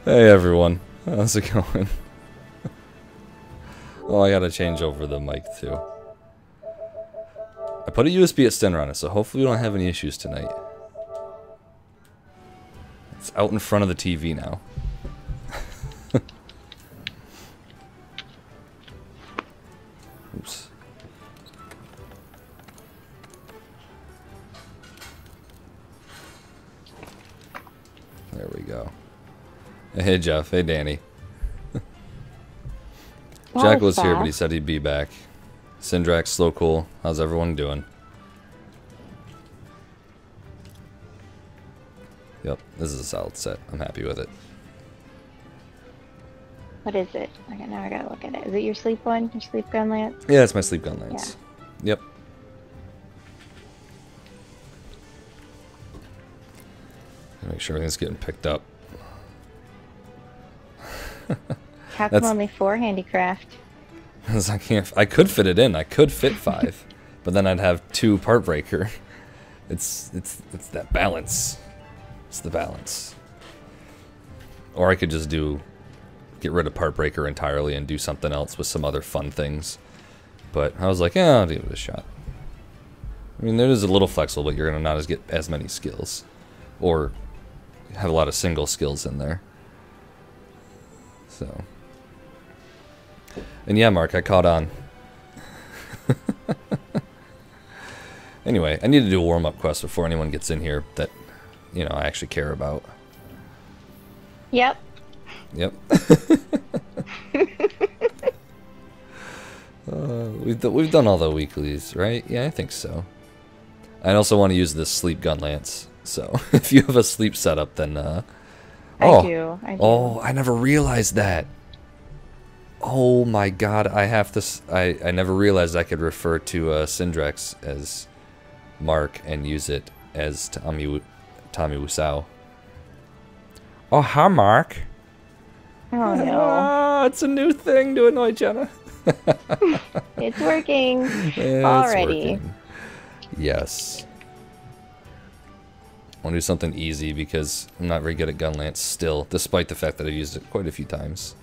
Hey everyone, how's it going? Oh, I gotta change over the mic too. I put a USB extender on it, so hopefully we don't have any issues tonight. It's out in front of the TV now. Oops. There we go. Hey Jeff, hey Danny. Jack was here, but he said he'd be back. Syndrax, Slow Cool, how's everyone doing? Yep, this is a solid set. I'm happy with it. What is it? Okay, now I gotta look at it. Is it your sleep one? Your sleep gun lance? Yeah, it's my sleep gun lance. Yeah. Yep. Make sure everything's getting picked up. How come only 4 handicraft? Because I could fit it in. I could fit 5, but then I'd have 2 part breaker. It's that balance. It's the balance. Or I could just get rid of part breaker entirely and do something else with some other fun things. But I was like, yeah, I'll give it a shot. I mean, it is a little flexible, but you're gonna not get as many skills, or have a lot of single skills in there. So. And yeah, Mark, I caught on. Anyway, I need to do a warm-up quest before anyone gets in here that, you know, I actually care about. Yep. Yep. We've done all the weeklies, right? Yeah, I think so. I also want to use this sleep gun lance. So if you have a sleep setup, then I do. Oh, I never realized that. Oh my god, I have to. I never realized I could refer to Syndrax as Mark and use it as Tommy Wiseau. Oh, hi, Mark. Oh no. It's a new thing to annoy Jenna. It's working It's already. working. Yes. I want to do something easy because I'm not very good at gun lance still, despite the fact that I've used it quite a few times.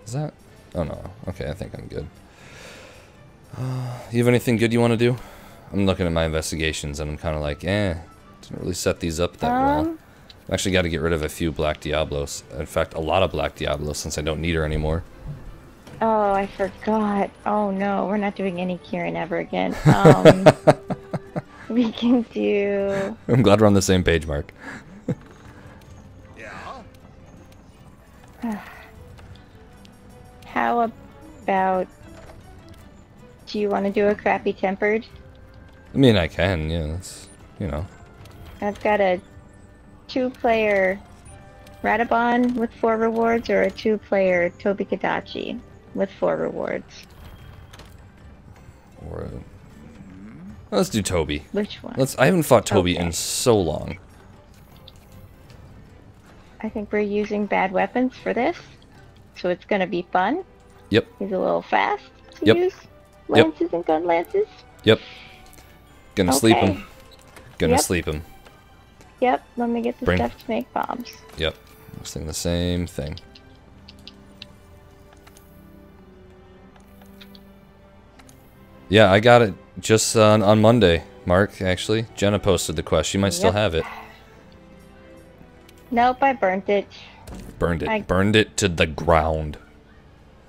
Is that? Oh no. Okay, I think I'm good. You have anything good you want to do? I'm looking at my investigations and I'm kind of like, didn't really set these up that well. I've actually got to get rid of a few Black Diablos. In fact, a lot of Black Diablos since I don't need her anymore. Oh, I forgot. Oh no, we're not doing any Kieran ever again. We can do... I'm glad we're on the same page, Mark. How about... Do you want to do a crappy tempered? I mean, I can, yeah. That's, you know. I've got a 2-player Radabon with 4 rewards, or a 2-player Tobi Kadachi with 4 rewards. Or let's do Tobi. Which one? I haven't fought Tobi Okay. in so long. I think we're using bad weapons for this, so it's gonna be fun. Yep. He's a little fast to Yep. use lances and gun lances. Yep. Gonna sleep Okay. him. Gonna Yep. sleep him. Yep, let me get the stuff to make bombs. Yep. I was thinking the same thing. Yeah, I got it just on Monday, Mark, actually. Jenna posted the quest. She might still have it. Nope, I burnt it. Burned it. Burned it to the ground.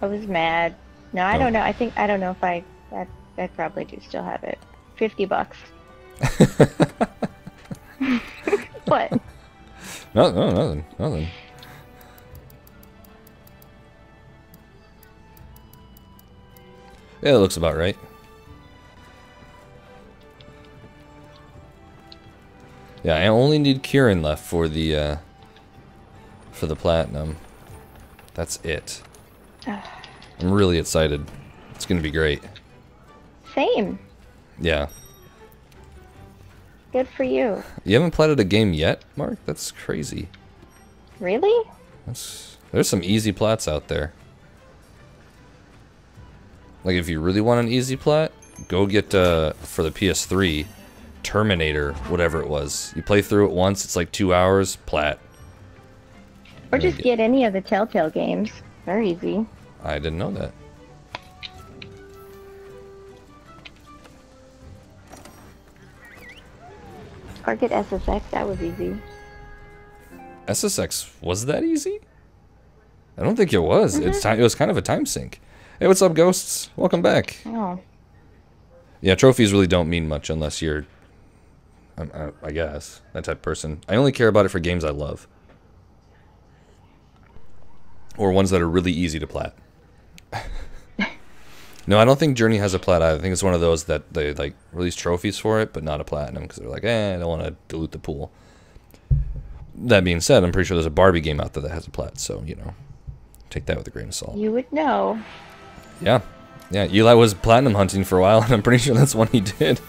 I was mad. No, I Oh. don't know. I don't know if I probably do still have it. $50. What? No, nothing. Yeah, it looks about right. Yeah, I only need Kieran left for the platinum. That's it. I'm really excited. It's gonna be great. Same. Yeah. Good for you. You haven't platted a game yet, Mark? That's crazy. Really? There's some easy plats out there. like if you really want an easy plat, go get for the PS3 Terminator, whatever it was. You play through it once, it's like 2 hours, plat. Or just get any of the Telltale games. They're easy. I didn't know that. Or get SSX, that was easy. SSX, was that easy? I don't think it was. It was kind of a time sink. Hey, what's up, ghosts? Welcome back. Oh. Yeah, trophies really don't mean much unless you're, I guess, that type of person. I only care about it for games I love. Or ones that are really easy to plat. No, I don't think Journey has a plat either. I think it's one of those that they like release trophies for it, but not a platinum because they're like, I don't want to dilute the pool. That being said, I'm pretty sure there's a Barbie game out there that has a plat, so, you know, take that with a grain of salt. You would know. Yeah. Yeah, Eli was platinum hunting for a while, and I'm pretty sure that's one he did.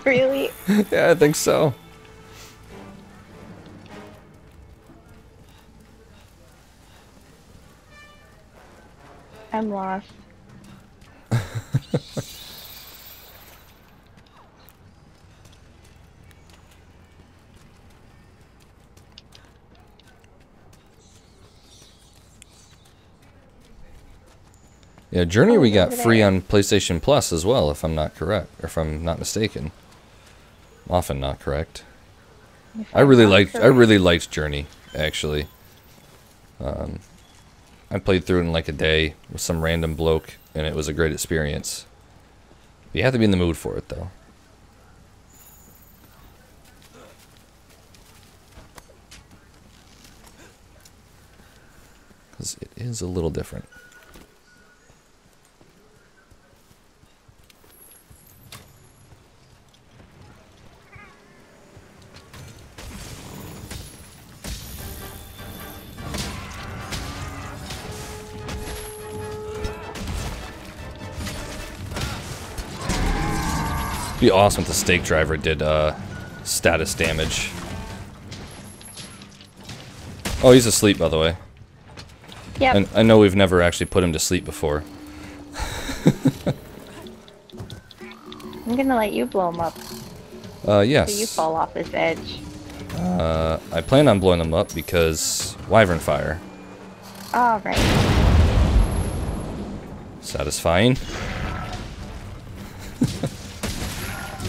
Really? Yeah, I think so. I'm lost. Yeah, Journey we got free on PlayStation Plus as well, if I'm not correct, or if I'm not mistaken. Often not correct. I really liked Journey, actually. I played through it in like a day with some random bloke, and it was a great experience. You have to be in the mood for it, though. Because it is a little different. It'd be awesome if the stake driver did status damage. Oh, he's asleep, by the way. Yep. And I know we've never actually put him to sleep before. I'm gonna let you blow him up. Yes. So you fall off this edge. I plan on blowing them up because Wyvern Fire. All right. Satisfying.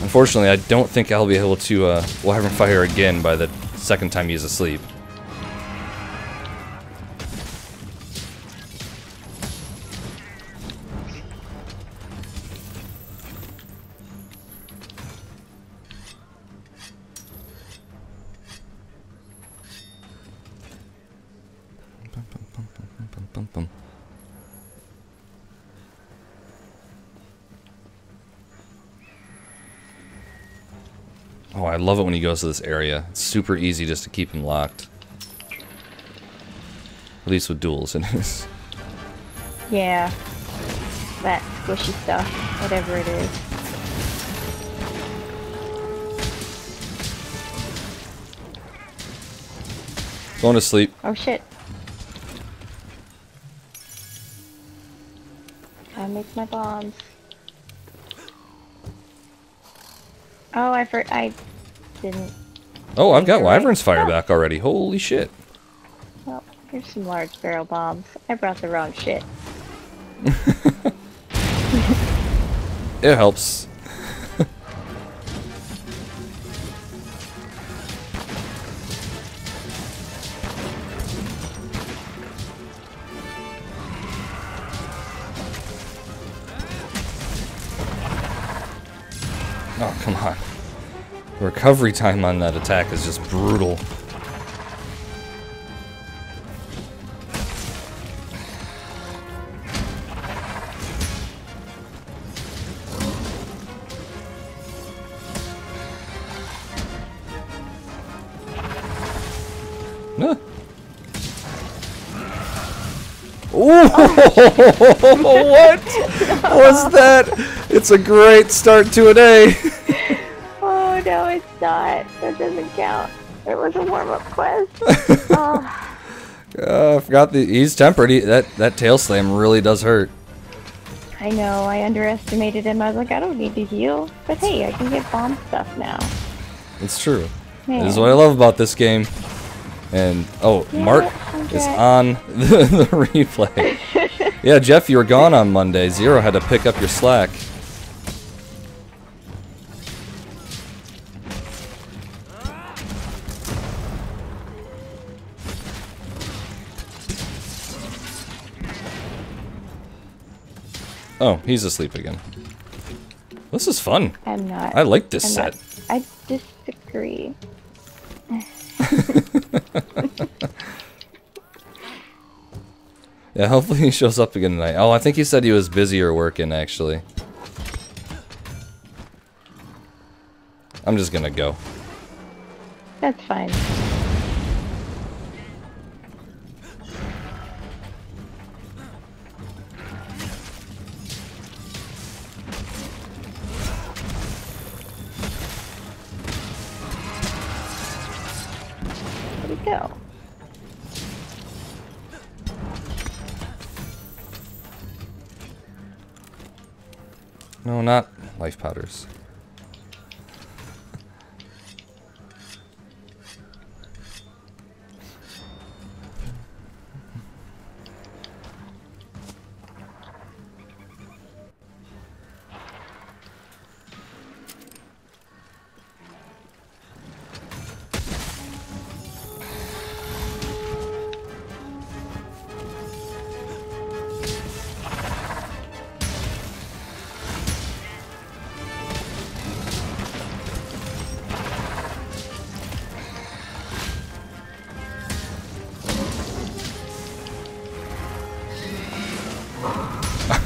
Unfortunately, I don't think I'll be able to Wyvern Fire again by the second time he's asleep. Oh, I love it when he goes to this area. It's super easy just to keep him locked. At least with duels, it is. Yeah. That squishy stuff, whatever it is. Going to sleep. Oh shit. I make my bombs. Oh, I didn't. Oh, I've got Right. Wyvern's Fire back already. Holy shit. Well, here's some large barrel bombs. I brought the wrong shit. It helps. Oh, come on. The recovery time on that attack is just brutal. Huh. Ooh, what was that? It's a great start to a day. Oh no, it's not. That doesn't count. It was a warm-up quest. Oh. I forgot he's tempered. That tail slam really does hurt. I know, I underestimated him. I was like, I don't need to heal. But hey, I can get bomb stuff now. It's true. Man. This is what I love about this game. And, oh, Yeah, Mark is on the replay. Yeah, Jeff, you were gone on Monday. Zero had to pick up your slack. Oh, he's asleep again. This is fun. I'm not. I like this set. I disagree. Yeah, hopefully he shows up again tonight. Oh, I think he said he was busy or working, actually. I'm just gonna go. That's fine. Where'd he go? No, not life powders.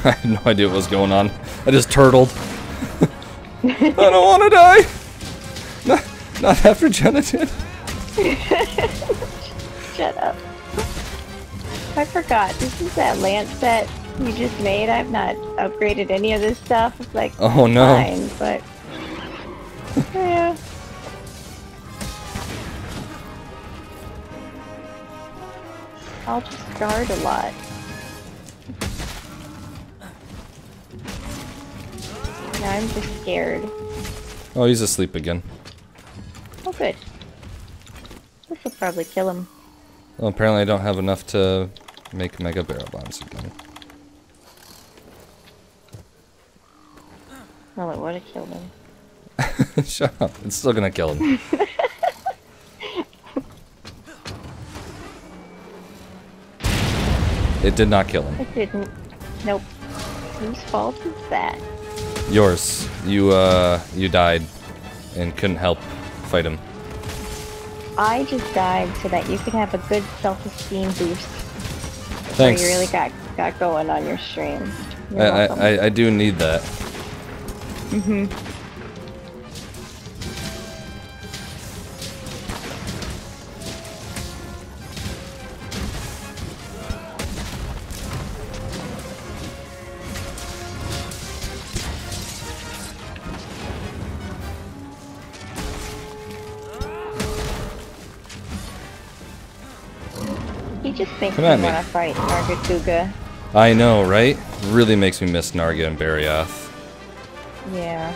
I had no idea what was going on. I just turtled. I don't want to die! Not after Jenna did. Shut up. I forgot. This is that lance set you just made. I've not upgraded any of this stuff. It's like, Oh no. fine, but... yeah. I'll just guard a lot. Now I'm just scared. Oh, he's asleep again. Oh, good. This will probably kill him. Well, apparently I don't have enough to make mega barrel bombs again. Well, it would have killed him. Shut up. It's still gonna kill him. It did not kill him. It didn't. Nope. Whose fault is that? Yours. You died and couldn't help fight him. I just died so that you could have a good self-esteem boost. Thanks. Where you really got going on your stream. You're welcome. I do need that. Mm-hmm. He just makes me Come at me. want to fight Nargatuga. I know, right? Really makes me miss Narga and Barioth. Yeah.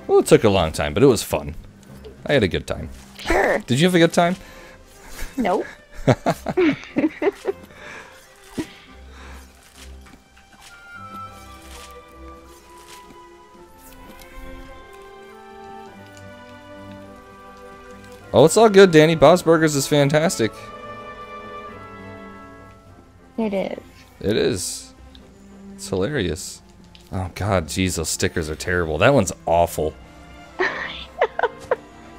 Well, it took a long time, but it was fun. I had a good time. Sure. Did you have a good time? Nope. Oh, it's all good, Danny. Bob's Burgers is fantastic. It is. It is. It's hilarious. Oh, God, jeez, those stickers are terrible. That one's awful.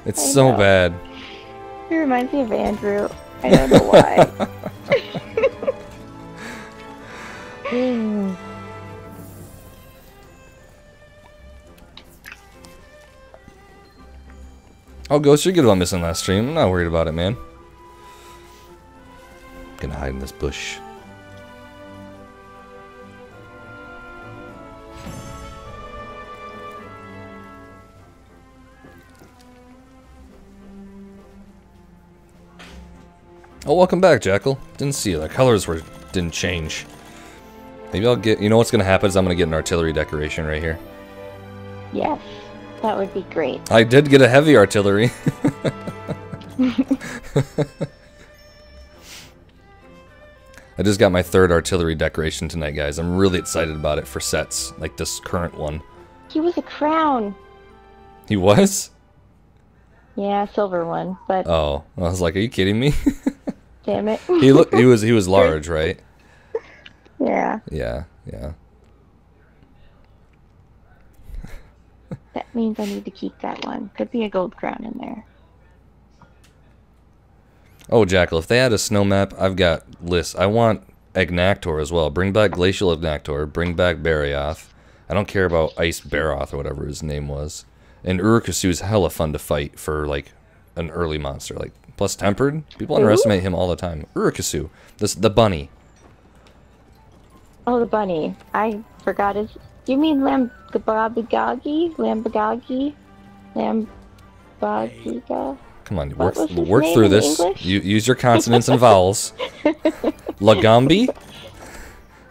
It's I so know. bad. He reminds me of Andrew. I don't know why. Oh, Ghost, you're good about missing last stream. I'm not worried about it, man. Gonna hide in this bush. Oh, welcome back, Jackal. Didn't see you. The colors didn't change. Maybe I'll get... You know what's going to happen is I'm going to get an artillery decoration right here. Yes, that would be great. I did get a heavy artillery. I just got my 3rd artillery decoration tonight, guys. I'm really excited about it for sets, like this current one. He was a crown. He was? Yeah, silver one, but... Oh, I was like, are you kidding me? Damn it. He was large, right? Yeah. Yeah. That means I need to keep that one. Could be a gold crown in there. Oh, Jackal, if they had a snow map, I've got lists. I want Agnactor as well. Bring back Glacial Agnactor. Bring back Barioth. I don't care about Ice Baroth or whatever his name was. And Urukasu's is hella fun to fight for, like, an early monster. Like, plus Tempered. People underestimate him all the time. Uruksu. The bunny. Oh, the bunny. I forgot his... You mean Lambagagi? Lambagagi? Lambagiga? Come on, What was his work name through in this. English? Use your consonants and vowels. Lagambi?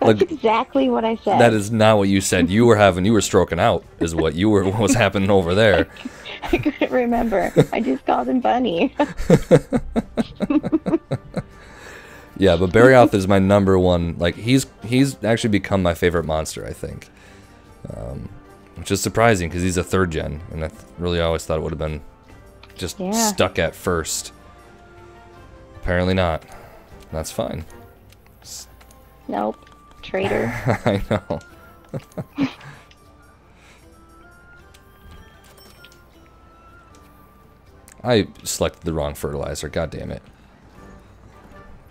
That's exactly what I said. That is not what you said. You were stroking out, is what was happening over there. I couldn't remember. I just called him Bunny. Yeah, but Barioth is my #1. Like, he's actually become my favorite monster, I think. Which is surprising, because he's a 3rd gen, and I really always thought it would have been just stuck at 1st. Apparently not. That's fine. Nope. Traitor. I know. I selected the wrong fertilizer. God damn it.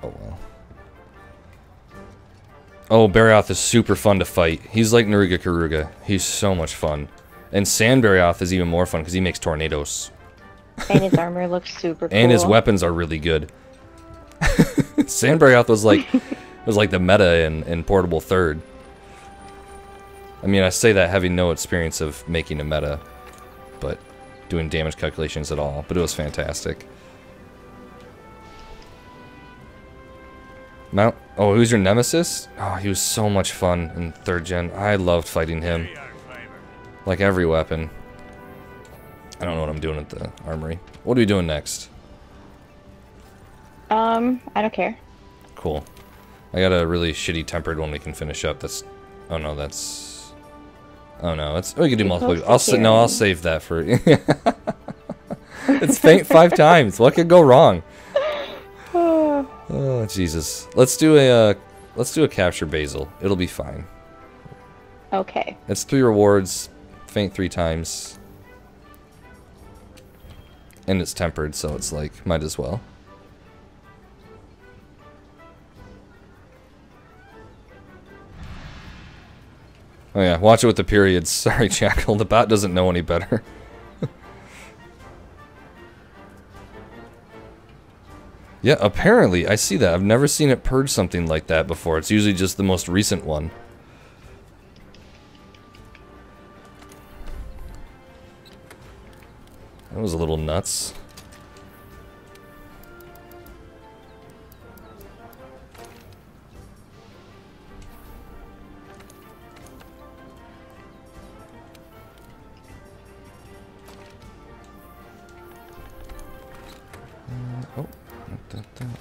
Oh well. Oh, Barioth is super fun to fight. He's like Naruga Karuga. He's so much fun. And Sand Barioth is even more fun because he makes tornadoes. And his armor looks super cool. And his weapons are really good. Sand Barioth was like the meta in Portable 3rd. I mean, I say that having no experience of making a meta, but doing damage calculations at all. But it was fantastic. Mount. Oh, who's your nemesis? Oh, he was so much fun in 3rd gen. I loved fighting him. Like every weapon. I don't know what I'm doing at the armory. What are we doing next? I don't care. Cool. I got a really shitty Tempered one we can finish up. That's... Oh no, that's... Oh no, it's... Oh, we can do multiple... I'll save that for... It's faint 5 times. What could go wrong? Oh, Jesus. Let's do a capture basil. It'll be fine. Okay. It's 3 rewards, faint 3 times. And it's tempered, so it's like, might as well. Oh yeah, watch it with the periods. Sorry, Jackal, the bot doesn't know any better. Yeah, apparently, I see that. I've never seen it purge something like that before. It's usually just the most recent one. That was a little nuts.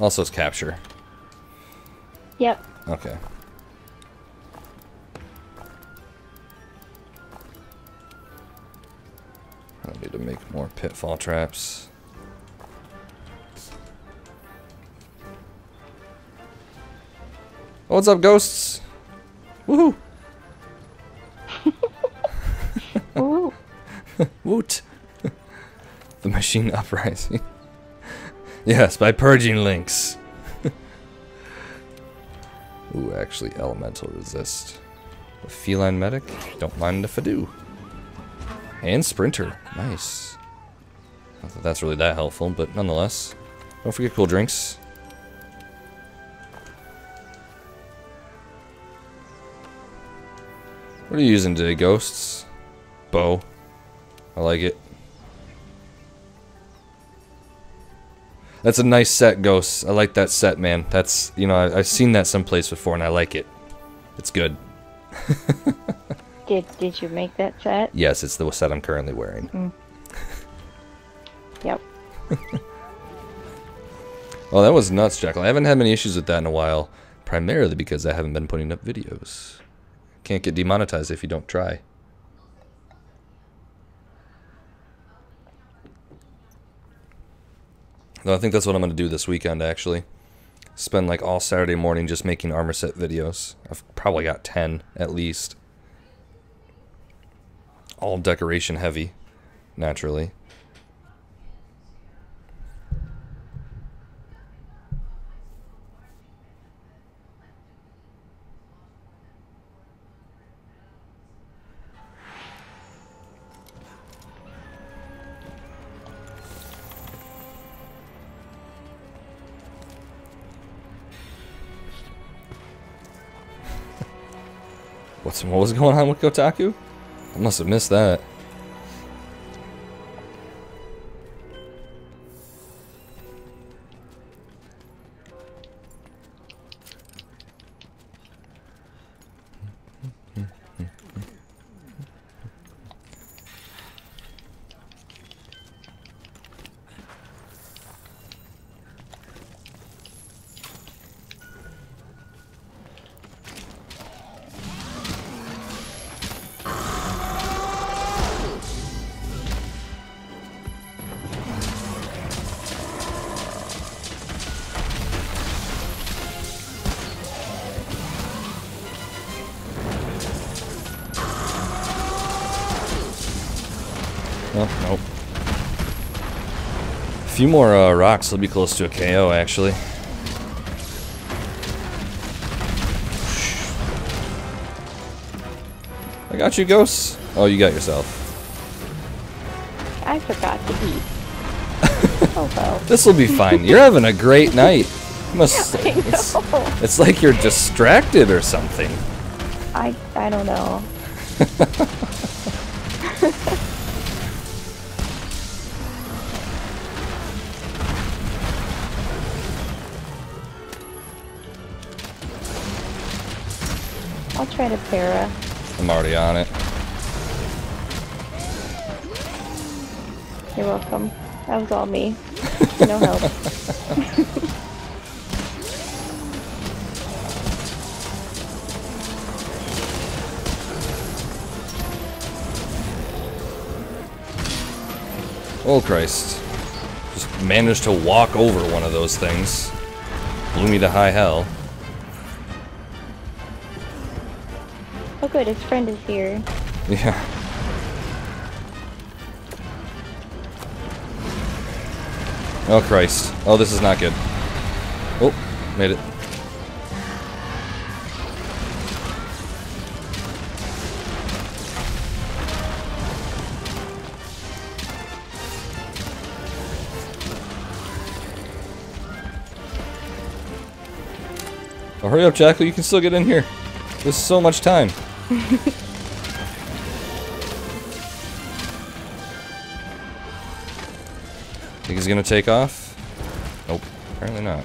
Also, it's capture. Yep. Okay. I need to make more pitfall traps. Oh, what's up, ghosts? Woohoo! Ooh. Woot! The machine uprising. Yes, by purging links. Ooh, actually, elemental resist. A feline medic? Don't mind if I do. And sprinter. Nice. Not that that's really that helpful, but nonetheless. Don't forget cool drinks. What are you using today, ghosts? Bow. I like it. That's a nice set, Ghosts. I like that set, man. That's, you know, I've seen that someplace before, and I like it. It's good. Did you make that set? Yes, it's the set I'm currently wearing. Mm. Yep. Oh, that was nuts, Jackal. I haven't had many issues with that in a while, primarily because I haven't been putting up videos. Can't get demonetized if you don't try. No, I think that's what I'm going to do this weekend, actually. Spend like all Saturday morning just making armor set videos. I've probably got 10 at least. All decoration heavy, naturally. What was going on with Kotaku? I must have missed that. Oh, nope. A few more rocks, will be close to a KO, actually. I got you, Ghosts. Oh, you got yourself. I forgot to eat. Oh well. This will be fine. You're having a great night. You must. I know. It's like you're distracted or something. I don't know. I'll try to para. I'm already on it. You're welcome. That was all me. No help. Oh Christ. Just managed to walk over one of those things. Blew me to high hell. Oh good, his friend is here. Yeah. Oh Christ. Oh, this is not good. Oh, made it. Oh, hurry up, Jackal. You can still get in here. There's so much time. Think he's gonna take off? Nope, apparently not.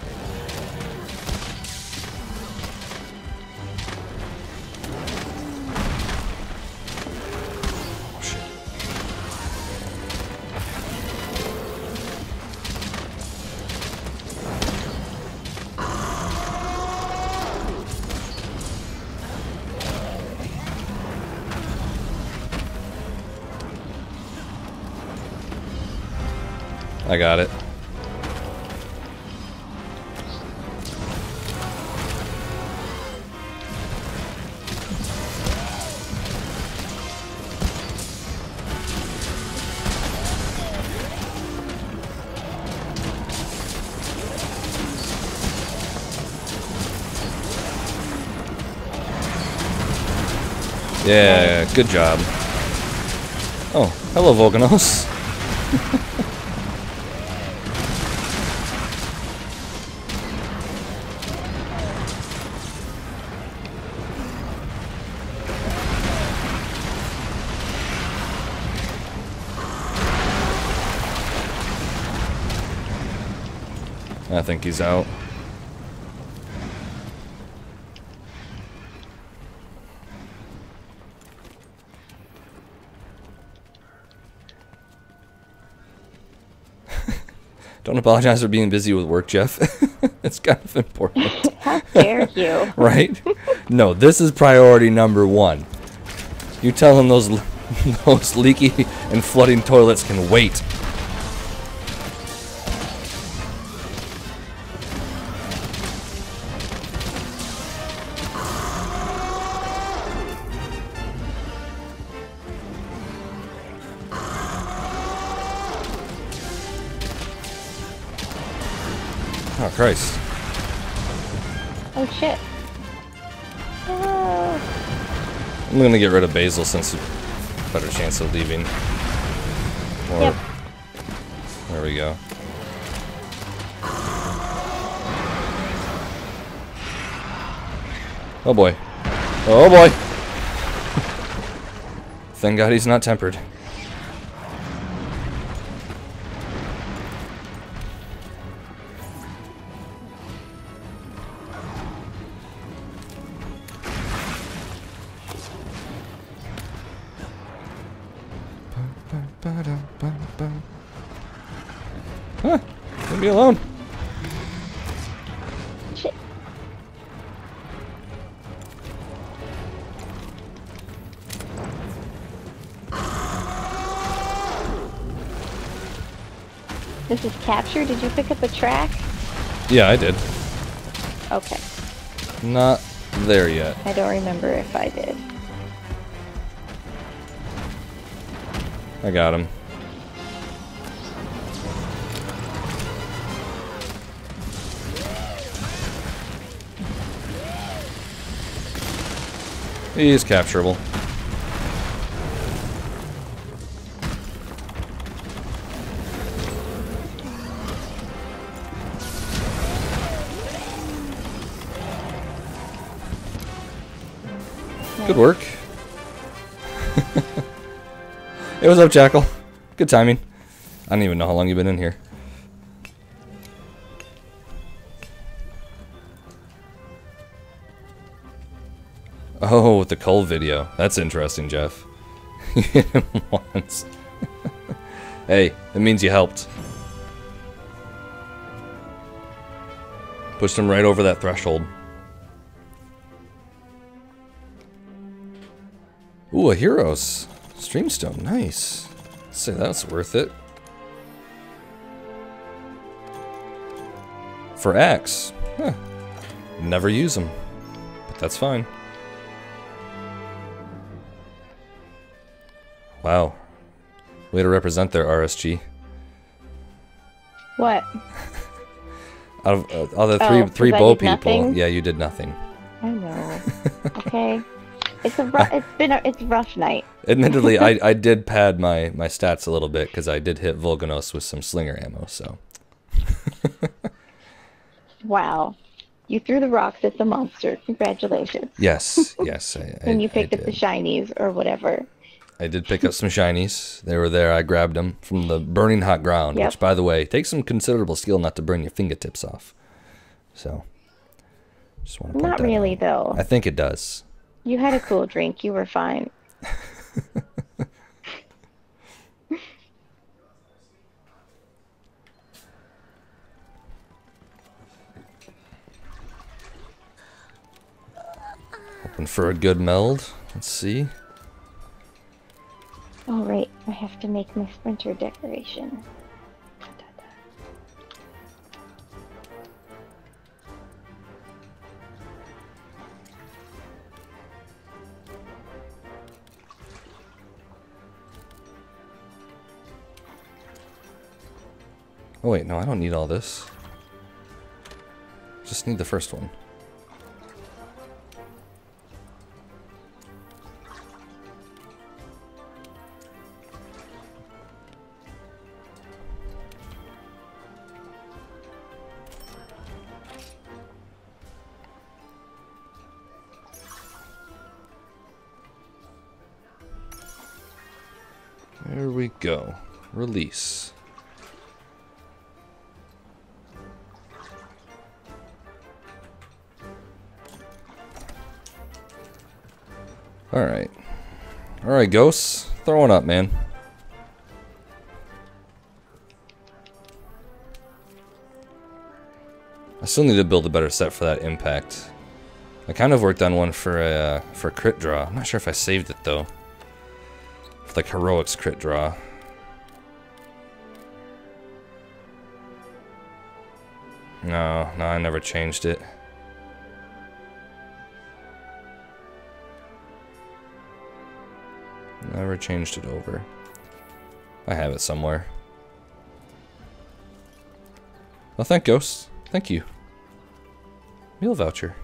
Oh, shit. I got it. Yeah, good job. Oh, hello, Volcanos. I think he's out. Don't apologize for being busy with work, Jeff. It's kind of important. How dare you? Right? No, this is priority number 1. You tell him those leaky and flooding toilets can wait. Oh, Christ. Oh, shit. Oh. I'm gonna get rid of Basil since better chance of leaving. Or, Yep. There we go. Oh boy. Oh boy! Thank God he's not tempered. Huh, leave me alone. Shit. This is capture. Did you pick up a track? Yeah, I did. Okay. Not there yet. I don't remember if I did. I got him. He's capturable. Good work. Hey, what's up, Jackal? Good timing. I don't even know how long you've been in here. Oh, with the cold video. That's interesting, Jeff. You hit him once. Hey, it means you helped. Pushed him right over that threshold. Ooh, a Heroes. Streamstone, nice. I'd say that's worth it. For axe. Huh. Never use them. But that's fine. Wow. Way to represent their RSG. What? Out of the three I bow did people, nothing? yeah, you did nothing. I know. Okay. It's a rough night. Admittedly, I did pad my stats a little bit because I did hit Volganos with some slinger ammo, so. Wow. You threw the rocks at the monster. Congratulations. Yes, yes. And you picked up the shinies or whatever. I did pick up some shinies. They were there. I grabbed them from the burning hot ground, Yep. which, by the way, takes some considerable skill not to burn your fingertips off. So, just want to point Not that really, out. though. I think it does. You had a cool drink. You were fine. Hoping for a good meld. Let's see. Oh, right. I have to make my sprinter decoration. Oh wait, no, I don't need all this. Just need the first one. There we go. Release. Alright. Alright, ghosts. Throw one up, man. I still need to build a better set for that impact. I kind of worked on one for crit draw. I'm not sure if I saved it though. For like heroics crit draw. No, I never changed it. Never changed it over. I have it somewhere. Well, thank Ghost. Thank you. Meal voucher.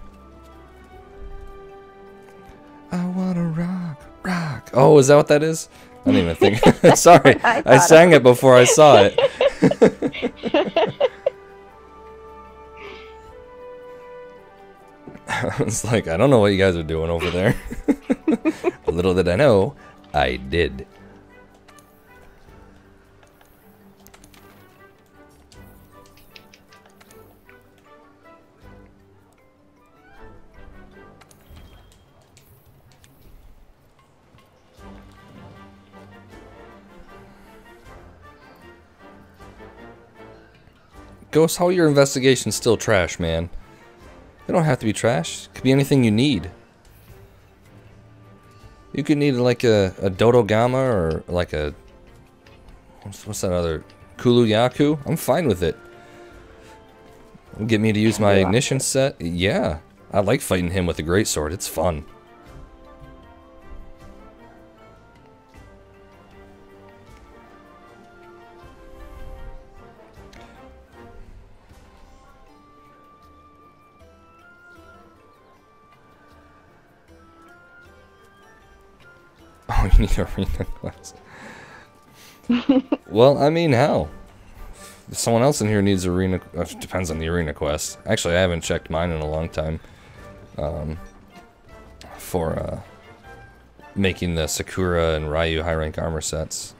I wanna rock, rock. Oh, is that what that is? I didn't even think. Sorry, I sang it before I saw it. I was like, I don't know what you guys are doing over there. Little did I know, I did. Ghost, how are your investigations still trash, man? They don't have to be trash. It could be anything you need. You could need like a Dodo Gamma or like a... What's that other... Kulu Yaku? I'm fine with it. Get me to use my ignition set? Yeah. I like fighting him with a greatsword. It's fun. Oh, you need arena quest. Well, I mean, how? If someone else in here needs arena... depends on the arena quest. Actually, I haven't checked mine in a long time. For making the Sakura and Ryu high rank armor sets.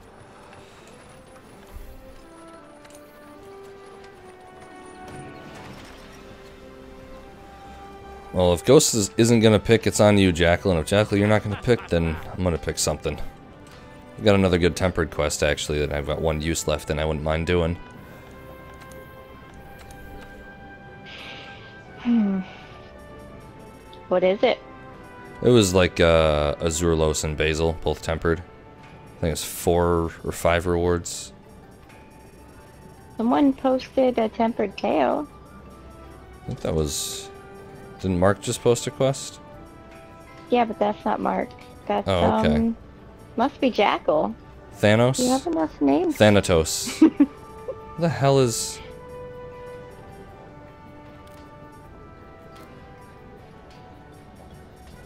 Well, if Ghost isn't going to pick, it's on you, Jackal. And if Jackal, you're not going to pick, then I'm going to pick something. I've got another good tempered quest, actually, that I've got one use left and I wouldn't mind doing. What is it? It was like Azurlos and Basil, both tempered. I think it's 4 or 5 rewards. Someone posted a tempered KO. I think that was... Didn't Mark just post a quest? Yeah, but that's not Mark. That's, okay. Must be Jackal. Thanos? Do you have enough names? Thanatos. What the hell is...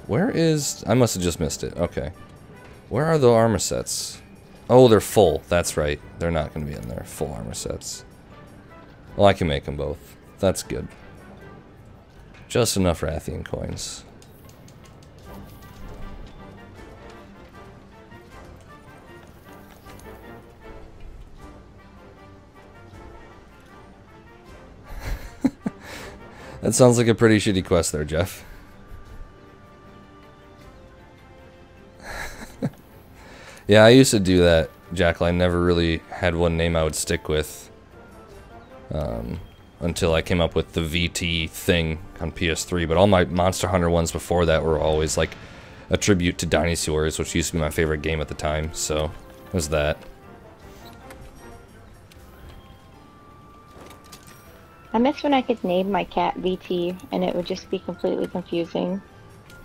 Where is... I must have just missed it. Okay. Where are the armor sets? Oh, they're full. That's right. They're not going to be in there. Full armor sets. Well, I can make them both. That's good. Just enough Rathian coins. That sounds like a pretty shitty quest there, Jeff. Yeah, I used to do that, Jackal. I never really had one name I would stick with. Until I came up with the VT thing on PS3, but all my Monster Hunter ones before that were always like a tribute to Dynasty Warriors, which used to be my favorite game at the time, so it was that. I miss when I could name my cat VT and it would just be completely confusing.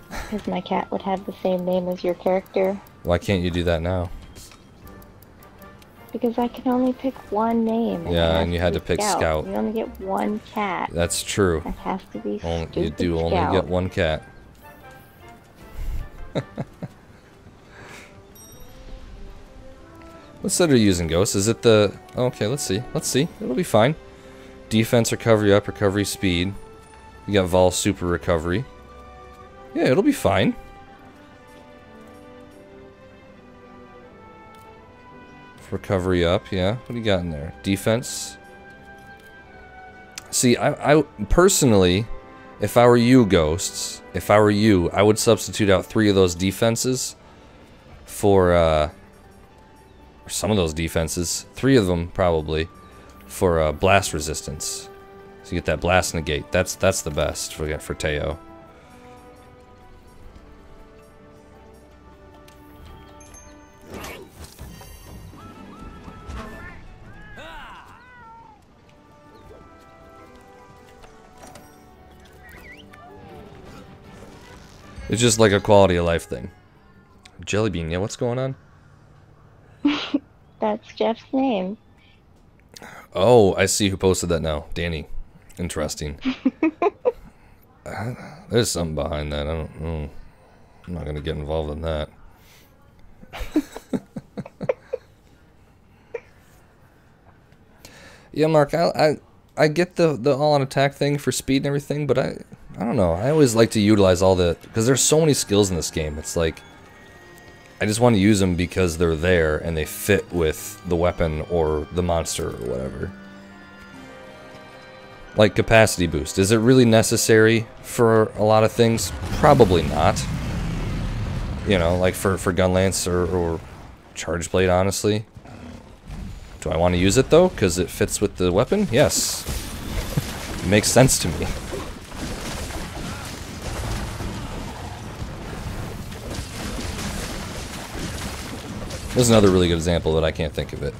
Because my cat would have the same name as your character. Why can't you do that now? Because I can only pick one name. Yeah, and you had to pick Scout. You only get one cat. That's true. It has to be stupid You do Scout. only get one cat. What set are you using, Ghost? Is it the... Oh, okay, let's see. Let's see. It'll be fine. Defense, recovery up, recovery speed. You got Vol super recovery. Yeah, it'll be fine. Recovery up, yeah. What do you got in there? Defense. See, I personally, if I were you, Ghosts, if I were you, I would substitute out 3 of those defenses for, or some of those defenses, 3 of them probably, for blast resistance. So So you get that blast negate. That's the best for Teo. It's just like a quality of life thing. Jellybean, yeah, what's going on? That's Jeff's name. Oh, I see who posted that now. Danny. Interesting. There's something behind that. I don't know. I'm not going to get involved in that. Yeah, Mark, I get the all-on attack thing for speed and everything, but I don't know. I always like to utilize all the... Because there's so many skills in this game. It's like... I just want to use them because they're there and they fit with the weapon or the monster or whatever. Like capacity boost. Is it really necessary for a lot of things? Probably not. You know, like for gun lance or charge blade, honestly. Do I want to use it though? Because it fits with the weapon? Yes. It makes sense to me. There's another really good example, but I can't think of it.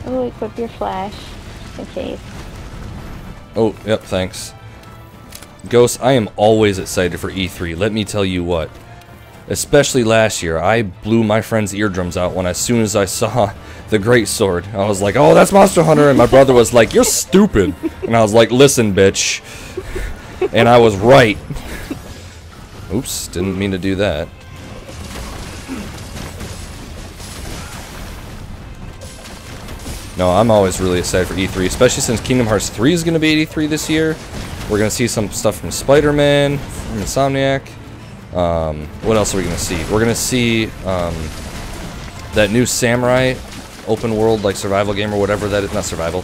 Oh, equip your flash, in case. Oh, yep, thanks. Ghost, I am always excited for E3, let me tell you what. Especially last year, I blew my friend's eardrums out when as soon as I saw the Great Sword. I was like, oh, that's Monster Hunter, and my brother was like, you're stupid. And I was like, listen, bitch. And I was right. Oops, didn't mean to do that. No, I'm always really excited for E3, especially since Kingdom Hearts 3 is going to be at E3 this year. We're going to see some stuff from Spider-Man, from Insomniac. What else are we going to see? We're going to see that new Samurai open world, like survival game or whatever that is. Not survival.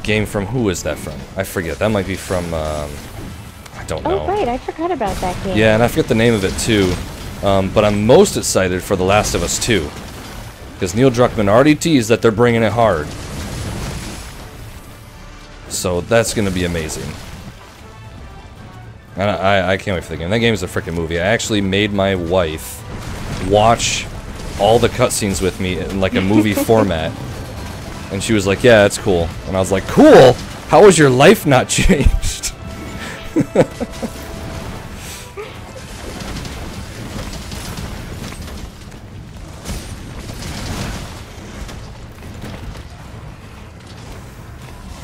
Game from, who is that from? I forget. That might be from, I don't know. Oh, right. I forgot about that game. Yeah, and I forget the name of it too. But I'm most excited for The Last of Us 2. Because Neil Druckmann already teased that they're bringing it hard. So that's going to be amazing. And I can't wait for the game. That game is a freaking movie. I actually made my wife watch all the cutscenes with me in like a movie format. And she was like, yeah, that's cool. And I was like, cool? How has your life not changed?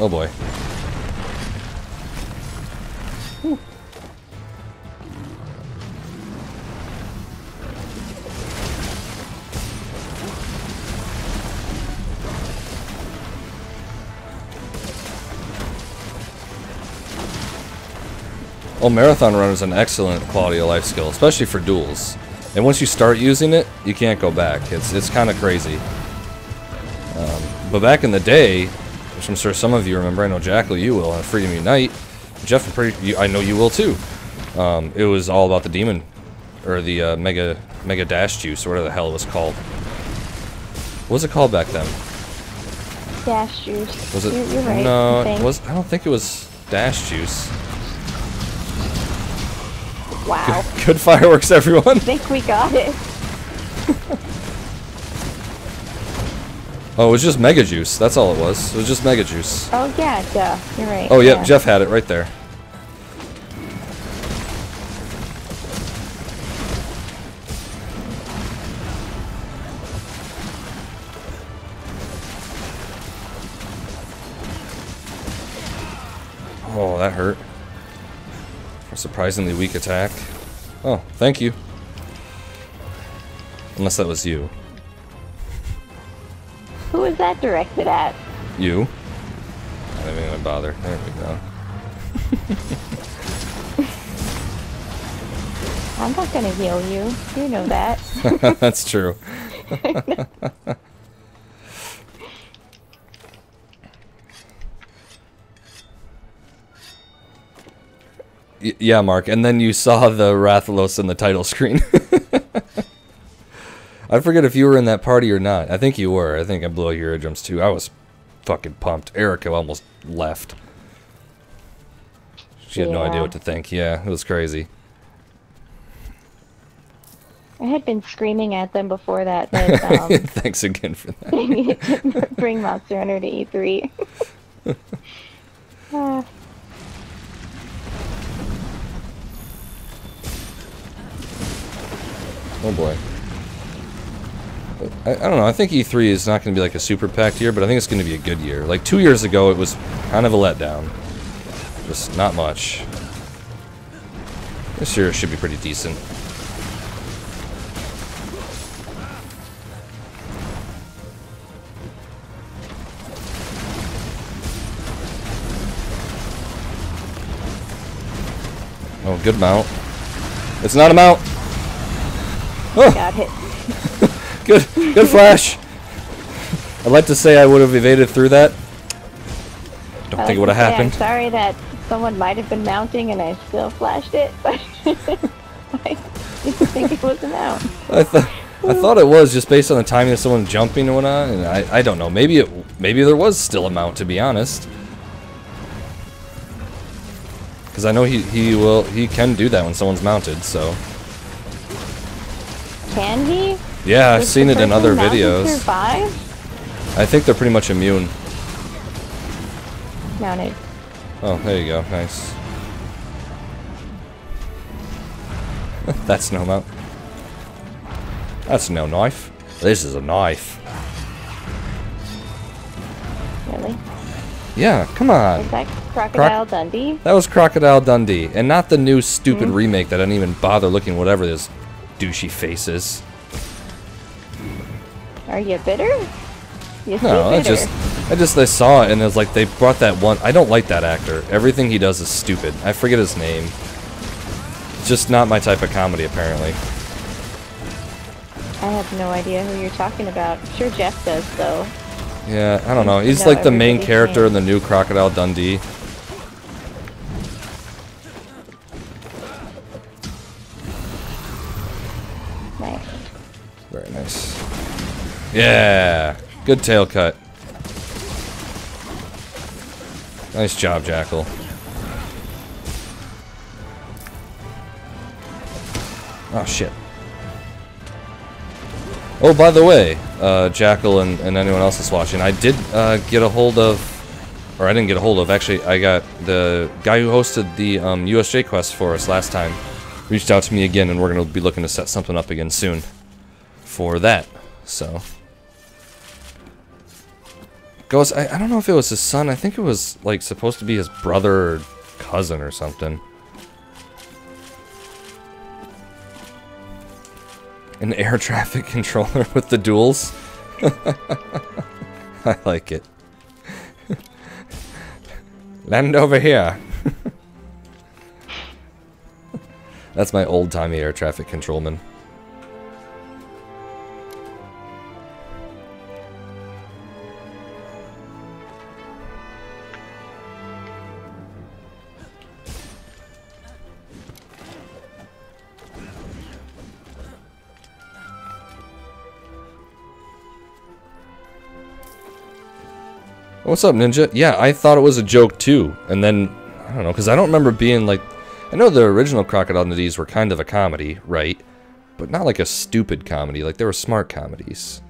Oh boy. Whew. Well, Marathon Runner is an excellent quality of life skill, especially for duels. And once you start using it, you can't go back. It's kind of crazy. But back in the day, which I'm sure some of you remember, I know Jackal, you will, on Freedom Unite. Jeff, I know you will too. It was all about the demon, or the Mega Dash Juice, or whatever the hell it was called. What was it called back then? Dash Juice. Was it? You're right. No, it was. I don't think it was Dash Juice. Wow. Good fireworks, everyone. I think we got it. Oh, it was just Mega Juice. That's all it was. It was just Mega Juice. Oh yeah, duh. You're right. Oh, yep, yeah. Jeff had it right there. Oh, that hurt. A surprisingly weak attack. Oh, thank you. Unless that was you. Who was that directed at? You. I didn't even bother. There we go. I'm not gonna heal you. You know that. That's true. Yeah, Mark, and then you saw the Rathalos in the title screen. I forget if you were in that party or not. I think you were. I think I blew your eardrums too. I was fucking pumped. Erica almost left. She had no idea what to think. Yeah, it was crazy. I had been screaming at them before that, but Thanks again for that. they needed to bring Monster Hunter to E3. Oh boy. I don't know, I think E3 is not going to be like a super packed year, but I think it's going to be a good year. Like 2 years ago, it was kind of a letdown. Just not much. This year should be pretty decent. Oh, good mount. It's not a mount! Oh. Got hit. Good flash! I'd like to say I would have evaded through that. Don't think it would have happened. I'm sorry that someone might have been mounting and I still flashed it, but I didn't think it was a mount. I thought it was just based on the timing of someone jumping and whatnot, and I don't know. Maybe there was still a mount, to be honest. Because I know he can do that when someone's mounted, so. Can he? Yeah, I've seen it in other videos. Survive? I think they're pretty much immune. Mounted. Oh, there you go. Nice. That's no mount. That's no knife. This is a knife. Really? Yeah, come on. Is that Crocodile Dundee? That was Crocodile Dundee, and not the new stupid remake that I didn't even bother looking whatever this douchey face is. Are you bitter? No, I saw it and it was like they brought that one. I don't like that actor. Everything he does is stupid. I forget his name. It's just not my type of comedy, apparently. I have no idea who you're talking about. I'm sure Jeff does, though. Yeah, I don't know. He's like the main character in the new Crocodile Dundee. Nice. Very nice. Yeah! Good tail cut. Nice job, Jackal. Oh, shit. Oh, by the way, Jackal and anyone else that's watching, I did get a hold of, or I didn't get a hold of, actually, I got the guy who hosted the USJ quest for us last time, reached out to me again, and we're going to be looking to set something up again soon for that, so. Goes, I don't know if it was his son, I think it was, like, supposed to be his brother or cousin or something. An air traffic controller with the duels. I like it. Land over here. That's my old-timey air traffic controlman. What's up, Ninja? Yeah, I thought it was a joke too, and then, I don't know, because I don't remember being like, I know the original Crocodile Dundee were kind of a comedy, right? But not like a stupid comedy, like they were smart comedies.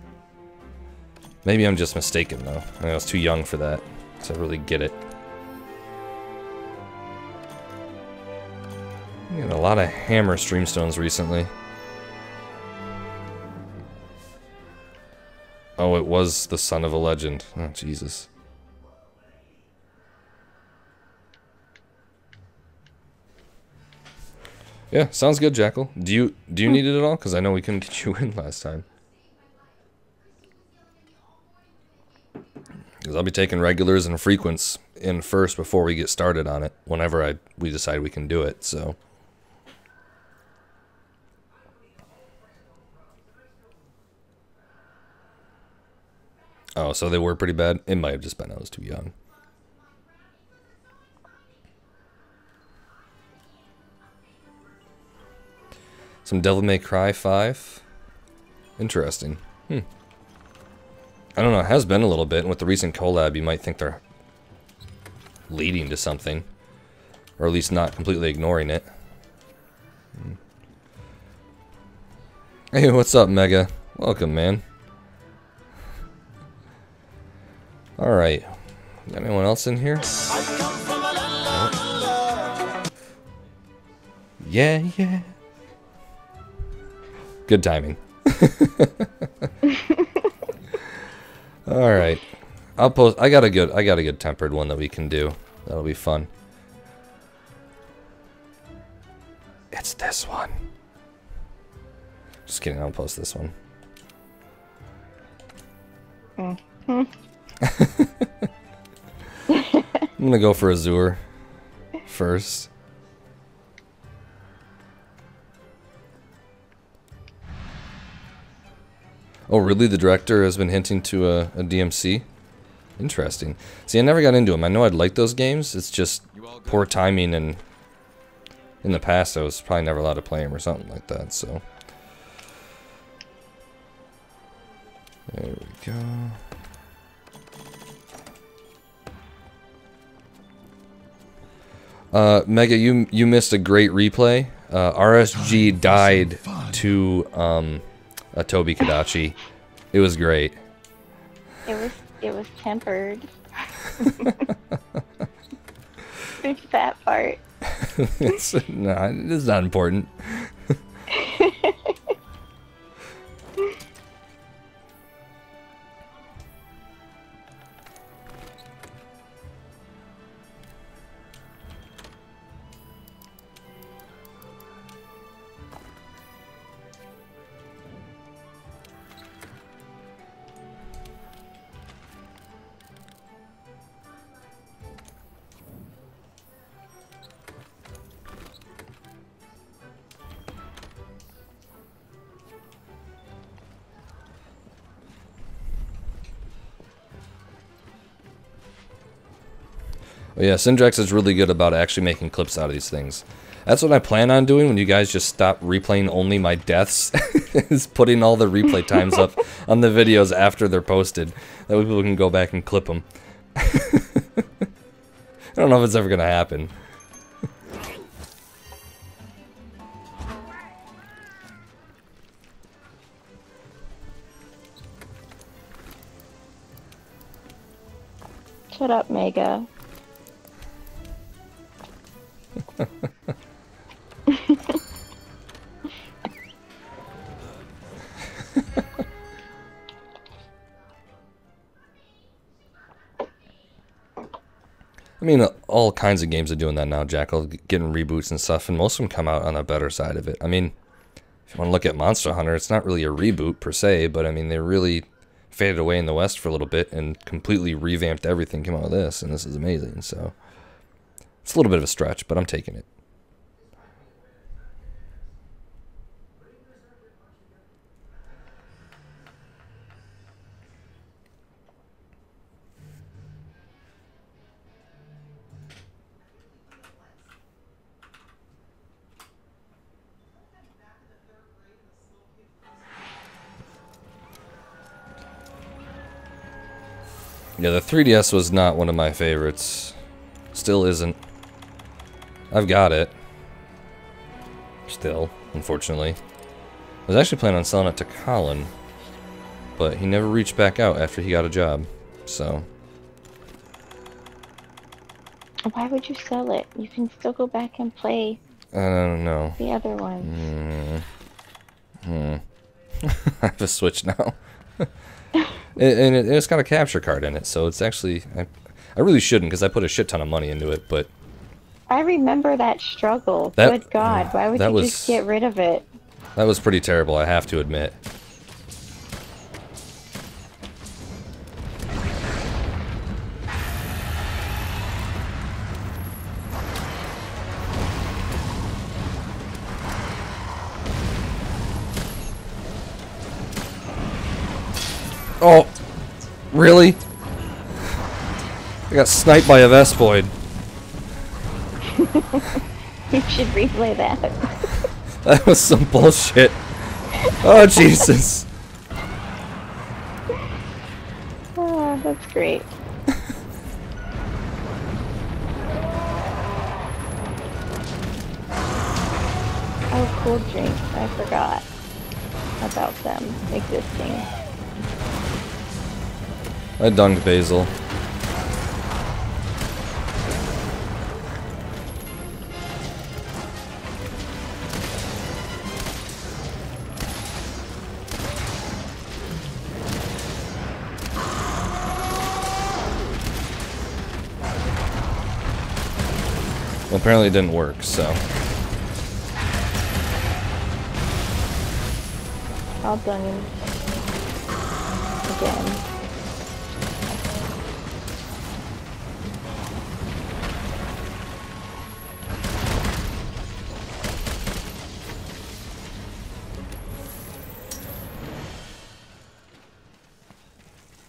Maybe I'm just mistaken though. I was too young for that to really get it. I'm getting a lot of hammer streamstones recently. Oh, it was the son of a legend. Oh, Jesus. Yeah, sounds good, Jackal. Do you need it at all? Because I know we couldn't get you in last time. Because I'll be taking regulars and frequents in first before we get started on it. Whenever we decide we can do it, so. Oh, so they were pretty bad? It might have just been I was too young. Some Devil May Cry 5. Interesting. I don't know, it has been a little bit, and with the recent collab, you might think they're leading to something. Or at least not completely ignoring it. Hey, what's up, Mega? Welcome, man. Alright. Got anyone else in here? Oh. Yeah, yeah. Good timing. Alright. I'll post I got a good tempered one that we can do. That'll be fun. It's this one. Just kidding, I'll post this one. I'm gonna go for Azure first. Oh, really? The director has been hinting to a DMC? Interesting. See, I never got into them. I know I'd like those games. It's just poor timing, and in the past I was probably never allowed to play them or something like that, so. There we go. Mega, you missed a great replay. RSG died to a Toby Kadachi. It was great. It was tempered. It's that part. It's not important. But yeah, Syndrex is really good about actually making clips out of these things. That's what I plan on doing when you guys just stop replaying only my deaths. Is putting all the replay times up on the videos after they're posted. That way people can go back and clip them. I don't know if it's ever going to happen. Shut up, Mega. I mean, all kinds of games are doing that now, Jackal, getting reboots and stuff, and most of them come out on the better side of it. I mean, if you want to look at Monster Hunter, it's not really a reboot per se, but I mean, they really faded away in the West for a little bit and completely revamped everything, came out with this, and this is amazing, so it's a little bit of a stretch, but I'm taking it. Yeah, the 3DS was not one of my favorites. Still isn't. I've got it. Still, unfortunately. I was actually planning on selling it to Colin, but he never reached back out after he got a job, so. Why would you sell it? You can still go back and play. I don't know. The other ones. I have a Switch now. And it's got a capture card in it, so it's actually... I really shouldn't, because I put a shit ton of money into it, but... I remember that struggle. Good God, why would you just get rid of it? That was pretty terrible, I have to admit. Oh, really? I got sniped by a Vespoid. You should replay that. That was some bullshit. Oh, Jesus. Oh, that's great. Oh, cool drinks. I forgot about them existing. I dunked Basil. Well, apparently it didn't work, so. I'll dunk him again.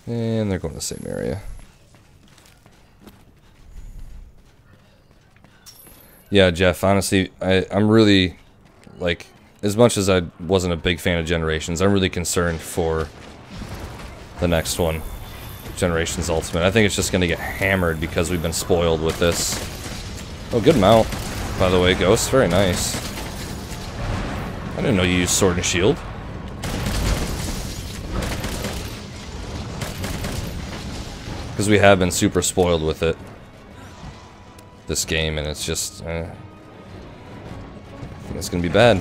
And they're going to the same area. Yeah, Jeff, honestly, I'm really, like, as much as I wasn't a big fan of Generations, I'm really concerned for the next one, Generations Ultimate. I think it's just going to get hammered because we've been spoiled with this. Oh, good mount, by the way, Ghost. Very nice. I didn't know you used Sword and Shield. Because we have been super spoiled with it. This game, and it's just, I think it's gonna be bad.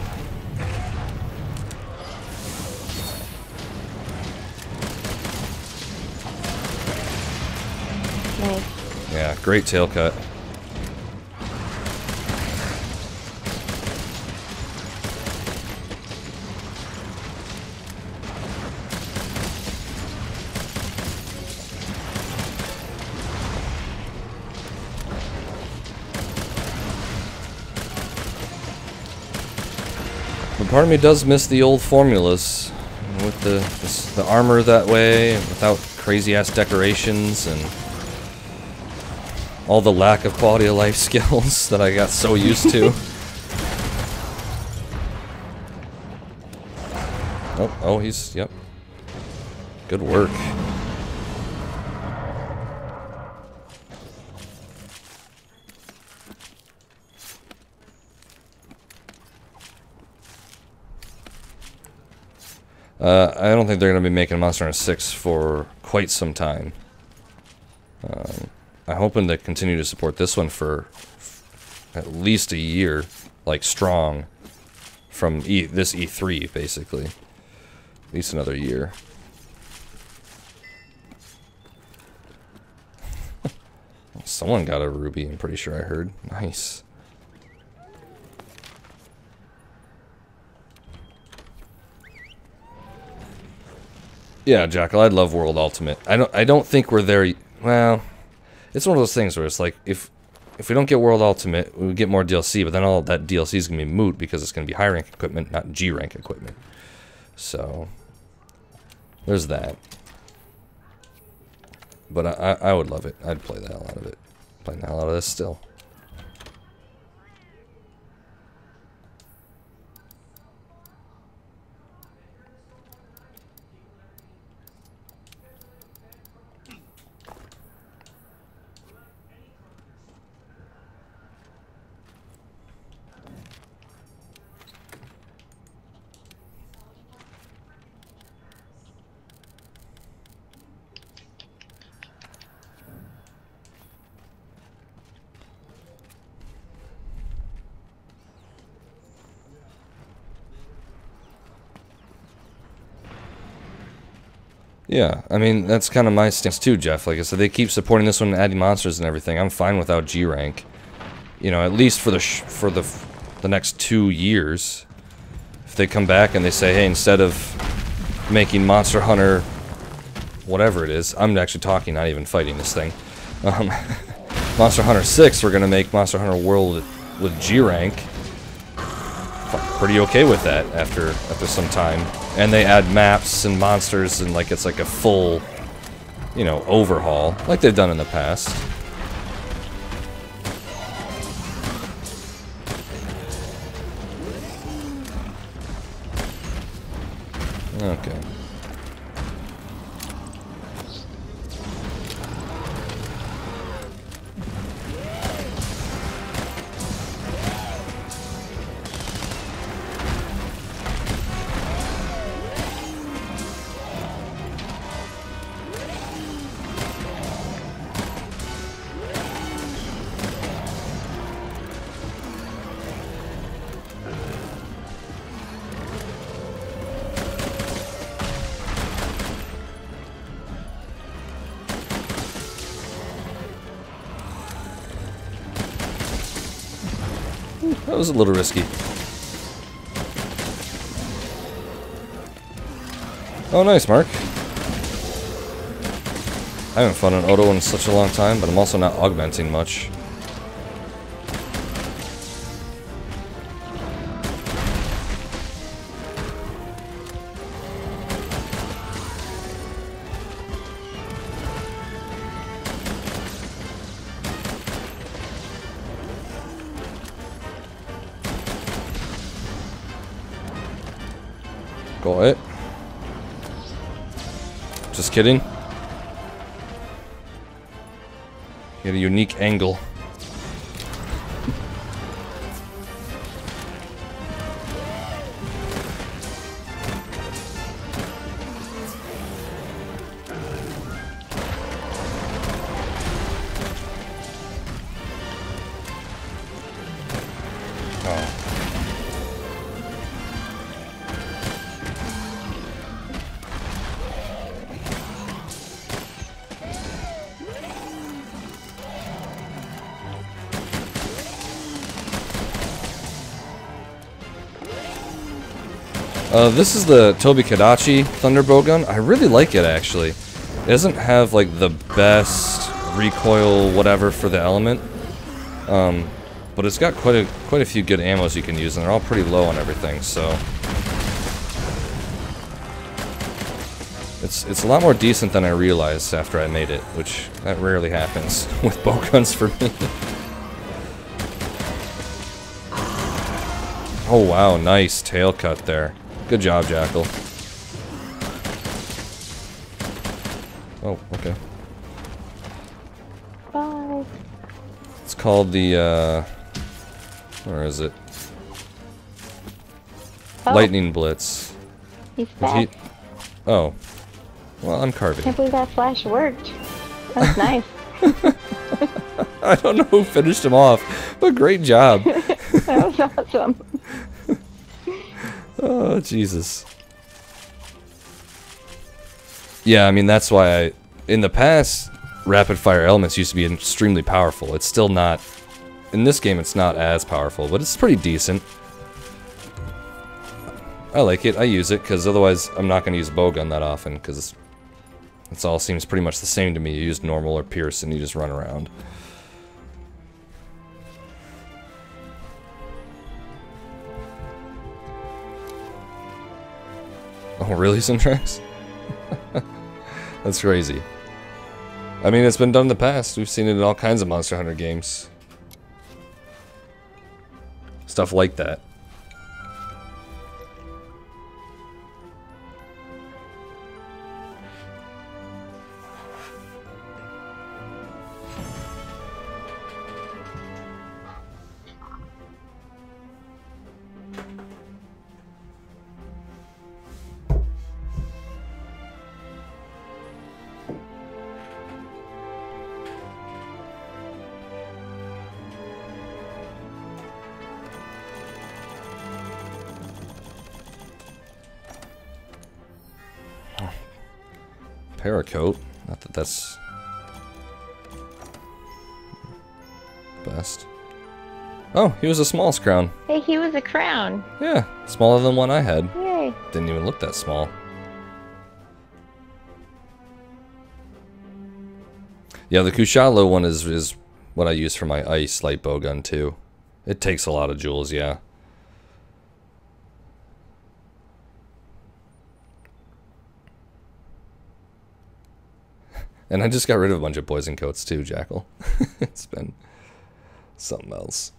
Nice. Yeah, great tail cut. But part of me does miss the old formulas with the armor that way, without crazy ass decorations and all the lack of quality of life skills that I got so used to. Oh, he's, yep. Good work. I don't think they're going to be making Monster Hunter 6 for quite some time. I'm hoping to continue to support this one for at least a year, like strong, from this E3, basically. At least another year. Someone got a ruby, I'm pretty sure I heard. Nice. Yeah, Jackal, I'd love World Ultimate. I don't think we're there. Well, it's one of those things where it's like if we don't get World Ultimate, we get more DLC, but then all that DLC is gonna be moot because it's gonna be high rank equipment, not G rank equipment. So there's that. But I would love it. I'd play the hell out of it. Playing the hell out of this still. Yeah, I mean, that's kind of my stance too, Jeff. Like I said, they keep supporting this one and adding monsters and everything. I'm fine without G rank. You know, at least for the next 2 years. If they come back and they say, hey, instead of making Monster Hunter, whatever it is, I'm actually talking, not even fighting this thing. Monster Hunter 6, we're gonna make Monster Hunter World with G rank. Pretty okay with that after some time. And they add maps and monsters and like it's like a full, you know, overhaul like they've done in the past. Okay. That was a little risky. Oh, nice, Mark. I haven't fought an auto in such a long time, but I'm also not augmenting much. Got it. Just kidding. Get a unique angle. This is the Tobi Kadachi Thunderbow gun. I really like it, actually. It doesn't have, like, the best recoil whatever for the element. But it's got quite a few good ammos you can use, and they're all pretty low on everything, so... It's a lot more decent than I realized after I made it, which that rarely happens with bow guns for me. Oh wow, nice tail cut there. Good job, Jackal. Oh, okay. Bye. It's called the, where is it? Oh. Lightning Blitz. He's back. Oh. Well, I'm carving. Can't believe that flash worked. That's nice. I don't know who finished him off, but great job. That was awesome. Oh, Jesus. Yeah, I mean, that's why in the past, rapid fire elements used to be extremely powerful. It's still not, in this game it's not as powerful, but it's pretty decent. I like it, I use it, because otherwise I'm not going to use a bowgun that often, because it all seems pretty much the same to me. You use normal or pierce and you just run around. Oh, really, Simtrax? That's crazy. I mean, it's been done in the past. We've seen it in all kinds of Monster Hunter games. Stuff like that. Paracoat. Not that that's best. Oh, he was a small crown. Hey, he was a crown. Yeah, smaller than one I had. Yay. Didn't even look that small. Yeah, the Kushalo one is what I use for my ice light bowgun too. It takes a lot of joules, yeah. And I just got rid of a bunch of poison coats too, Jackal. It's been something else.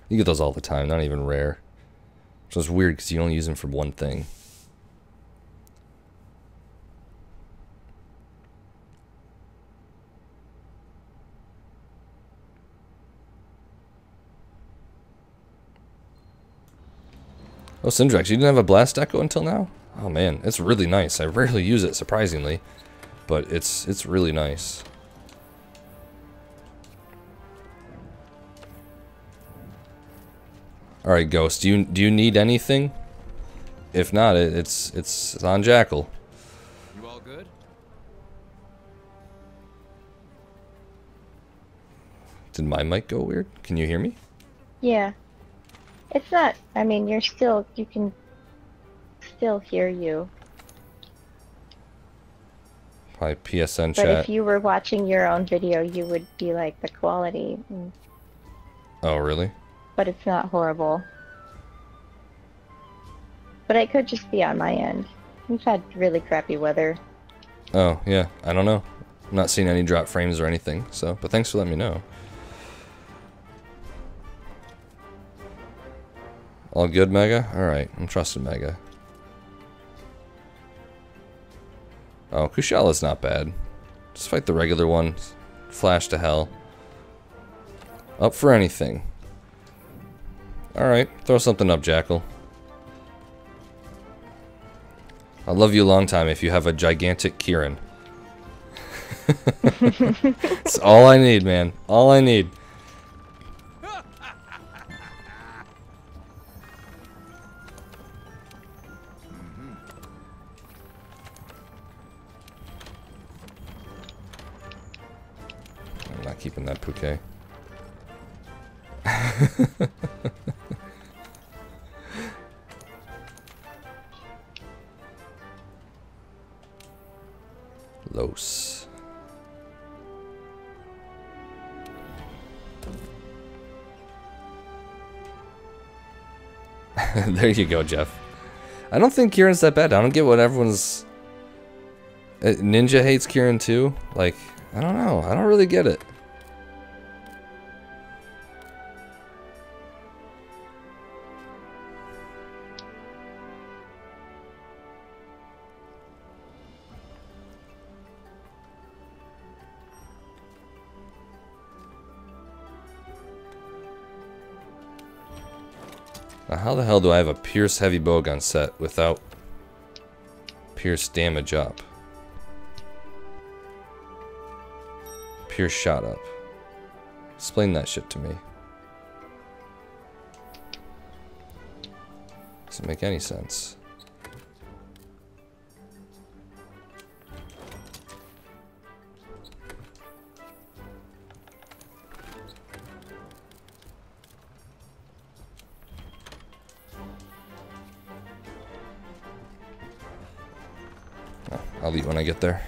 You get those all the time, not even rare. So it's weird because you only use them for one thing. Oh, Syndrax, you didn't have a Blast Echo until now? Oh man, it's really nice. I rarely use it, surprisingly, but it's really nice. All right, Ghost, do you need anything? If not, it's on Jackal. You all good? Did my mic go weird? Can you hear me? Yeah. It's not, I mean, you can still hear you. Hi, PSN But chat. if you were watching your own video, you would be like the quality. Oh, really? But it's not horrible. But it could just be on my end. We've had really crappy weather. Oh, yeah. I don't know. I'm not seeing any drop frames or anything, so, but thanks for letting me know. All good, Mega? Alright, I'm trusting Mega. Oh, Kushala's not bad. Just fight the regular one. Flash to hell. Up for anything. Alright, throw something up, Jackal. I'll love you a long time if you have a gigantic Kieran. It's all I need, man. All I need. I'm not keeping that bouquet. Los. There you go, Jeff. I don't think Kieran's that bad. I don't get what everyone's... Ninja hates Kieran too? Like, I don't know. I don't really get it. Now, how the hell do I have a Pierce heavy bowgun set without Pierce damage up? Pierce shot up. Explain that shit to me. Doesn't make any sense. I'll eat when I get there.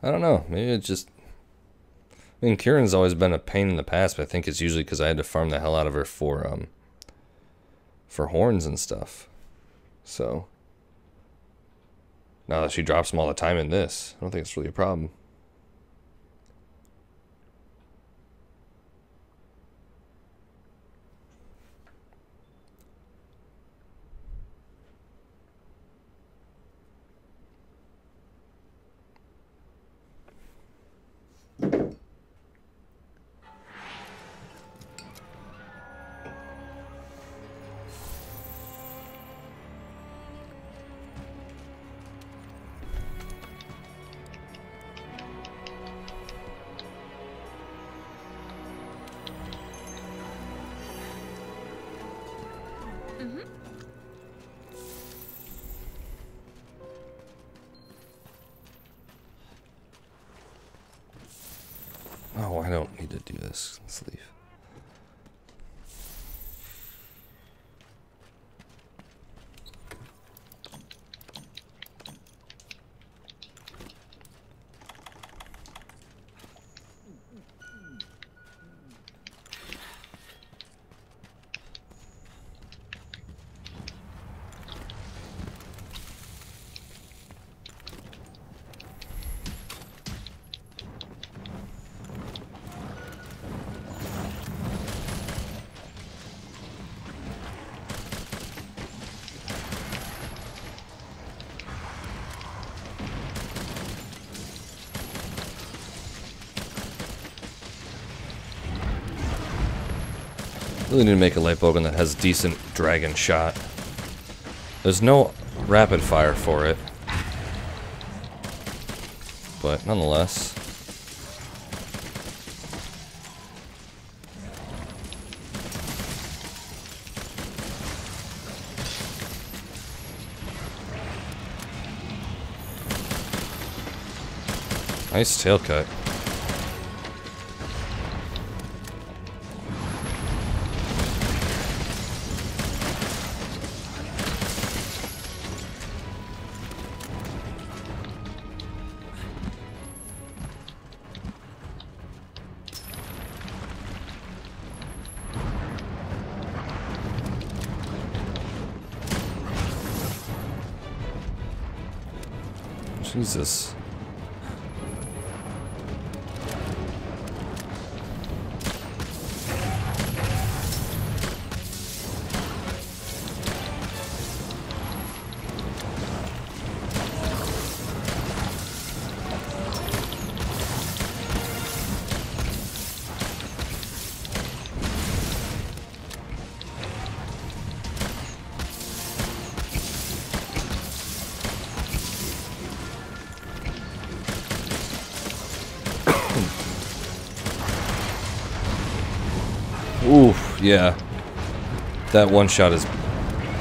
I don't know. Maybe it's just... I mean, Kieran's always been a pain in the past, but I think it's usually because I had to farm the hell out of her for horns and stuff. So... now that she drops them all the time in this, I don't think it's really a problem. Oh, I don't need to do this. Let's leave. Really need to make a light bowgun that has decent dragon shot. There's no rapid fire for it. But nonetheless. Nice tail cut. Jesus. Oof, yeah. That one shot is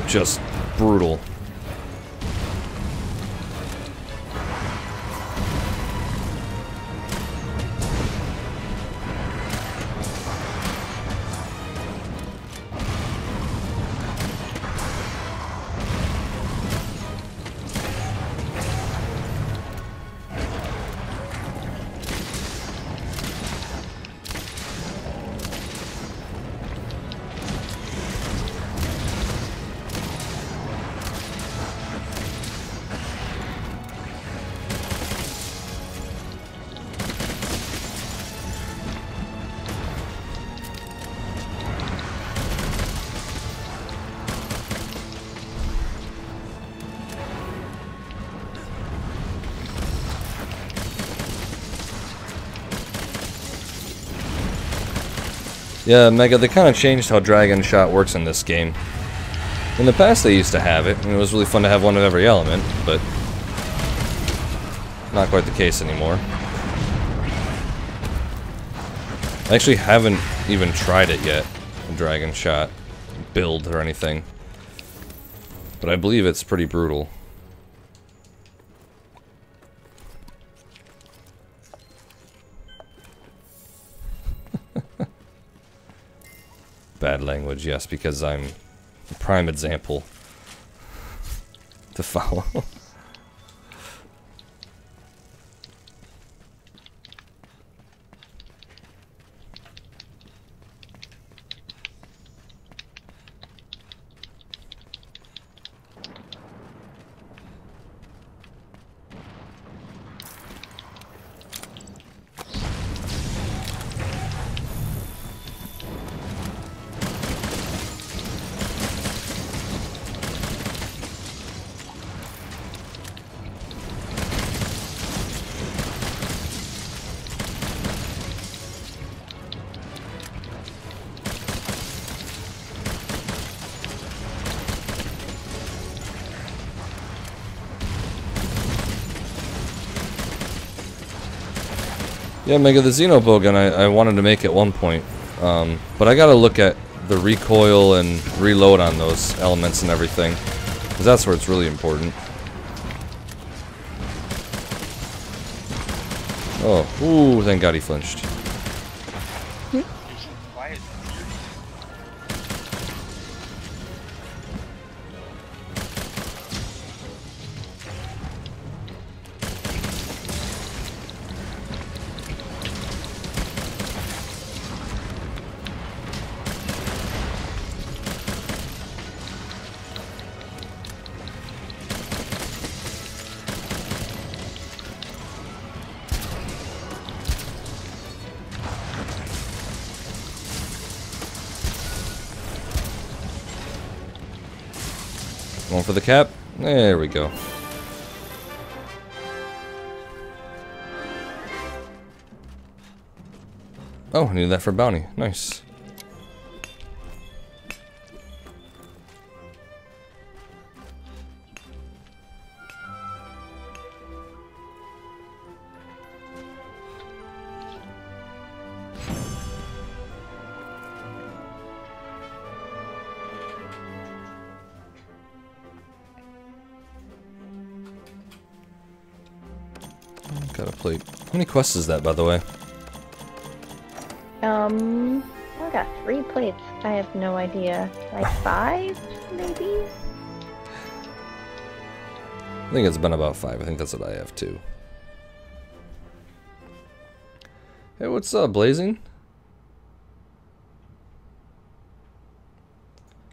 just brutal. Yeah, Mega, they kind of changed how Dragon Shot works in this game. In the past they used to have it, and it was really fun to have one of every element, but not quite the case anymore. I actually haven't even tried it yet, the Dragon Shot build or anything. But I believe it's pretty brutal. Bad language, yes, because I'm the prime example to follow. Yeah, Mega, the Xeno bowgun I wanted to make at one point, but I gotta look at the recoil and reload on those elements and everything, because that's where it's really important. Oh, ooh, thank God he flinched. Going for the cap. There we go. Oh, I needed that for bounty. Nice. Got a plate. How many quests is that, by the way? I got 3 plates. I have no idea. Like 5, maybe? I think it's been about 5. I think that's what I have too. Hey, what's up, Blazing?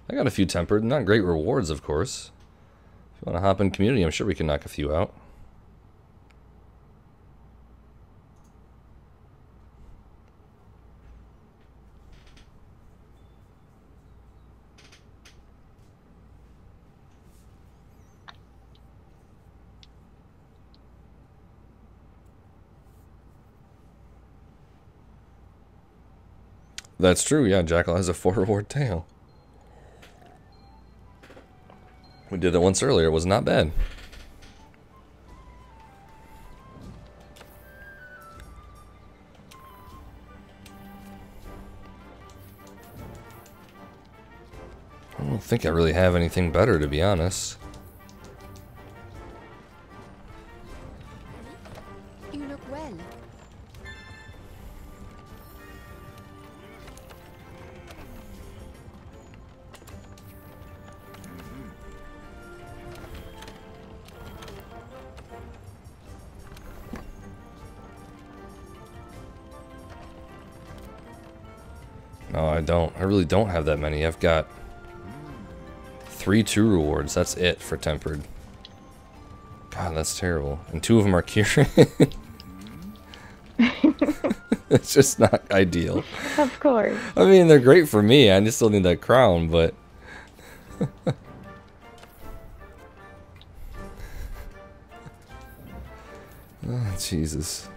I got a few tempered. Not great rewards, of course. If you want to hop in community, I'm sure we can knock a few out. That's true, yeah, Jackal has a 4 reward tail. We did it once earlier, it was not bad. I don't think I really have anything better, to be honest. You look well. No, I don't. I really don't have that many. I've got 3 2 rewards. That's it for tempered. God, that's terrible. And 2 of them are curing. It's just not ideal. Of course. I mean, they're great for me. I just still need that crown, but... Oh, Jesus.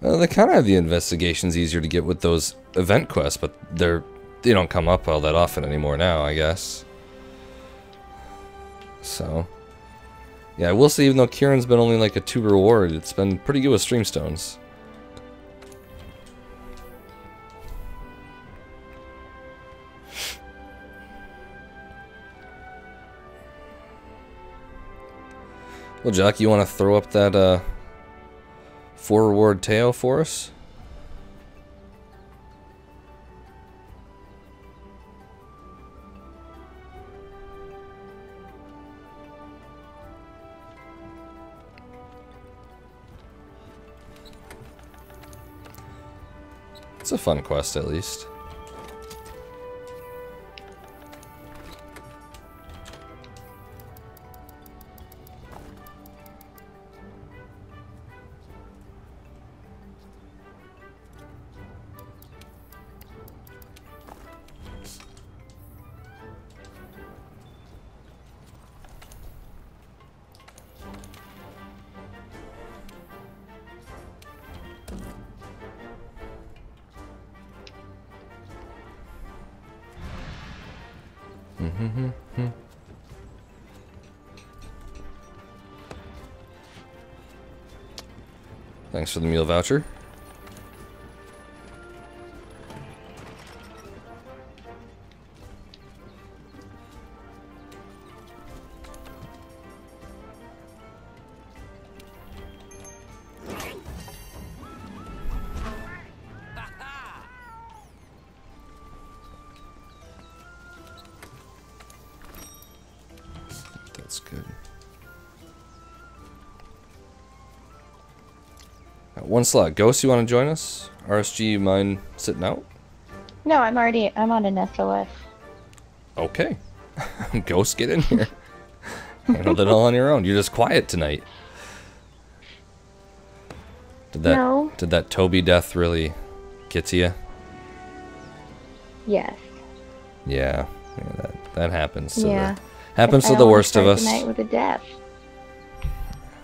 Well, they kind of have the investigations easier to get with those event quests, but they don't come up all that often anymore now, I guess. So, yeah, we'll see. Even though Kieran's been only like a 2 reward, it's been pretty good with Streamstones. Well, Jack, you want to throw up that 4 reward tail for us? It's a fun quest, at least. Thanks for the meal voucher. That's good. One slot. Ghost, you want to join us? RSG, you mind sitting out? No, I'm on an SOS. Okay. Ghost, get in here. Handled it all on your own. You're just quiet tonight. Did that Toby death really get to you? Yes. Yeah, that happens. Yeah. Happens to the worst of us. The night with a death.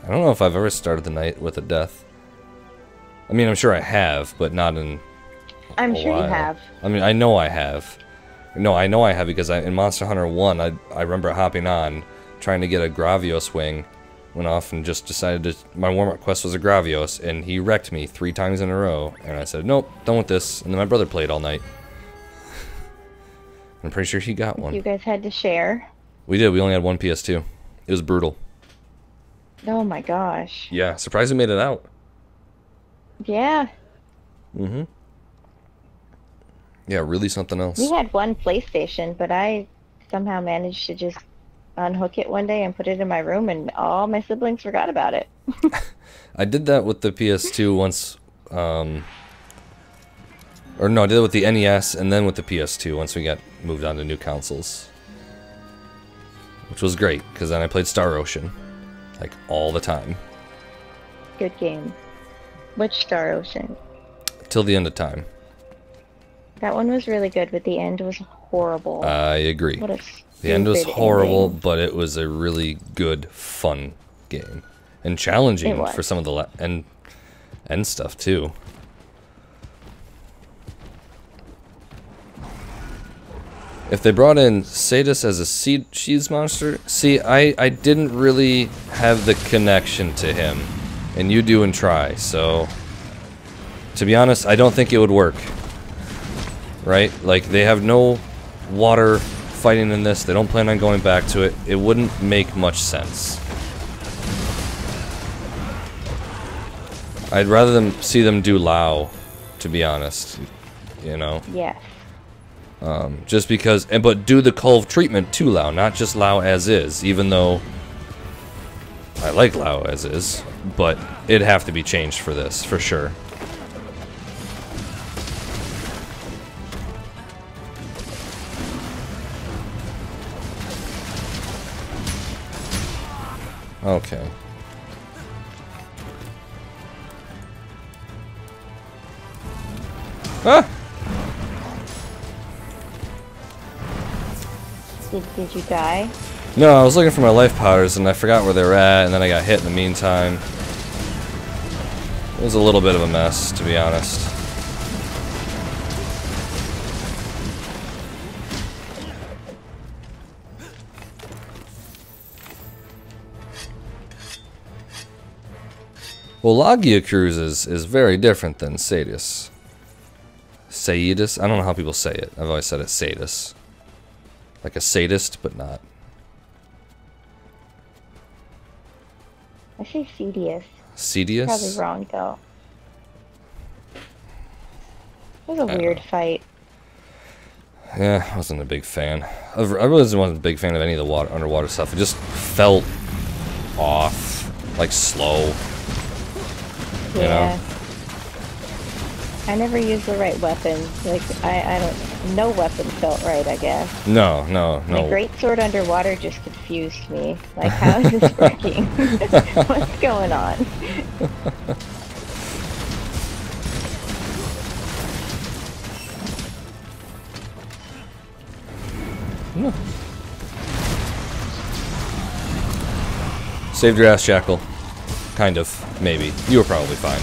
I don't know if I've ever started the night with a death. I mean, I'm sure I have, but not in I'm a sure while. you have. I mean, I know I have. No, I know I have because in Monster Hunter 1, I remember hopping on, trying to get a Gravios wing, went off and just decided to, my warm-up quest was a Gravios, and he wrecked me 3 times in a row, and I said, nope, done with this, and then my brother played all night. I'm pretty sure he got one. You guys had to share. We did, we only had one PS2. It was brutal. Oh my gosh. Yeah, surprised we made it out. Yeah. Mm-hmm. Yeah, really something else. We had one PlayStation, but I somehow managed to just unhook it one day and put it in my room, and all my siblings forgot about it. I did that with the PS2 once, or no, I did it with the NES and then with the PS2 once we got moved on to new consoles. Which was great, because then I played Star Ocean, like, all the time. Good game. Which Star Ocean? Till the end of time. That one was really good, but the end was horrible. I agree. What a The end was stupid horrible, ending. but it was a really good, fun game. And challenging for some of the end stuff, too. If they brought in Sadus as a Sheaves monster, see, I didn't really have the connection to him. And you do and try, so... To be honest, I don't think it would work. Right? Like, they have no water fighting in this. They don't plan on going back to it. It wouldn't make much sense. I'd rather see them do Lao, to be honest. You know? Yes. Just because, but do the Culve treatment to Lao, not just Lao as is, even though I like Lao as is, but it'd have to be changed for this, for sure. Okay. Ah! Did you die? No, I was looking for my life powders and I forgot where they were at, and then I got hit in the meantime. It was a little bit of a mess, to be honest. Well, Logia Cruises is very different than Sadus. Sadus? I don't know how people say it. I've always said it Sadus. Like a sadist, but not. I say Cedius. Cedius? Probably wrong, though. It was a weird fight. Yeah, I wasn't a big fan. I really wasn't a big fan of any of the underwater stuff. It just felt off, like slow. Yeah. You know? I never used the right weapon. Like, I don't... No weapon felt right, I guess. No. My greatsword underwater just confused me. Like, how is this working? What's going on? No. Saved your ass, Jackal. Kind of. Maybe. You were probably fine.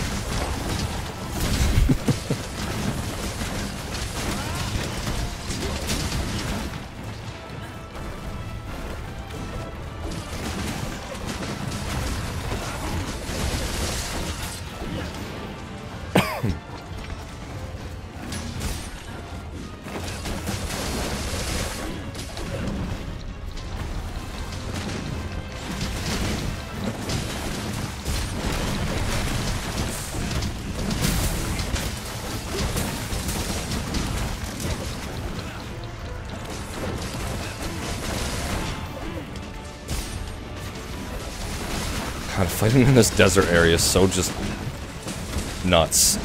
God, fighting in this desert area is so just nuts.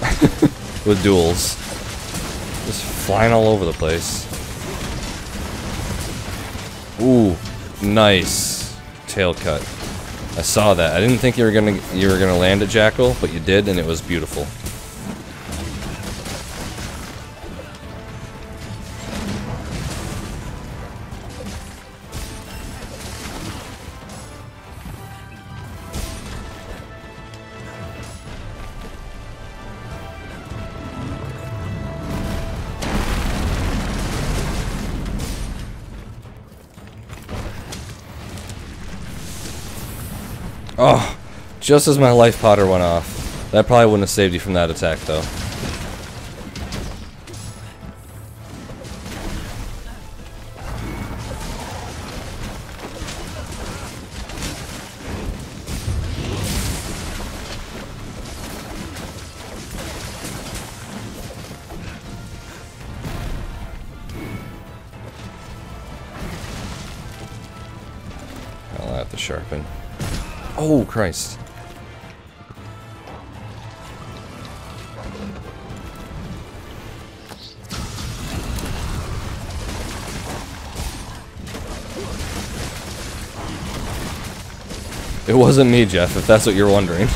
With duels. Just flying all over the place. Ooh, nice tail cut. I saw that. I didn't think you were gonna land at Jackal, but you did, and it was beautiful. Oh, just as my life powder went off. That probably wouldn't have saved you from that attack, though. sharpen. Oh, Christ. It wasn't me, Jeff, if that's what you're wondering.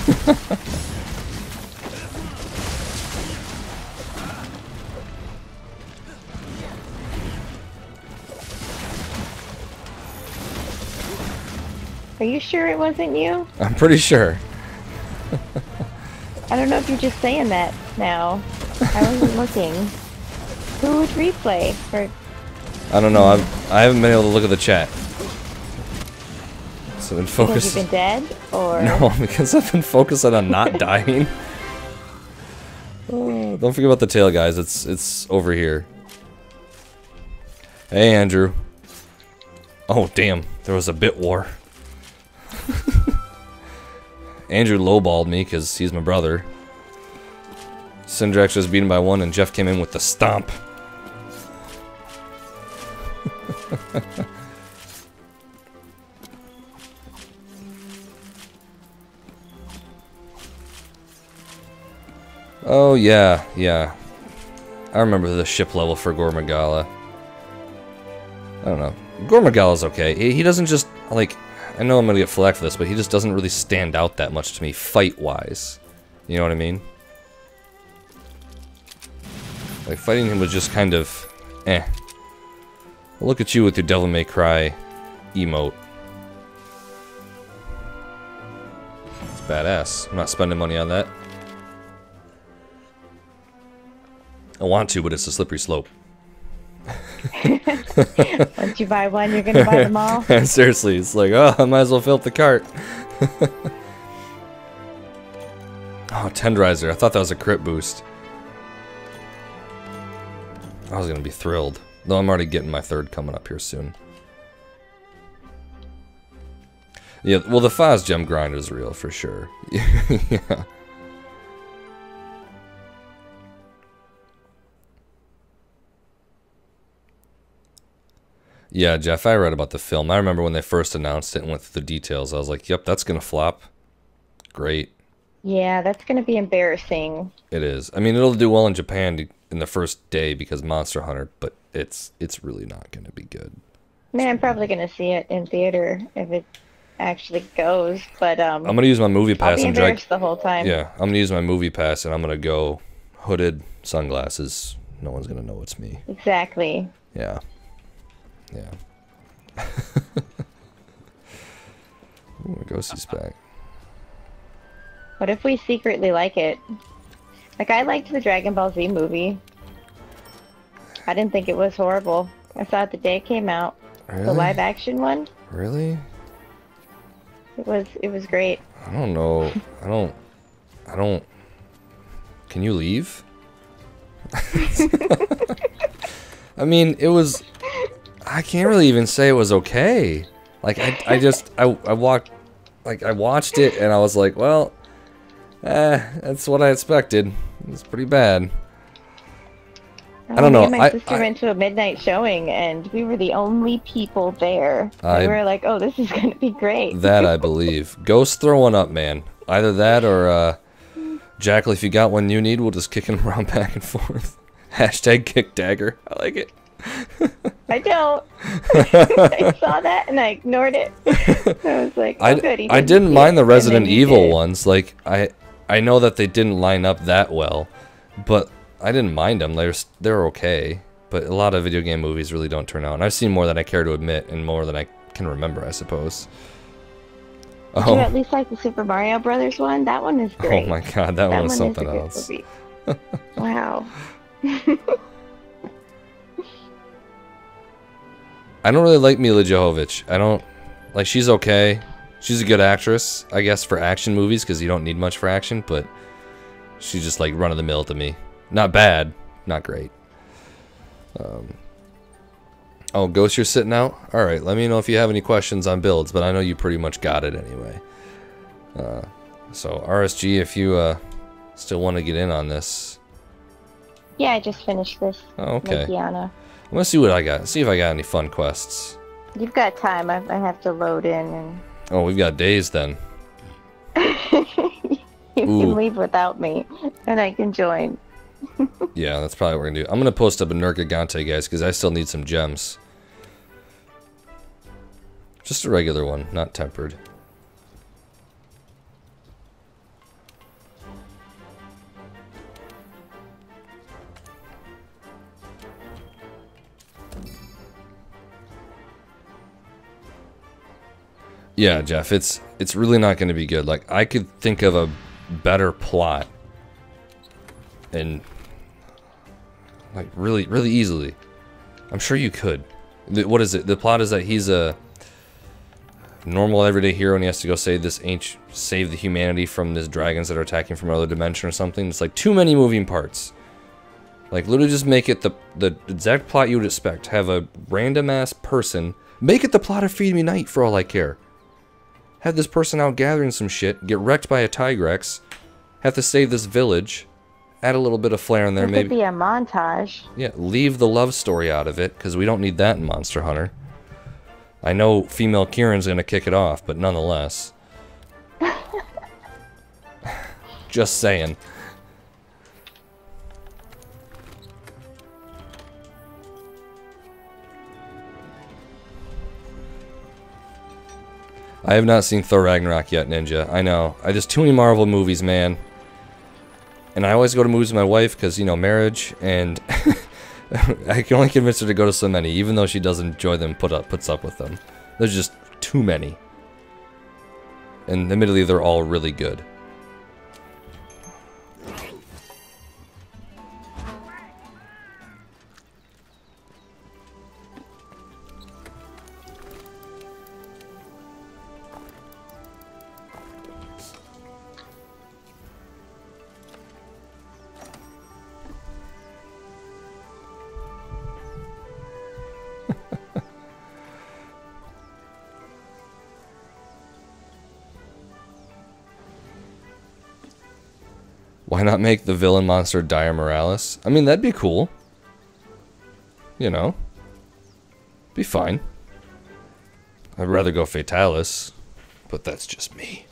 Are you sure it wasn't you? I'm pretty sure. I don't know if you're just saying that now. I wasn't looking. Who would replay? For... I don't know. I haven't been able to look at the chat. So I've been focused. Because you've been dead, or no, because I've been focusing on not dying. Oh, don't forget about the tail, guys. It's over here. Hey, Andrew. Oh, damn. There was a bit war. Andrew lowballed me because he's my brother. Syndrax was beaten by 1 and Jeff came in with the stomp. Oh yeah, yeah. I remember the ship level for Gormagala. I don't know. Gormagala's okay. He doesn't just, like, I know I'm gonna get flack for this, but he just doesn't really stand out that much to me, fight-wise. You know what I mean? Like, fighting him was just kind of, eh. Look at you with your Devil May Cry emote. It's badass. I'm not spending money on that. I want to, but it's a slippery slope. once you buy one, you're gonna buy them all. Seriously, it's like, oh, I might as well fill up the cart. Oh, Tenderizer. I thought that was a crit boost. I was gonna be thrilled. Though I'm already getting my 3rd coming up here soon. Yeah, well, the Foz gem grind is real for sure. Yeah. Yeah, Jeff, I read about the film. I remember when they first announced it and went through the details. I was like, yep, that's going to flop. Great. Yeah, that's going to be embarrassing. It is. I mean, it'll do well in Japan in the first day because Monster Hunter, but it's really not going to be good. I mean, I'm probably going to see it in theater if it actually goes, but I'm going to use my movie pass. I'll be embarrassed the whole time. Yeah, I'm going to use my movie pass and I'm going to go hooded, sunglasses. No one's going to know it's me. Exactly. Yeah. Yeah. Ooh, Ghostie's back. What if we secretly like it? Like, I liked the Dragon Ball Z movie. I didn't think it was horrible. I saw it the day it came out. Really? The live action one. Really? It was great. I don't know. I don't. Can you leave? I mean, it was. I can't really even say it was okay. Like, I walked, like, I watched it and I was like, well, that's what I expected. It's pretty bad. Oh, I don't know. Me and my sister went to a midnight showing and we were the only people there. We were like, oh, this is gonna be great. That I believe. Ghost, throw one up, man. Either that or, Jackal, if you got one you need, we'll just kick him around back and forth. Hashtag kick dagger. I like it. I don't. I saw that and I ignored it. I was like, oh, good. I didn't mind the Resident Evil ones. Like, I know that they didn't line up that well, but I didn't mind them. They're okay. But a lot of video game movies really don't turn out. And I've seen more than I care to admit and more than I can remember, I suppose. Did you at least like the Super Mario Brothers one? That one is great. Oh my god, that one was something else. Wow. I don't really like Mila Jovovich. I don't, like, she's okay. She's a good actress, I guess, for action movies, because you don't need much for action, but she's just, like, run-of-the-mill to me. Not bad, not great. Oh, Ghost, you're sitting out? Alright, let me know if you have any questions on builds, but I know you pretty much got it anyway. So, RSG, if you still want to get in on this. Yeah, I just finished this. Oh, okay. Gianna. I'm gonna see what I got. See if I got any fun quests. You've got time. I have to load in and Oh, we've got days then. You can leave without me, and I can join. Yeah, that's probably what we're gonna do. I'm gonna post up a Nergigante, guys, because I still need some gems. Just a regular one, not tempered. Yeah, Jeff, it's really not going to be good. Like, I could think of a better plot, and like really easily. I'm sure you could. What is it? The plot is that he's a normal everyday hero, and he has to go save the humanity from these dragons that are attacking from another dimension or something. It's like too many moving parts. Like, literally just make it the exact plot you would expect. Have a random ass person make it the plot of Feed Me Night for all I care. Have this person out gathering some shit, get wrecked by a Tigrex, have to save this village, add a little bit of flair in there, maybe. It could be a montage. Yeah, leave the love story out of it, because we don't need that in Monster Hunter. I know female Kieran's gonna kick it off, but nonetheless. Just saying. I have not seen Thor Ragnarok yet, Ninja. I know. There's too many Marvel movies, man. And I always go to movies with my wife because, you know, marriage, and I can only convince her to go to so many, even though she doesn't enjoy them, puts up with them. There's just too many. And admittedly, they're all really good. Why not make the villain monster Dire Morales? I mean, that'd be cool. You know. Be fine. I'd rather go Fatalis, but that's just me.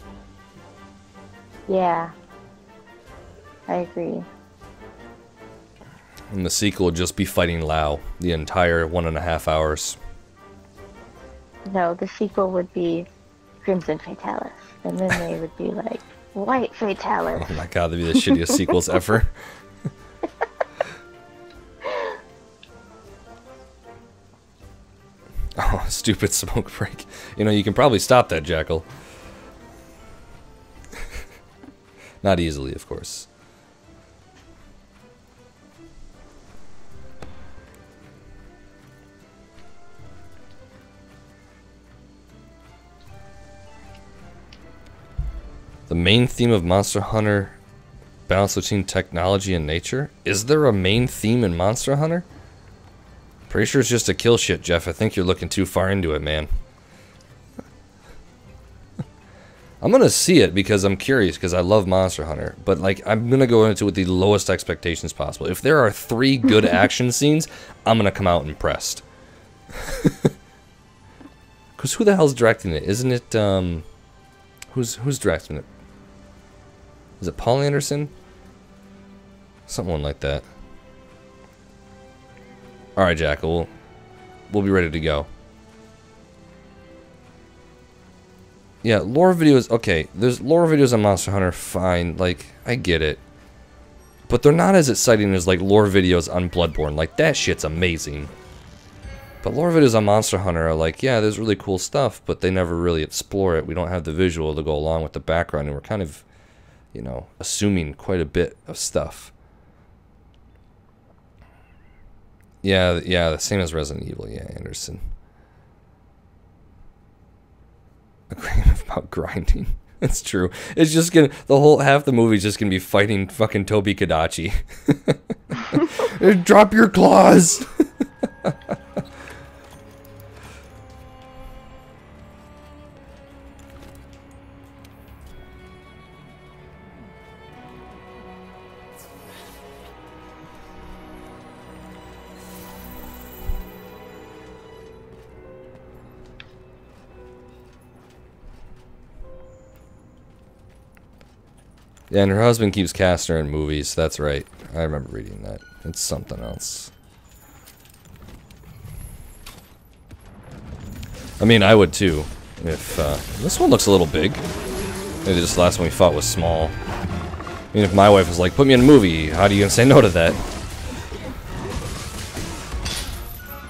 Yeah. I agree. And the sequel would just be fighting Lao the entire 1.5 hours. No, the sequel would be Crimson Fatalis. And then they would be like, White Fatalis. Oh my god, that'd be the shittiest sequels ever. Oh, stupid smoke break. You know, you can probably stop that, Jackal. Not easily, of course. The main theme of Monster Hunter, balance between technology and nature? Is there a main theme in Monster Hunter? Pretty sure it's just a kill shit, Jeff. I think you're looking too far into it, man. I'm gonna see it because I'm curious, because I love Monster Hunter. But, like, I'm gonna go into it with the lowest expectations possible. If there are 3 good action scenes, I'm gonna come out impressed. Because who the hell's directing it? Isn't it, Who's directing it? Is it Paul Anderson? Someone like that. Alright, Jackal. We'll be ready to go. Yeah, lore videos. Okay, there's lore videos on Monster Hunter. Fine. Like, I get it. But they're not as exciting as, like, lore videos on Bloodborne. Like, that shit's amazing. But lore videos on Monster Hunter are like, yeah, there's really cool stuff, but they never really explore it. We don't have the visual to go along with the background, and we're kind of, you know, assuming quite a bit of stuff. Yeah, the same as Resident Evil, yeah, Anderson. Agreeing about grinding. It's true. It's just gonna, half the movie's just gonna be fighting fucking Tobi Kadachi. Drop your claws! Yeah, and her husband keeps casting her in movies. That's right. I remember reading that. It's something else. I mean, I would too. If this one looks a little big. Maybe this last one we fought was small. I mean, if my wife was like, "Put me in a movie," how are you gonna say no to that?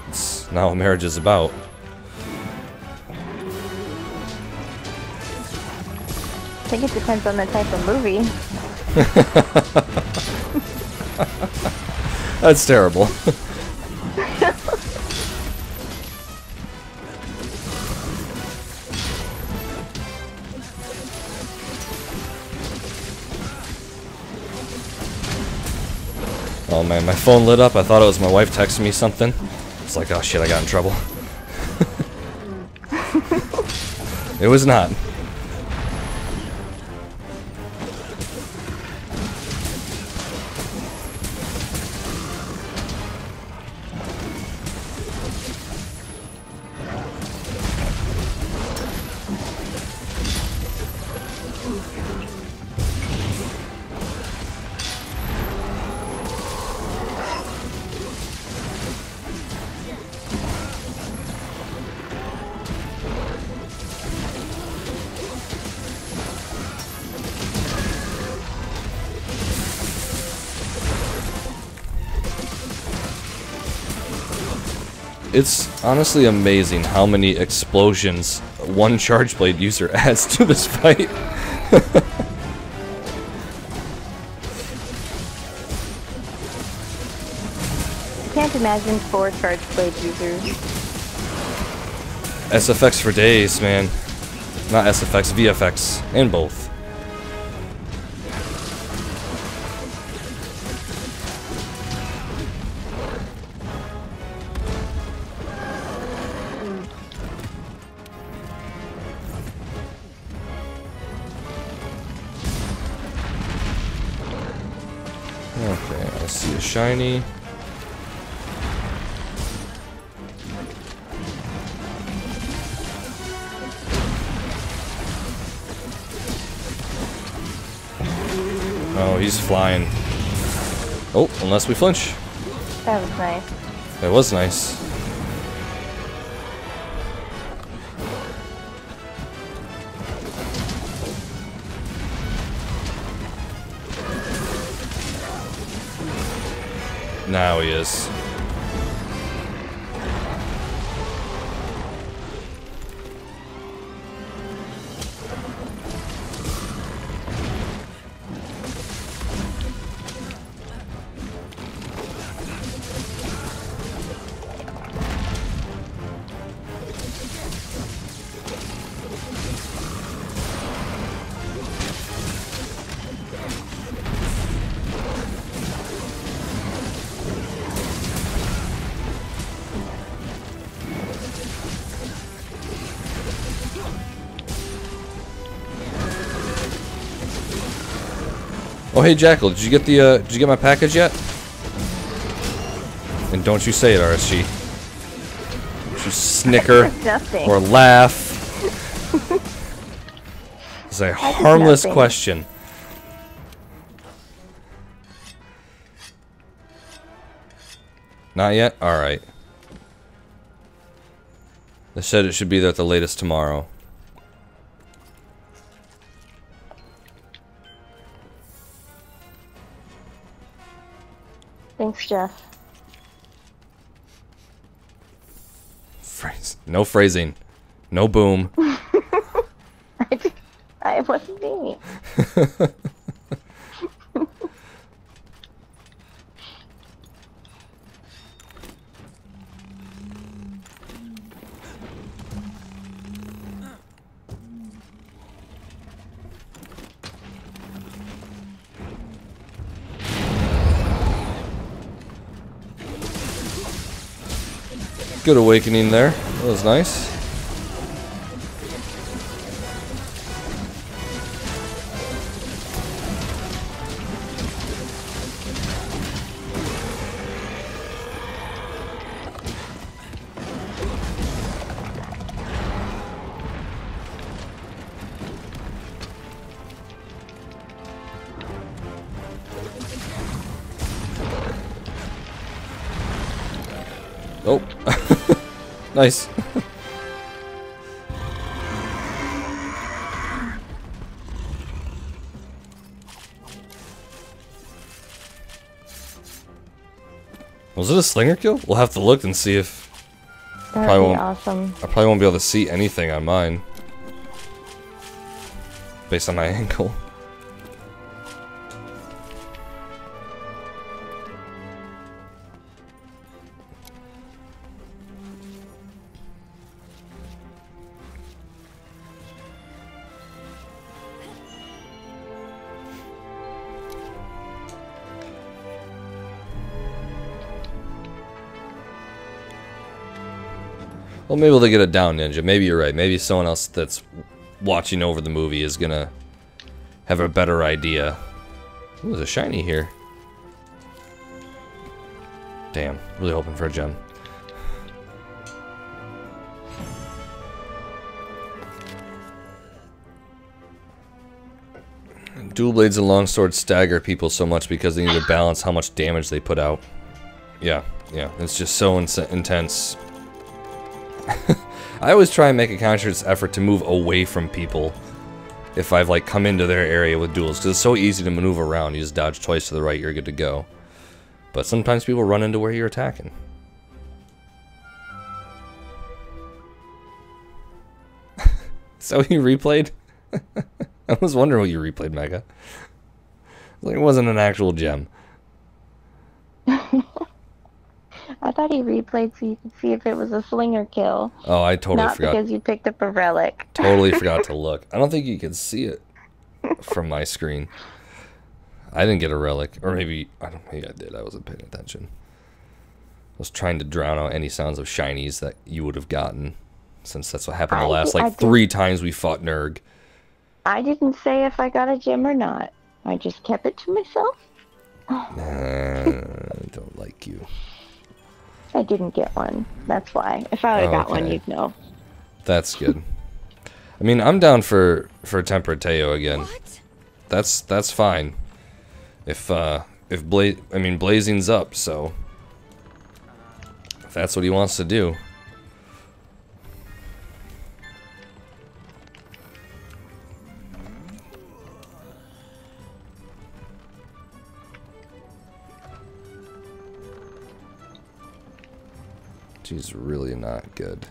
It's not what marriage is about. I think it depends on the type of movie. That's terrible. Oh man, my phone lit up. I thought it was my wife texting me something. It's like, oh shit, I got in trouble. It was not. It's honestly amazing how many explosions one charge blade user adds to this fight. I can't imagine 4 charge blade users. SFX for days, man. Not SFX, VFX, and both. Okay, I see a shiny. Oh, he's flying. Oh, unless we flinch. That was nice. That was nice. Now he is. Oh hey Jackal, did you get my package yet? And don't you say it, RSG. Don't you snicker or laugh. It's a harmless question. Not yet? Alright. They said it should be there at the latest tomorrow. Thanks, Jeff. No phrasing. No boom. I wasn't me. Good awakening there. That was nice. Nice. Was it a slinger kill? We'll have to look and see if... That would be awesome. I probably won't be able to see anything on mine. Based on my angle. Well, maybe they'll get it down, Ninja. Maybe you're right. Maybe someone else that's watching over the movie is gonna have a better idea. Ooh, there's a shiny here. Damn, really hoping for a gem. Dual blades and long swords stagger people so much because they need to balance how much damage they put out. Yeah, it's just so intense. I always try and make a conscious effort to move away from people if I've like come into their area with duels, because it's so easy to maneuver around. You just dodge twice to the right, you're good to go. But sometimes people run into where you're attacking. So you replayed? I was wondering what you replayed, Mega. Like it wasn't an actual gem. I thought he replayed so you could see if it was a slinger kill. Oh, I totally forgot. Not because you picked up a relic. Totally forgot to look. I don't think you could see it from my screen. I didn't get a relic. Or maybe I did. I wasn't paying attention. I was trying to drown out any sounds of shinies that you would have gotten, since that's what happened the last like 3 times we fought Nurg. I didn't say if I got a gem or not. I just kept it to myself. I don't like you. I didn't get one. That's why. If I would have got one, you'd know. That's good. I mean, I'm down for Tempered Teo again. What? That's fine. If Blazing's up, so if that's what he wants to do. She's really not good.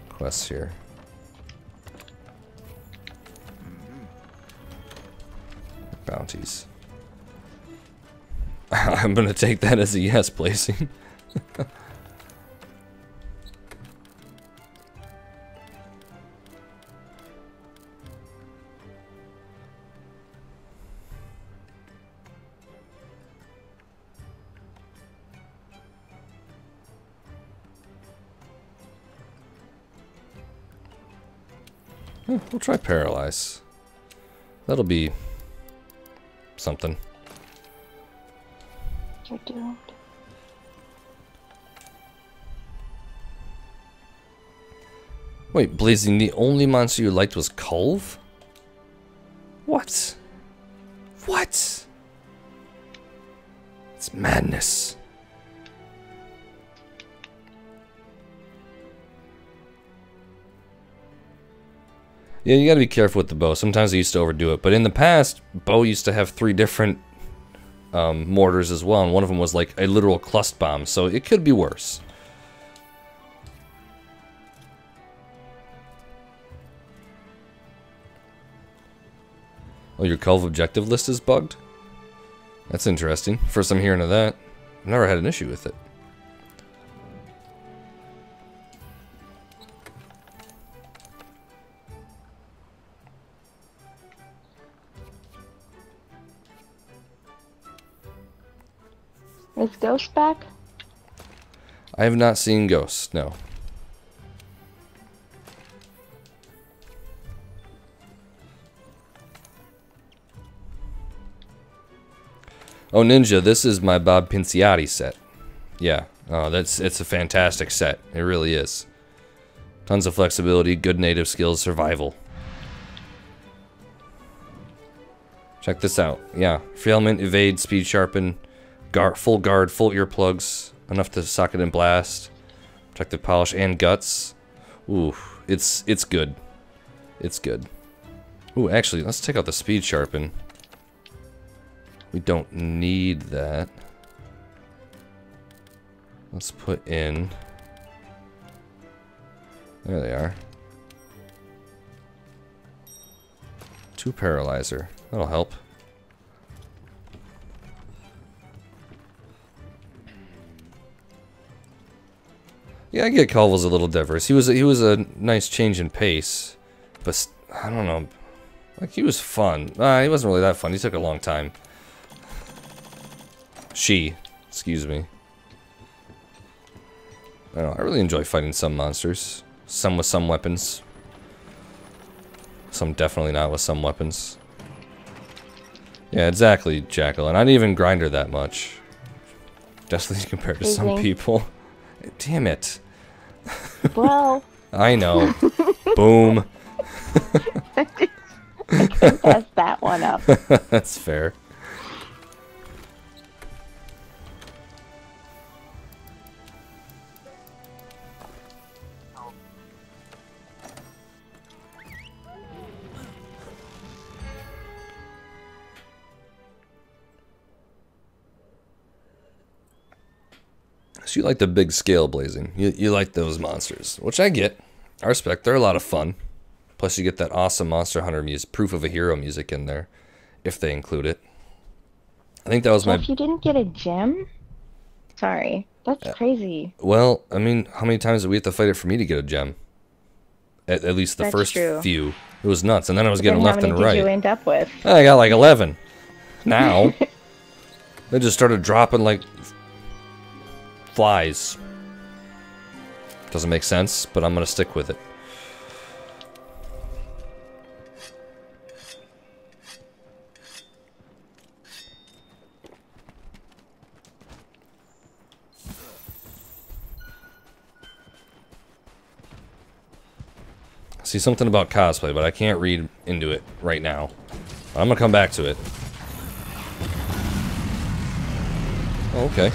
Quests here. Bounties. I'm gonna take that as a yes, Blazing. We'll try Paralyze. That'll be something. You're doomed. Wait, Blazing, the only monster you liked was Culve? What? What? It's madness. Yeah, you gotta be careful with the bow. Sometimes I used to overdo it, but in the past, bow used to have 3 different mortars as well, and one of them was like a literal cluster bomb, so it could be worse. Oh, your Culve objective list is bugged? That's interesting. First I'm hearing of that. I've never had an issue with it. Is Ghost back? I have not seen Ghost, no. Oh, Ninja, this is my Bob Pinciati set. Yeah, it's a fantastic set. It really is. Tons of flexibility, good native skills, survival. Check this out. Yeah, free element, evade, speed sharpen, full guard, full earplugs, enough to socket and blast. Protective polish and guts. Ooh, it's good. It's good. Ooh, actually, let's take out the speed sharpen. We don't need that. Let's put in... There they are. 2 paralyzer. That'll help. Yeah, I get Colville's a little diverse. He was a nice change in pace, but I don't know. Like, he was fun. He wasn't really that fun. He took a long time. Excuse me. I don't know. I really enjoy fighting some monsters. Some with some weapons. Some definitely not with some weapons. Yeah, exactly, Jackal. And I didn't even grind her that much. Definitely compared to some people. Damn it. Well. I know. Boom. I can pass that one up. That's fair. So you like the big scale blazing. You like those monsters, which I get. I respect. They're a lot of fun. Plus you get that awesome Monster Hunter music, Proof of a Hero music in there, if they include it. I think that was If you didn't get a gem? Sorry. That's crazy. Well, I mean, how many times did we have to fight it for me to get a gem? At least the first few. It was nuts, and then I was getting left and right. How many did you end up with? I got like 11. Now. They just started dropping like... flies. Doesn't make sense, but I'm gonna stick with it. See something about cosplay, but I can't read into it right now. I'm gonna come back to it. Okay.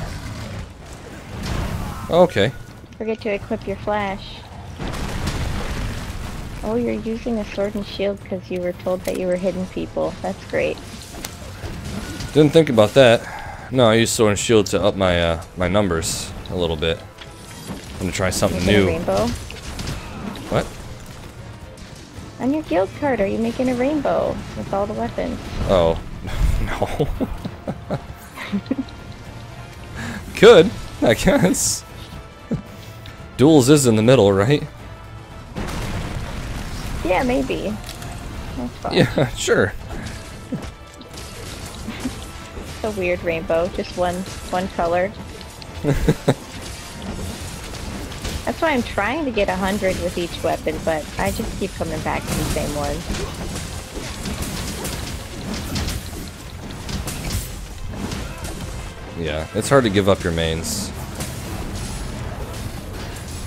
Okay. Forget to equip your flash. Oh, you're using a sword and shield because you were told that you were hidden people. That's great. Didn't think about that. No, I used sword and shield to up my my numbers a little bit. I'm gonna try something new. A rainbow? What? On your guild card, are you making a rainbow with all the weapons? Oh, no. Could, I guess. Duels is in the middle, right? Yeah, maybe. That's fine. Yeah, sure. It's a weird rainbow, just one color. That's why I'm trying to get 100 with each weapon, but I just keep coming back to the same one. Yeah, it's hard to give up your mains.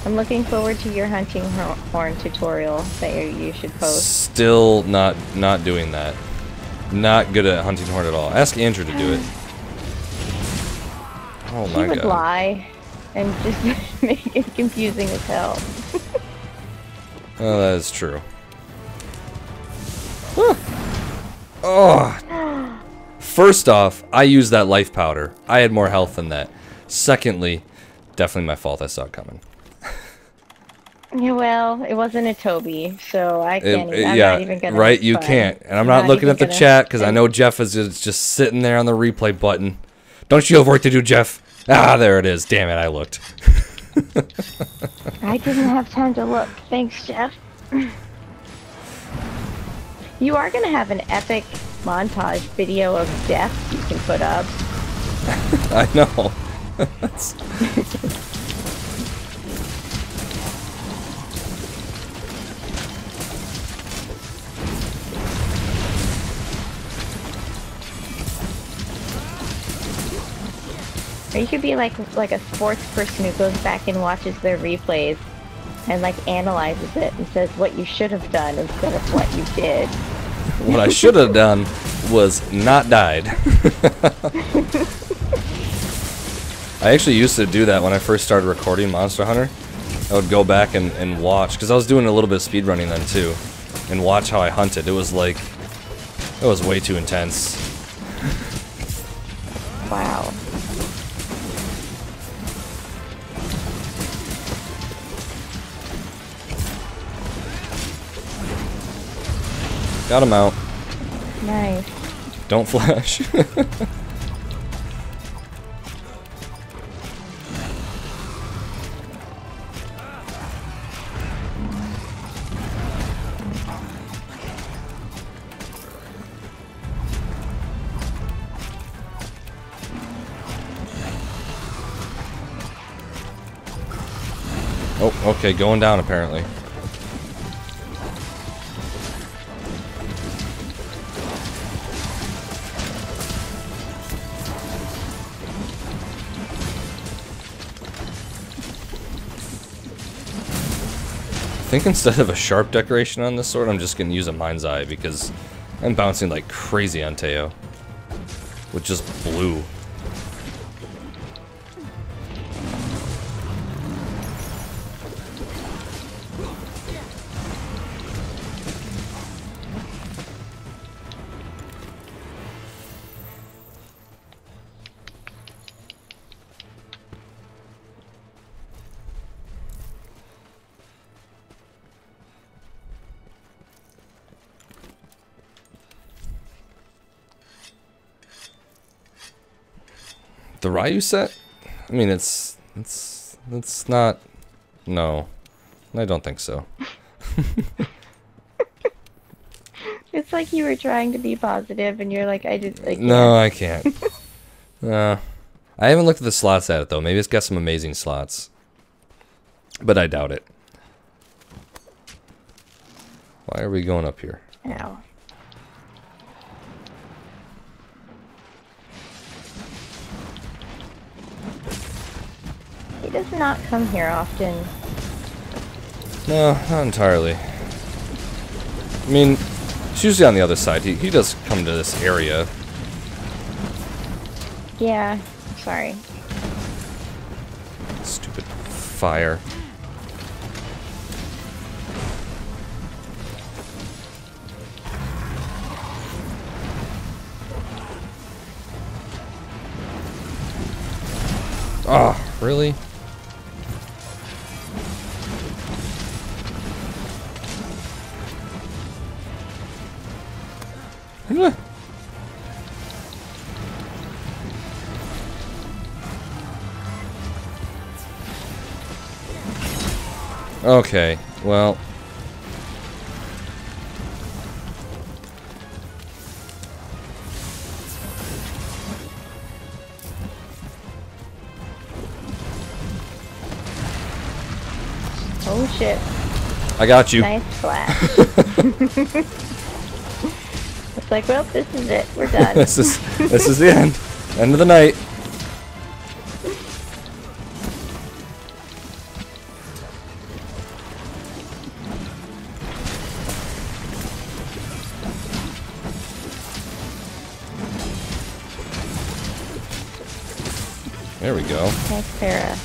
I'm looking forward to your hunting horn tutorial that you should post. Still not doing that. Not good at hunting horn at all. Ask Andrew to do it. Oh my god. He would lie and just make it confusing as hell. Oh, that is true. Oh. First off, I used that life powder. I had more health than that. Secondly, definitely my fault. I saw it coming. Yeah, well, it wasn't a Toby, so I can't even, I'm yeah, not even gonna right, you can't. And I'm not looking at the chat, because I know Jeff is just sitting there on the replay button. Don't you have work to do, Jeff? Ah, there it is. Damn it, I looked. I didn't have time to look. Thanks, Jeff. You are going to have an epic montage video of death you can put up. I know. Or you could be like a sports person who goes back and watches their replays and like analyzes it and says what you should have done instead of what you did. What I should have done was not died. I actually used to do that when I first started recording Monster Hunter. I would go back and watch, because I was doing a little bit of speedrunning then too, and watch how I hunted. It was like, it was way too intense. Wow. Got him out. Nice. Don't flash. Oh, okay, going down apparently. I think instead of a sharp decoration on this sword, I'm just going to use a mind's eye because I'm bouncing like crazy on Teo with just blue. The Ryu set? I mean, it's not. No, I don't think so. It's like you were trying to be positive, and you're like, I just like. No, I can't. I haven't looked at the slots at it though. Maybe it's got some amazing slots, but I doubt it. Why are we going up here? Ow. He does not come here often. No, not entirely. I mean, it's usually on the other side. He does come to this area. Yeah, sorry. Stupid fire. Oh, really? Okay, well. Oh shit. I got you. Nice flash. It's like, well, this is it. We're done. This is the end. End of the night. There we go. Nice para.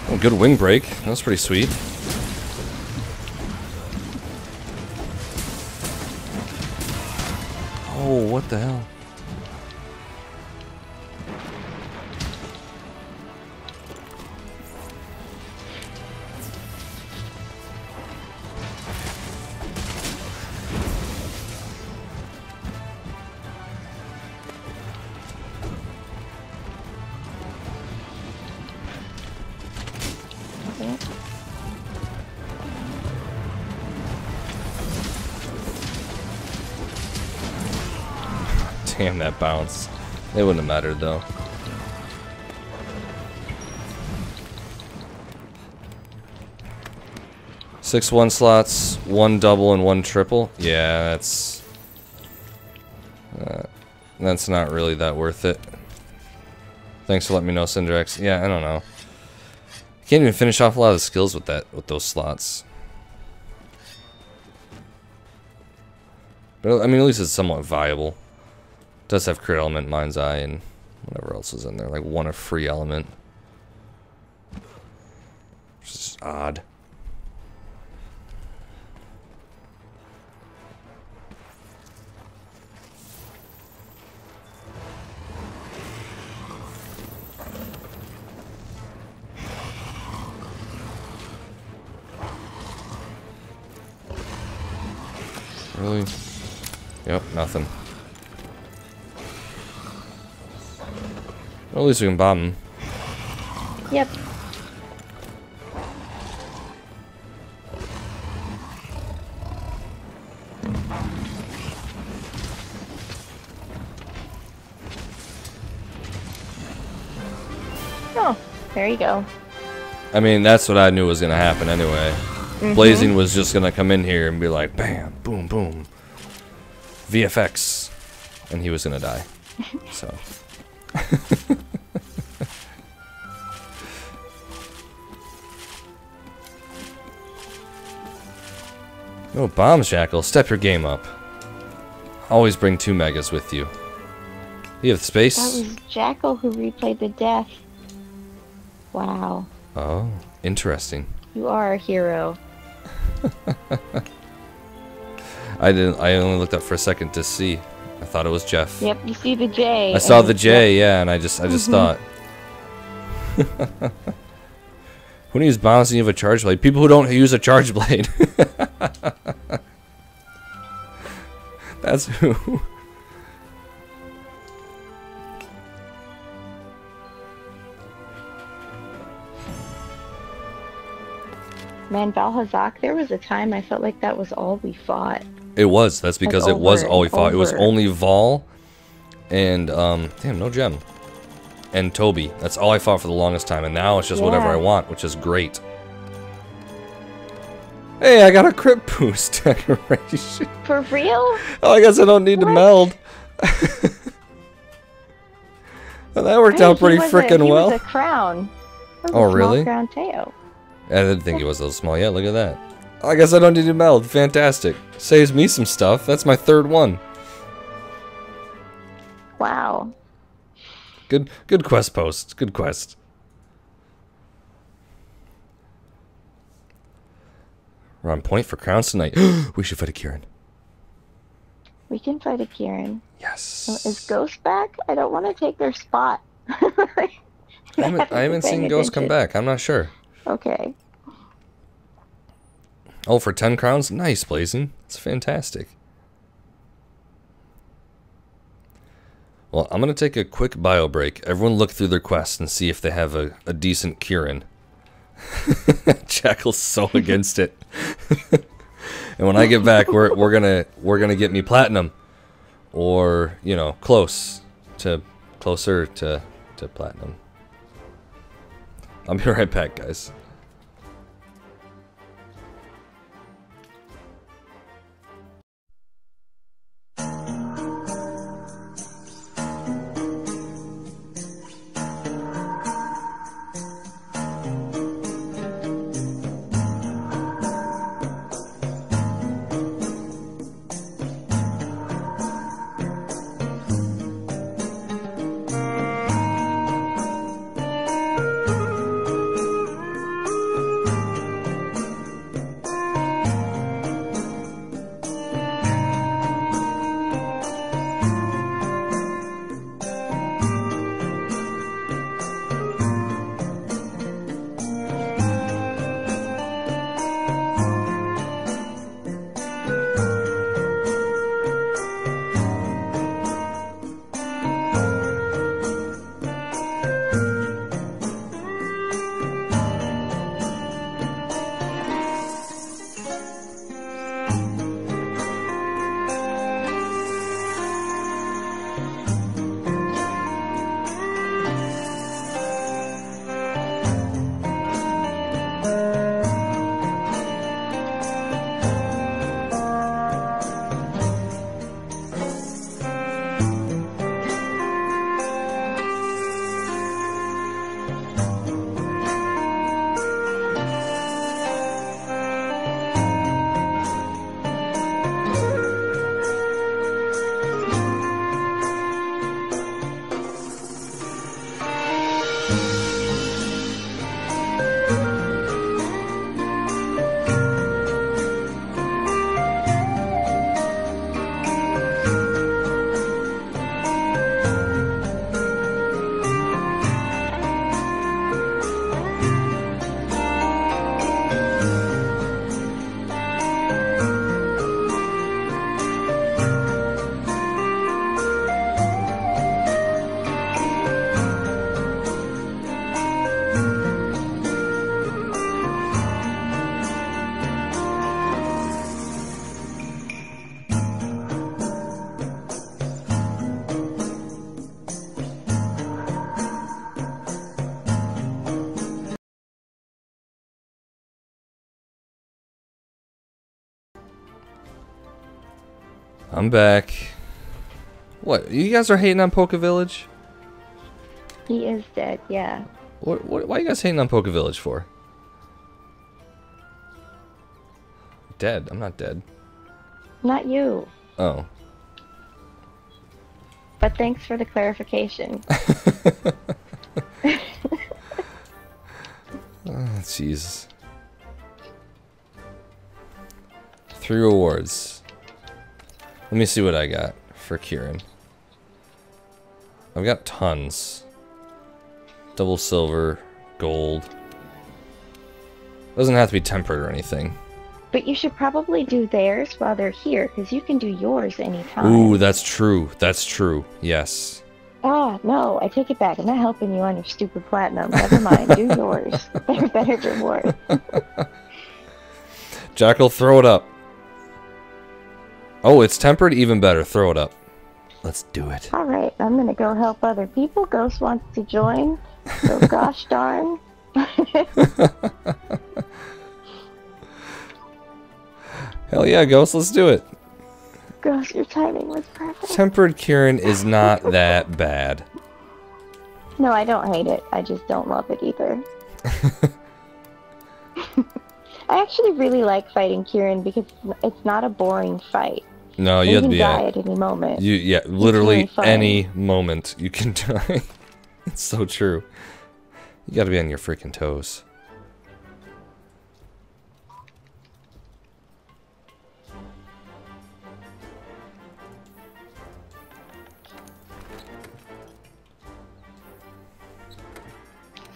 Oh, good wing break. That was pretty sweet. Oh, what the hell? Damn, that bounce. It wouldn't have mattered though. Six 1 slots, 1 double and 1 triple. Yeah, that's not really that worth it. Thanks for letting me know, Cinderex. Yeah, I don't know. Can't even finish off a lot of the skills with those slots. But I mean, at least it's somewhat viable. does have crit element, mind's eye, and whatever else is in there. Like one a free element. Which is odd. Really? Yep, nothing. Well, at least we can bomb him. Yep. Oh, there you go. I mean, that's what I knew was going to happen anyway. Blazing was just going to come in here and be like, bam, boom, boom. VFX. And he was going to die. So. No bombs, Jackal. Step your game up. Always bring 2 megas with you. You have space? That was Jackal who replayed the death. Wow. Oh, interesting. You are a hero. I only looked up for a second to see. I thought it was Jeff. Yep, you see the J. I saw the J, yeah, and I just thought. Who needs balancing of a charge blade? People who don't use a charge blade. That's who. Man, Valhazak, there was a time I felt like that was all we fought. It was. That's because like it was all we fought. over. It was only Vol and, damn, no gem. And Toby. That's all I fought for the longest time. And now it's just whatever I want, which is great. Hey, I got a crit boost decoration. For real? Oh, I guess I don't need to meld. Well, that worked out pretty freaking well. He was a crown. That was Oh, a really? small crown Teo. I didn't think it was so small. Yeah, look at that. I guess I don't need to meld. Fantastic. Saves me some stuff. That's my 3rd one. Wow. Good quest post. Good quest. We're on point for crowns tonight. We should fight a Kieran. We can fight a Kieran. Yes. So is Ghost back? I don't want to take their spot. I haven't seen Ghost come back. I'm not sure. Okay. Oh, for 10 crowns? Nice, Blazing. It's fantastic. Well, I'm going to take a quick bio break. Everyone look through their quests and see if they have a decent Kieran. Jackal's so against it. And when I get back, we're gonna get me platinum, or you know, closer to platinum. I'll be right back, guys. I'm back. What? You guys are hating on Poke Village? He is dead, yeah. What? Why are you guys hating on Poke Village for? Dead? I'm not dead. Not you. Oh. But thanks for the clarification. Oh, jeez. 3 rewards. Let me see what I got for Kieran. I've got tons. Double silver, gold. Doesn't have to be tempered or anything. But you should probably do theirs while they're here, because you can do yours anytime. Ooh, that's true. That's true. Yes. Ah, no, I take it back. I'm not helping you on your stupid platinum. Never mind. Do yours. They're better rewards. Jackal, throw it up. Oh, it's tempered? Even better. Throw it up. Let's do it. Alright, I'm gonna go help other people. Ghost wants to join. So gosh darn. Hell yeah, Ghost, let's do it. Gosh, your timing was perfect. Tempered Kieran is not that bad. No, I don't hate it. I just don't love it either. I actually really like fighting Kieran because it's not a boring fight. No, you you have to can be die at any moment. Yeah, literally really any moment you can die. It's so true. You gotta be on your freaking toes.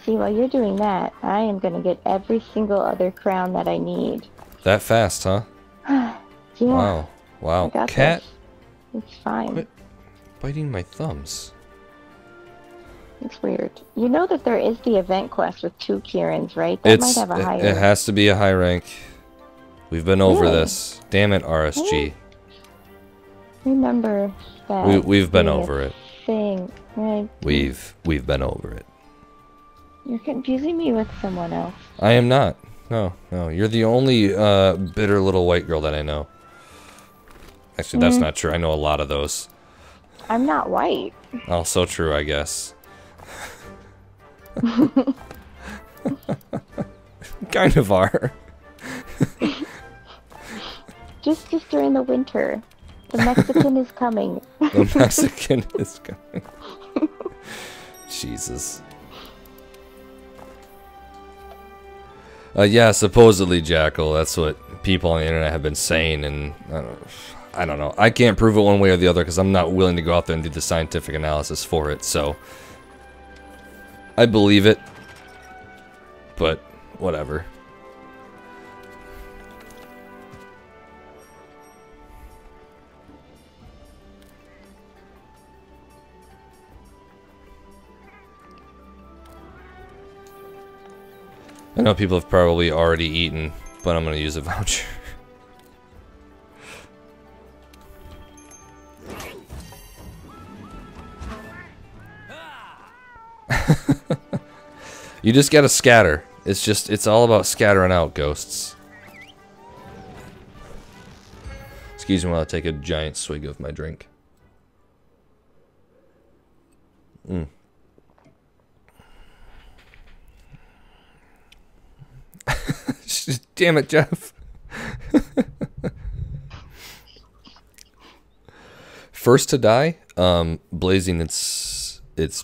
See, while you're doing that, I am gonna get every single other crown that I need. That fast, huh? Yeah. Wow. Wow. I got Cat, this. It's fine. quit biting my thumbs. It's weird. You know that there is the event quest with 2 Kierans, right? That might have a higher... It has to be a high rank. We've been over Really? this. Damn it, RSG. Remember that. We've been over it. Thing, right? We've been over it. You're confusing me with someone else. I am not. No, no. You're the only bitter little white girl that I know. Actually, that's not true. I know a lot of those. I'm not white. Oh, so true, I guess. Kind of are. Just during the winter. The Mexican is coming. The Mexican is coming. Jesus. Yeah, supposedly Jackal. That's what people on the internet have been saying, and I don't know. I can't prove it one way or the other because I'm not willing to go out there and do the scientific analysis for it. So I believe it, but whatever. I know people have probably already eaten, but I'm going to use a voucher. You just gotta scatter. It's all about scattering out, ghosts. Excuse me while I take a giant swig of my drink. Damn it, Jeff. First to die, Blazing, it's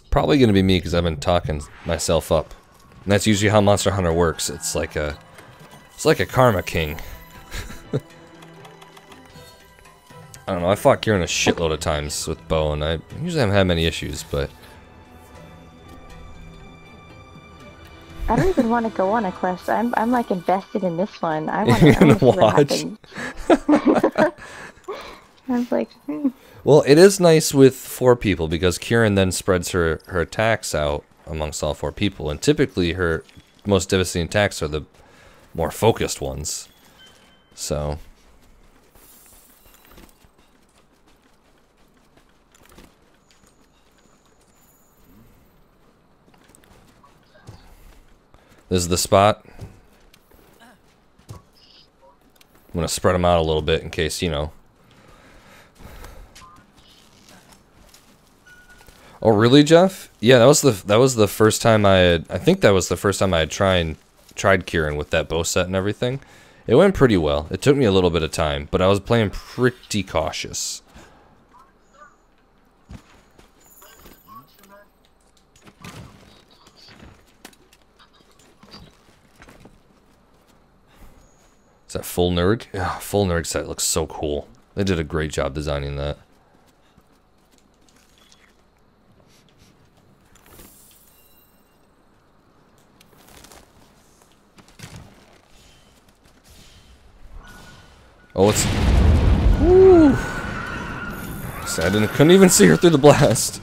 probably going to be me because I've been talking myself up. And that's usually how Monster Hunter works. It's like a karma king. I don't know, I fought Kieran a shitload of times with bow, and I usually haven't had many issues, but... I don't even want to go on a quest. I'm like invested in this one. I want to watch. I was like, Well, it is nice with 4 people because Kieran then spreads her attacks out amongst all 4 people, and typically her most devastating attacks are the more focused ones. So this is the spot. I'm gonna spread them out a little bit in case, you know, Oh, really, Jeff? Yeah, that was the first time I think that was the first time I had tried Kieran with that bow set and everything. It went pretty well. It took me a little bit of time, but I was playing pretty cautious. Is that full nerd? Yeah, full nerd set looks so cool. They did a great job designing that. Oh, it's... Woo! So I couldn't even see her through the blast.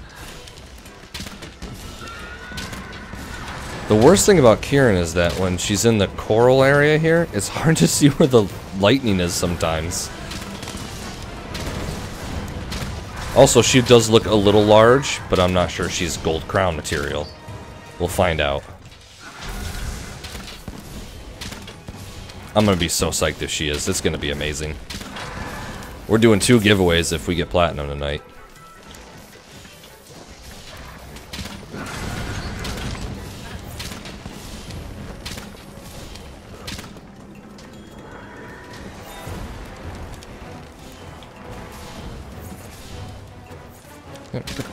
The worst thing about Kieran is that when she's in the coral area here, it's hard to see where the lightning is sometimes. Also, she does look a little large, but I'm not sure she's gold crown material. We'll find out. I'm gonna be so psyched if she is. It's gonna be amazing. We're doing 2 giveaways if we get platinum tonight.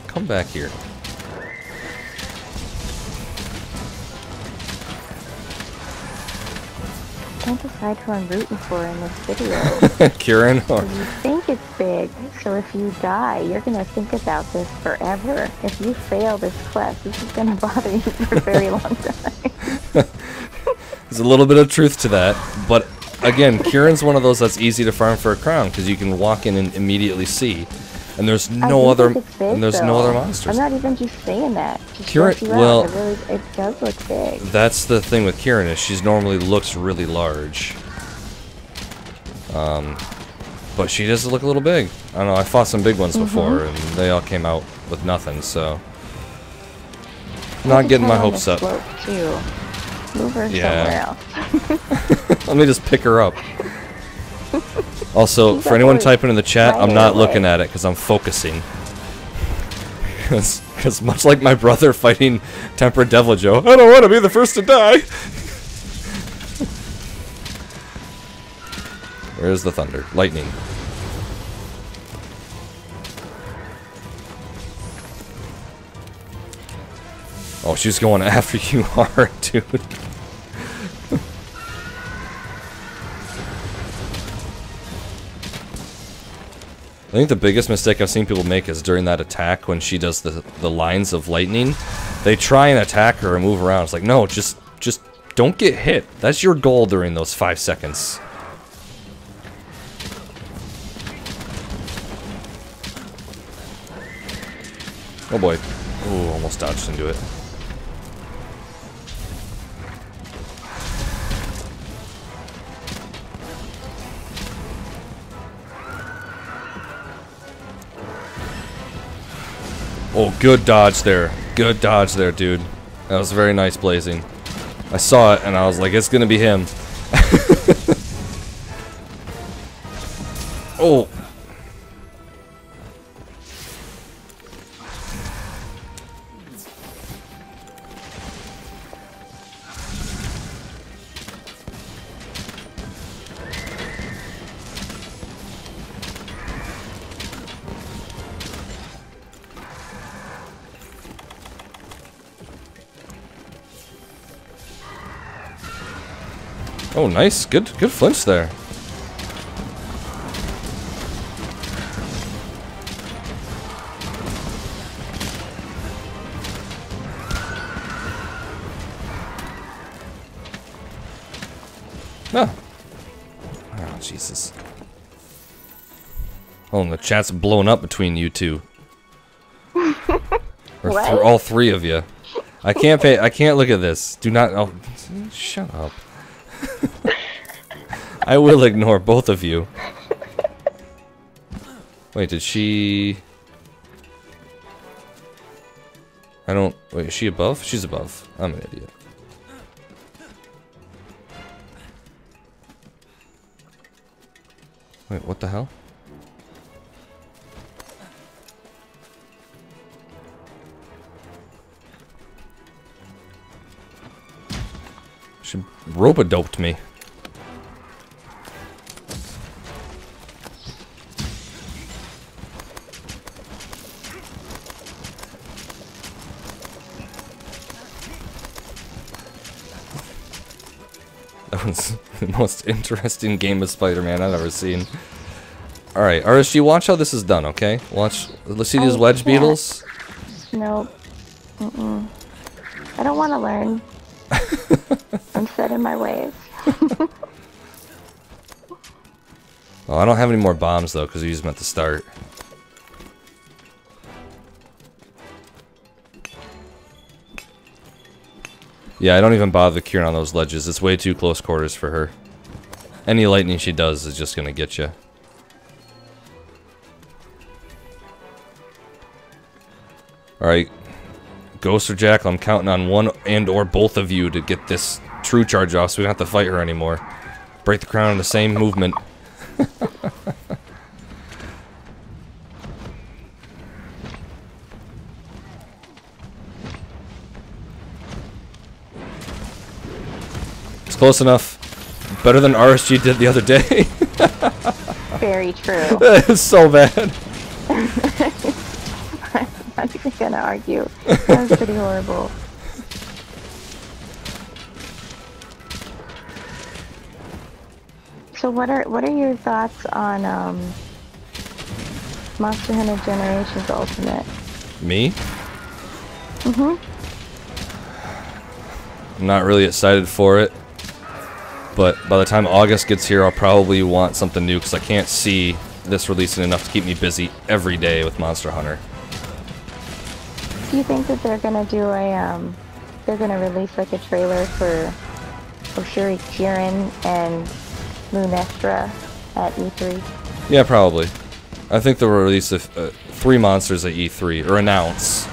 Come back here. Can't decide who I'm rooting for in this video. Kieran? Or... You think it's big, so if you die, you're gonna think about this forever. If you fail this quest, this is gonna bother you for a very long time. There's a little bit of truth to that, but again, Kieran's one of those that's easy to farm for a crown because you can walk in and immediately see. And there's no other monsters. I'm not even just saying that. Just Kieran, well, it does look big. That's the thing with Kieran is she's normally looks really large. But she does look a little big. I don't know, I fought some big ones before and they all came out with nothing, so not getting my hopes up. Too. Move her somewhere else. Let me just pick her up. Also, for anyone typing in the chat, I'm not looking at it because I'm focusing. Because much like my brother fighting Tempered Devil Joe, I don't want to be the first to die. Where's the thunder? Lightning. Oh, she's going after you hard, dude. I think the biggest mistake I've seen people make is during that attack when she does the lines of lightning. They try and attack her and move around. It's like, no, just don't get hit. That's your goal during those 5 seconds. Oh boy. Ooh, almost dodged into it. Oh, good dodge there. Good dodge there, dude. That was very nice blazing. I saw it and I was like, it's gonna be him. Oh. Oh, nice. Good flinch there. Ah. Oh, Jesus. Oh, and the chat's blowing up between you two. Or all 3 of you. I can't look at this. Do not. Oh, shut up. I will ignore both of you. Wait, did she... I don't... Wait, is she above? She's above. I'm an idiot. Wait, what the hell? She rope-a-doped me. That was the most interesting game of Spider-Man I've ever seen. Alright, RSG, watch how this is done, okay? Watch. Let's see these wedge beetles. Nope. I don't want to learn. I'm set in my ways. Oh, I don't have any more bombs, though, because we used them at the start. Yeah, I don't even bother curing on those ledges. It's way too close quarters for her. Any lightning she does is just going to get you. Alright. Ghost or Jackal, I'm counting on one and or both of you to get this true charge off so we don't have to fight her anymore. Break the crown in the same movement. It's close enough. Better than RSG did the other day. Very true. It's so bad. I'm not even gonna argue. That was pretty horrible. So what are your thoughts on Monster Hunter Generations Ultimate? Me? I'm not really excited for it. But by the time August gets here, I'll probably want something new because I can't see this releasing enough to keep me busy every day with Monster Hunter. Do you think that they're gonna do a they're gonna release like a trailer for Oshuri Jiren and Lunestra at E3? Yeah, probably. I think they'll release 3 monsters at E3, or announce.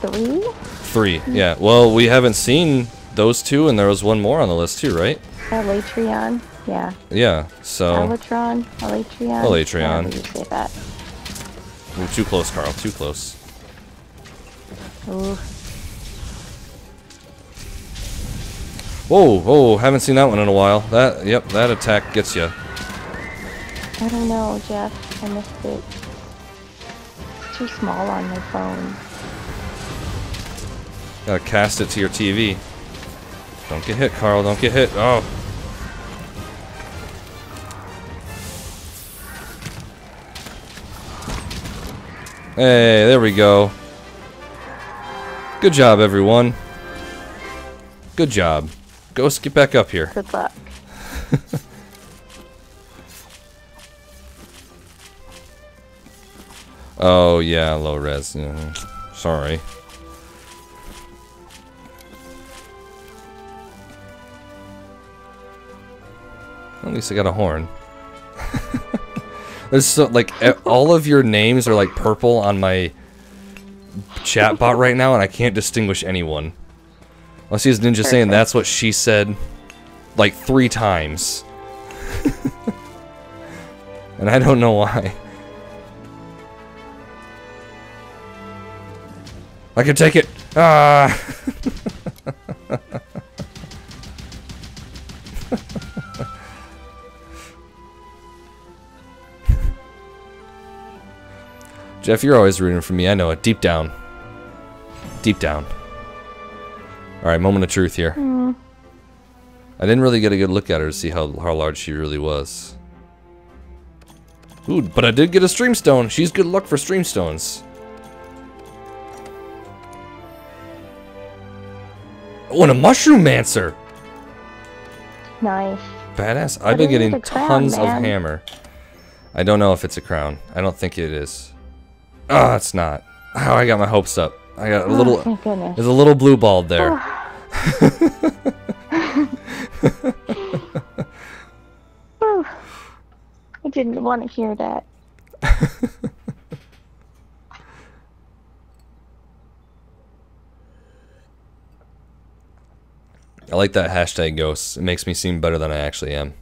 3? 3, yeah. Well, we haven't seen those 2, and there was one more on the list too, right? Elytrion? Yeah. Yeah, so... Elytron? Elytrion? Elytrion. How do you say that? Ooh, too close, Carl, too close. Ooh. Whoa, whoa, haven't seen that one in a while. Yep, that attack gets you. I don't know, Jeff. I missed it. It's too small on my phone. Gotta cast it to your TV. Don't get hit, Carl, don't get hit. Oh. Hey, there we go. Good job, everyone. Good job. Ghost, get back up here. Good luck. Oh, yeah, low res. Yeah. Sorry. At least I got a horn. There's so, like, all of your names are, like, purple on my chat bot right now, and I can't distinguish anyone. I see his ninja saying that's what she said, like, 3 times. And I don't know why. I can take it! Ah! Jeff, you're always rooting for me. I know it. Deep down. Deep down. Alright, moment of truth here. I didn't really get a good look at her to see how large she really was. Ooh, but I did get a stream stone. She's good luck for stream stones. Oh, and a mushroom mancer! Nice. Badass. I've been getting tons of hammer. I don't know if it's a crown. I don't think it is. Oh, it's not. Oh, I got my hopes up. I got a little... Thank goodness. There's a little blue ball there. I didn't want to hear that. I like that hashtag ghost. It makes me seem better than I actually am.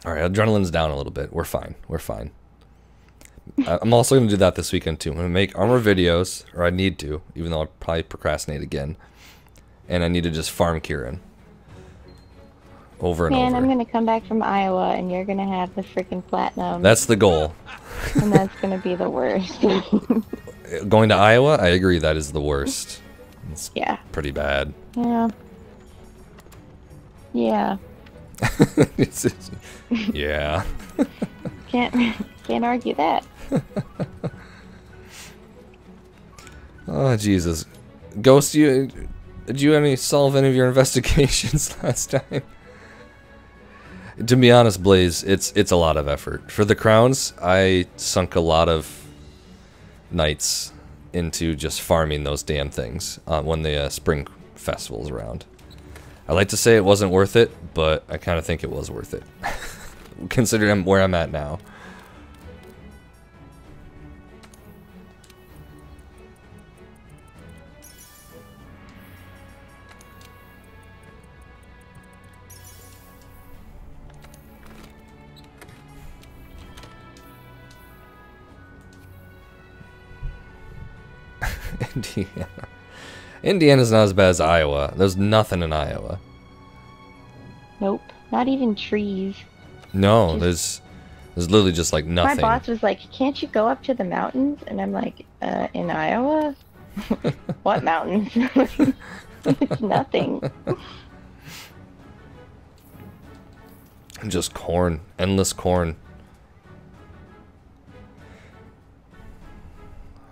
Alright, adrenaline's down a little bit. We're fine. We're fine. I'm also going to do that this weekend too. I'm going to make armor videos, or I need to, even though I'll probably procrastinate again. And I need to just farm Kieran. Over and over. Man, I'm gonna come back from Iowa and you're gonna have the freaking platinum. That's the goal. And that's gonna be the worst. Going to Iowa, I agree that is the worst. It's yeah. pretty bad. Yeah. Yeah. Yeah. Can't argue that. Oh Jesus, Ghost, did you solve any of your investigations last time? To be honest, Blaze, it's a lot of effort. For the crowns, I sunk a lot of nights into just farming those damn things when the spring festival's around. I like to say it wasn't worth it, but I kind of think it was worth it, considering where I'm at now. Indiana. Indiana's not as bad as Iowa. There's nothing in Iowa. Nope. Not even trees. No, there's literally just like nothing. My boss was like, "Can't you go up to the mountains?" And I'm like, in Iowa? What mountains? It's nothing. Just corn. Endless corn.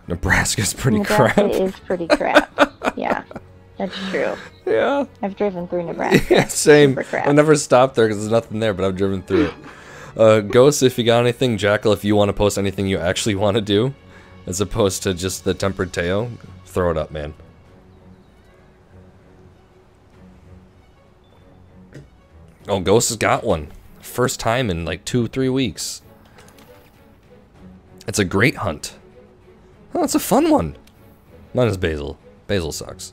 Nebraska's pretty crap. Nebraska is pretty crap. Yeah, that's true. Yeah. I've driven through Nebraska. Yeah, same. Super crap. I've never stopped there because there's nothing there, but I've driven through it. Ghost, if you got anything, Jackal, if you want to post anything you actually want to do, as opposed to just the tempered Teo, throw it up, man. Oh, Ghost has got one. First time in like 2-3 weeks. It's a great hunt. Oh, it's a fun one. Mine is Basil. Basil sucks.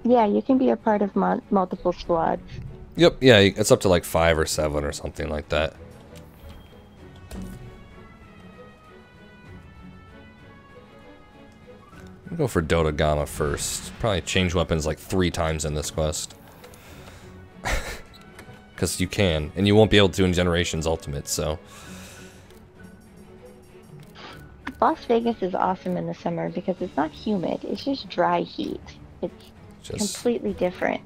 Yeah, you can be a part of multiple squads. Yep, yeah, it's up to like 5 or 7 or something like that. I'll go for Dota Gamma first. Probably change weapons like 3 times in this quest. Because you can, and you won't be able to in Generations Ultimate, so... Las Vegas is awesome in the summer because it's not humid, it's just dry heat. It's completely different.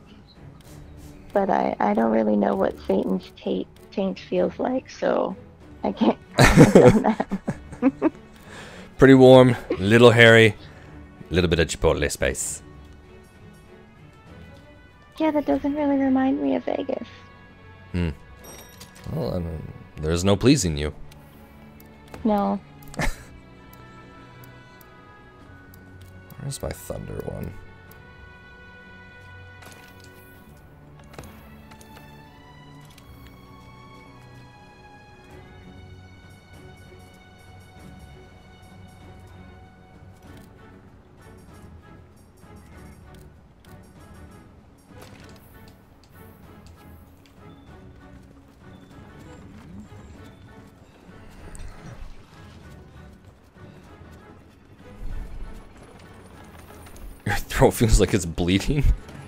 But I don't really know what Satan's taint feels like, so I can't comment on that. Pretty warm, little hairy, a little bit of Chipotle spice. Yeah, that doesn't really remind me of Vegas. Well, I mean, there's no pleasing you. No. Where's my thunder one? Your throat feels like it's bleeding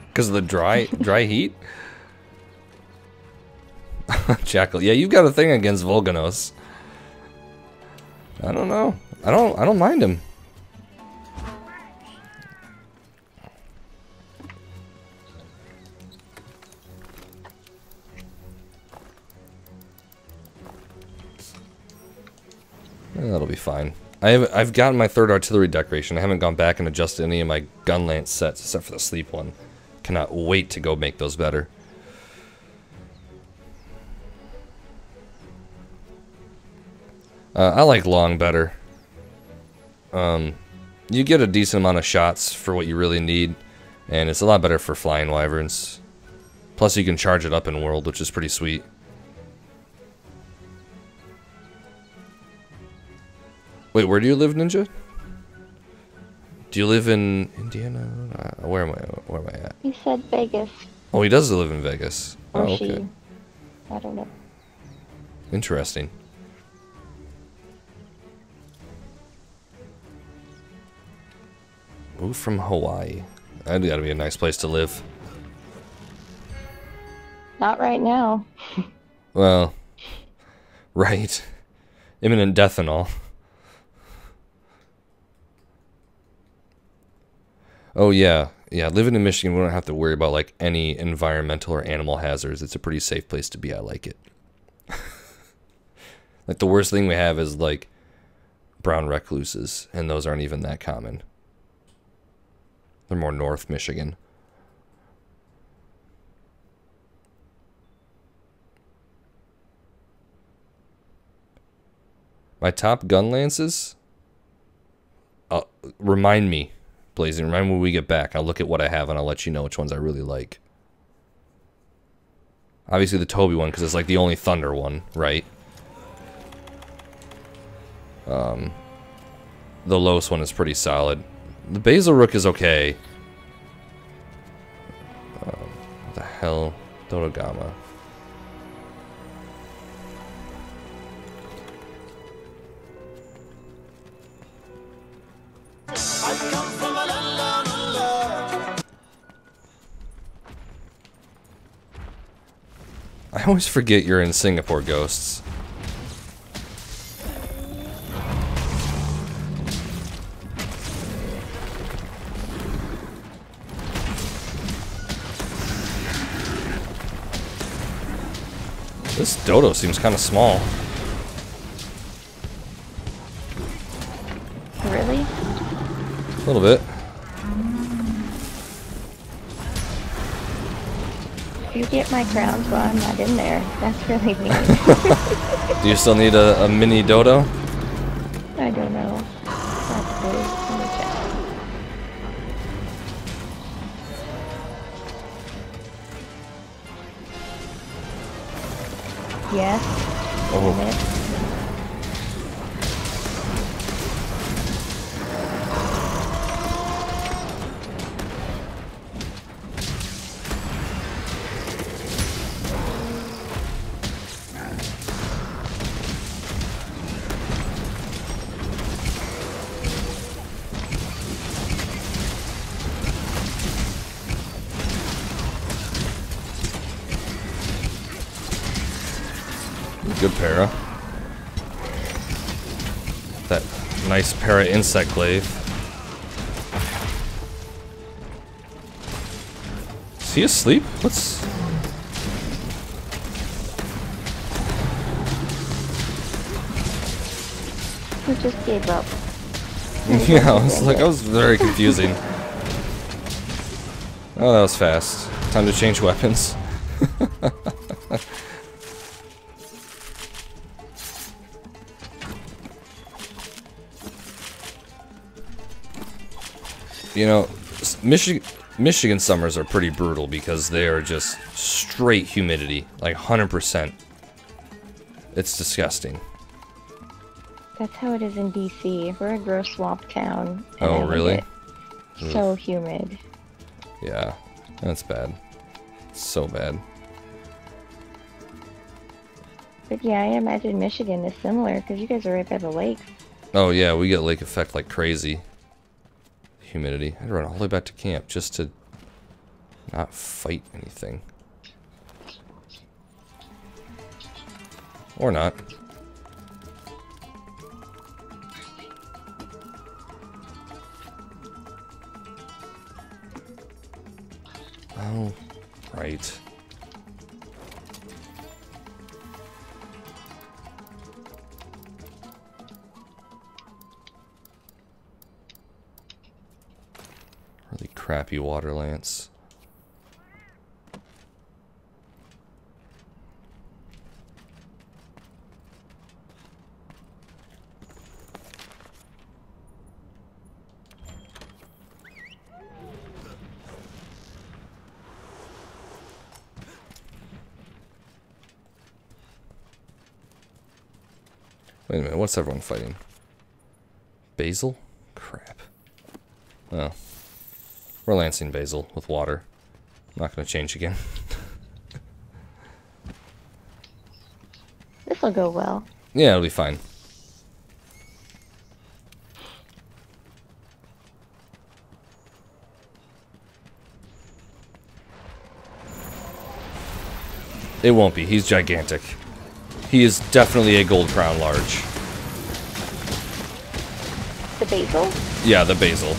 because of the dry heat. Jackal, yeah, you've got a thing against Volganos. I don't know. I don't mind him. That'll be fine. I've gotten my 3rd artillery decoration. I haven't gone back and adjusted any of my gun lance sets except for the sleep one. Cannot wait to go make those better. I like long better. You get a decent amount of shots for what you really need, and it's a lot better for flying wyverns. Plus you can charge it up in world, which is pretty sweet. Wait, where do you live, Ninja? Do you live in Indiana? Where am I at? He said Vegas. Oh, he does live in Vegas. Or Oh, she. okay. I don't know. Interesting. Move from Hawaii. That'd gotta be a nice place to live. Not right now. Well, right. Imminent death and all. Oh yeah. Yeah, living in Michigan, we don't have to worry about like any environmental or animal hazards. It's a pretty safe place to be. I like it. Like the worst thing we have is like brown recluses, and those aren't even that common. They're more North Michigan. My top gun lances? Remind me, Blazing. Remind me when we get back. I'll look at what I have and I'll let you know which ones I really like. Obviously the Toby one, because it's like the only Thunder one, right? The Los one is pretty solid. The Basil Rook is okay. What the hell? Dodogama. I always forget you're in Singapore, Ghosts. This dodo seems kind of small. Really? A little bit. You get my crowns while I'm not in there. That's really mean. Do you still need a mini dodo? I don't know. That's good. Let me check. Yes. Oh. Good para. That nice para insect glaive. Is he asleep? What's... He just gave up. Yeah, I was very confusing. Oh, that was fast. Time to change weapons. You know, Michigan summers are pretty brutal because they are just straight humidity, like 100%. It's disgusting. That's how it is in DC. We're a gross swamp town. Oh, really? So humid. Yeah, that's bad. So bad. But yeah, I imagine Michigan is similar because you guys are right by the lake. Oh yeah, we get lake effect like crazy. Humidity. I'd run all the way back to camp just to not fight anything. Or not. Oh, right. Really crappy water lance. Wait a minute, what's everyone fighting? Basil? Crap. Oh. We're lancing basil with water. Not gonna change again. This'll go well. Yeah, it'll be fine. It won't be. He's gigantic. He is definitely a gold crown large. The basil? Yeah, the basil.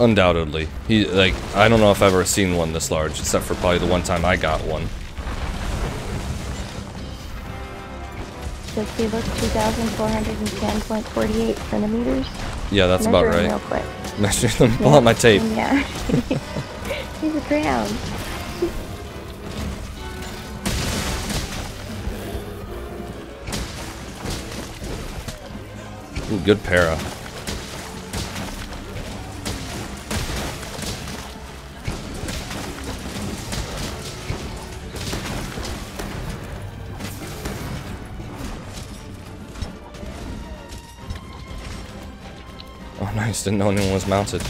Undoubtedly. He, like, I don't know if I've ever seen one this large, except for probably the one time I got one. Does he look 2,410.48 centimeters? Yeah, that's about right. Real quick. Measure them. Pull out my tape. Yeah. He's a crown. Ooh, good para. Oh, nice. Didn't know anyone was mounted.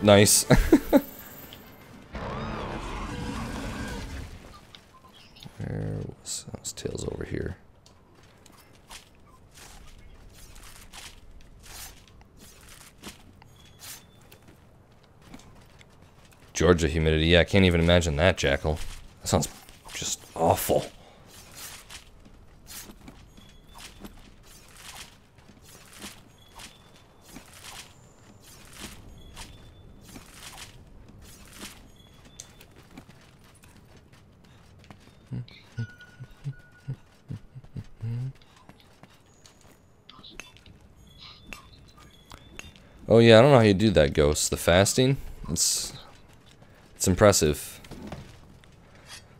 Nice. What's tails over here? Georgia humidity. Yeah, I can't even imagine that, Jackal. That sounds just awful. Oh yeah, I don't know how you do that, Ghost. The fasting? It's impressive.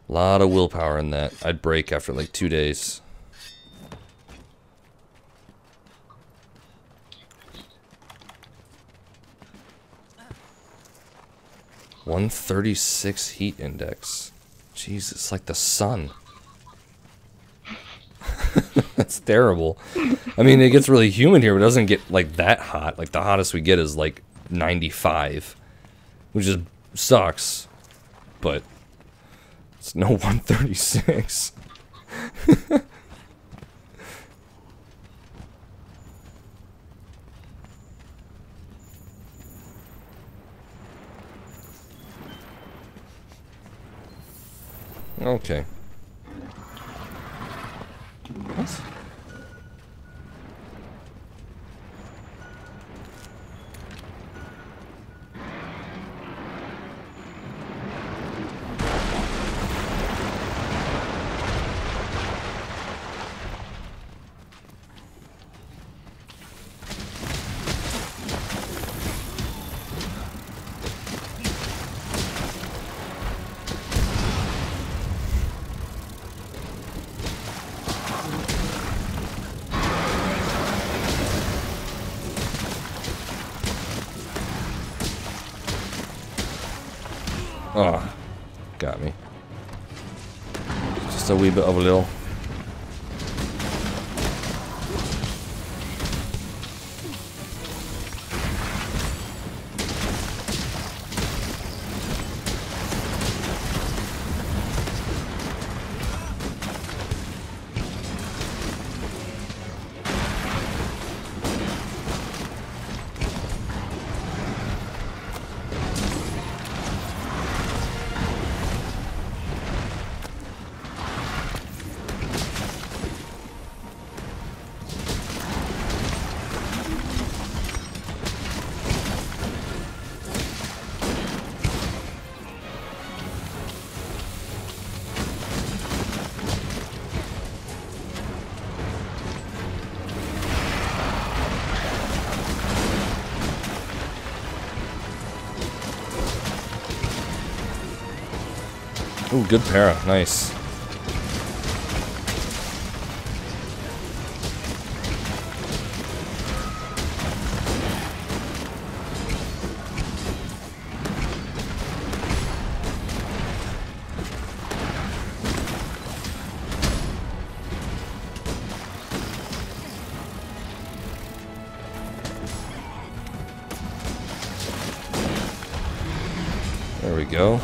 A lot of willpower in that. I'd break after like 2 days. (136) heat index. Jeez, it's like the sun. That's terrible. I mean, it gets really humid here, but it doesn't get like that hot. Like the hottest we get is like 95, which is sucks. But it's no 136. Okay. What? Oh, got me. Just a wee bit of a little. Ooh, good para. Nice. There we go.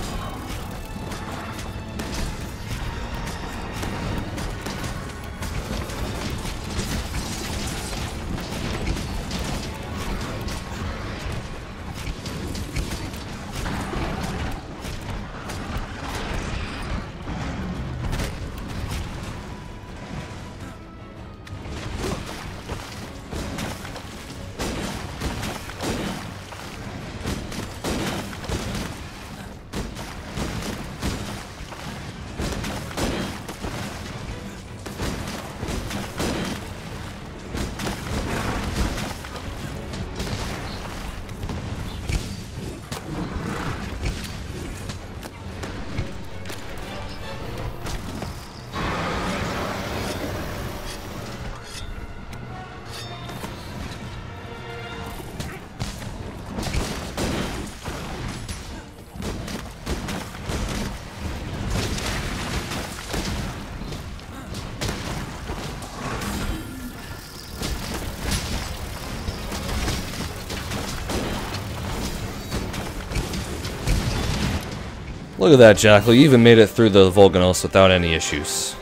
Look at that, Jackal. You even made it through the Volganos without any issues.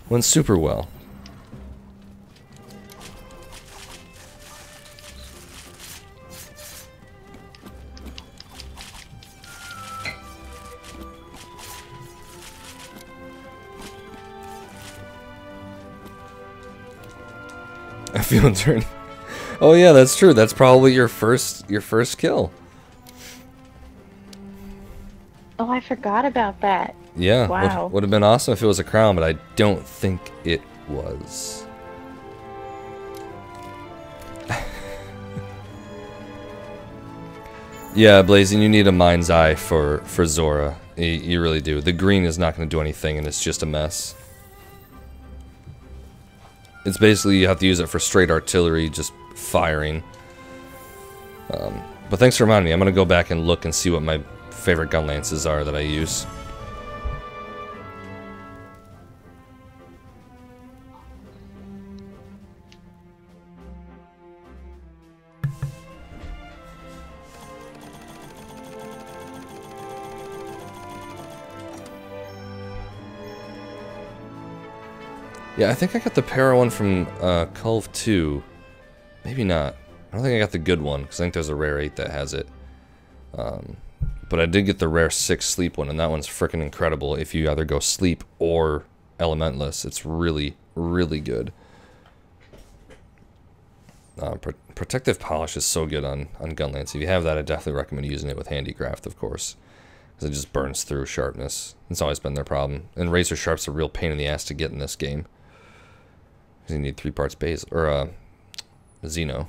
Went super well. I feel dirty. Oh yeah, that's true. That's probably your first kill. Oh, I forgot about that. Yeah, wow. Would have been awesome if it was a crown, but I don't think it was. Yeah, Blazing, you need a mind's eye for Zora. You really do. The green is not going to do anything, and it's just a mess. It's basically you have to use it for straight artillery, just firing. But thanks for reminding me. I'm going to go back and look and see what my favorite gun lances are that I use. Yeah, I think I got the para one from Culve 2. Maybe not. I don't think I got the good one, because I think there's a rare 8 that has it. But I did get the rare 6 sleep one, and that one's freaking incredible if you either go sleep or elementless. It's really, really good. Protective polish is so good on Gunlance. If you have that, I definitely recommend using it with Handicraft, of course. Because it just burns through sharpness. It's always been their problem. And Razor Sharp's a real pain in the ass to get in this game. Because you need 3 parts base, or Xeno.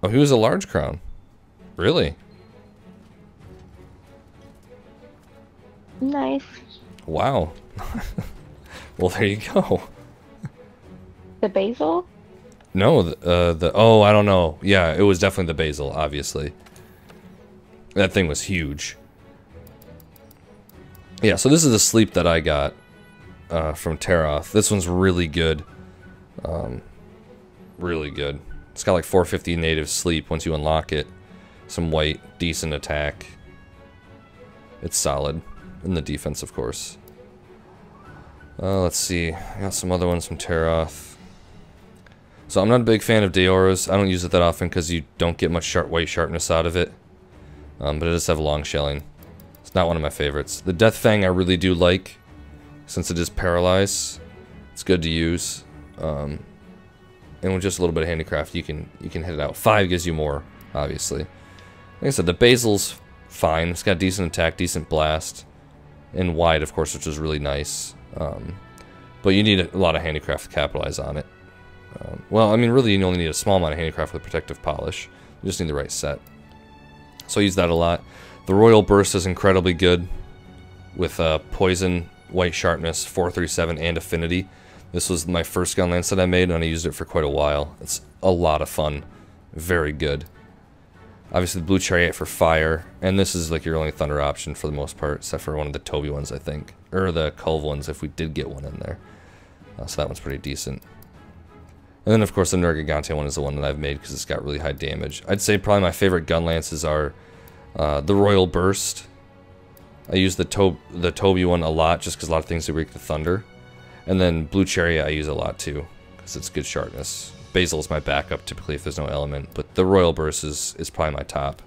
Oh, he was a large crown. Really? Nice. Wow. Well, there you go. The basil? No, oh, I don't know. Yeah, it was definitely the basil, obviously. That thing was huge. Yeah, so this is the sleep that I got from Teroth. This one's really good. Really good. It's got like 450 native sleep once you unlock it. Some white, decent attack. It's solid. And the defense, of course. Let's see. I got some other ones from Teroth. So I'm not a big fan of Deora's. I don't use it that often because you don't get much white sharpness out of it. But it does have long shelling. It's not one of my favorites. The Death Fang I really do like, since it is paralyzed. It's good to use. And with just a little bit of handicraft, you can hit it out. 5 gives you more, obviously. Like I said, the basil's fine. It's got decent attack, decent blast, and wide, of course, which is really nice. But you need a lot of handicraft to capitalize on it. Well, I mean, really, you only need a small amount of handicraft with protective polish. You just need the right set. So I use that a lot. The Royal Burst is incredibly good with poison, white sharpness, 437, and affinity. This was my first gun lance that I made, and I used it for quite a while. It's a lot of fun. Very good. Obviously, the Blue Chariot for fire, and this is like your only thunder option for the most part, except for one of the Toby ones, I think. Or the Culve ones, if we did get one in there. So that one's pretty decent. And then, of course, the Nergigante one is the one that I've made because it's got really high damage. I'd say probably my favorite gun lances are the Royal Burst. I use the Toby one a lot just because a lot of things do reek the thunder. And then Blue Chariot I use a lot too because it's good sharpness. Basil is my backup typically if there's no element, but the Royal Burst is probably my top.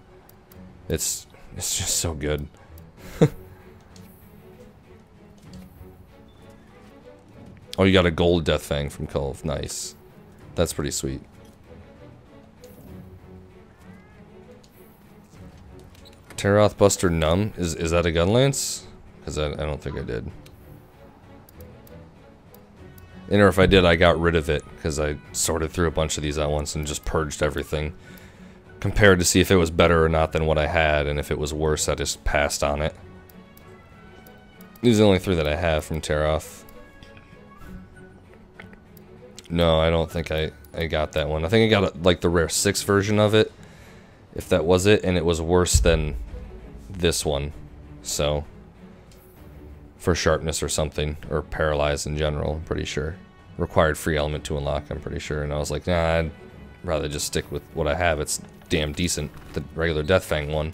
It's just so good. Oh, you got a gold Death Fang from Culve. Nice. That's pretty sweet. Terroth Buster Numb. Is that a gun lance? Because I don't think I did. And or if I did, I got rid of it because I sorted through a bunch of these at once and just purged everything. Compared to see if it was better or not than what I had, and if it was worse, I just passed on it. These are the only 3 that I have from Terroth. No, I don't think I got that one. I think I got like the rare 6 version of it, if that was it, and it was worse than this one. So, for sharpness or something, or paralyzed in general, I'm pretty sure. Required free element to unlock, I'm pretty sure. And I was like, nah, I'd rather just stick with what I have. It's damn decent, the regular Death Fang one.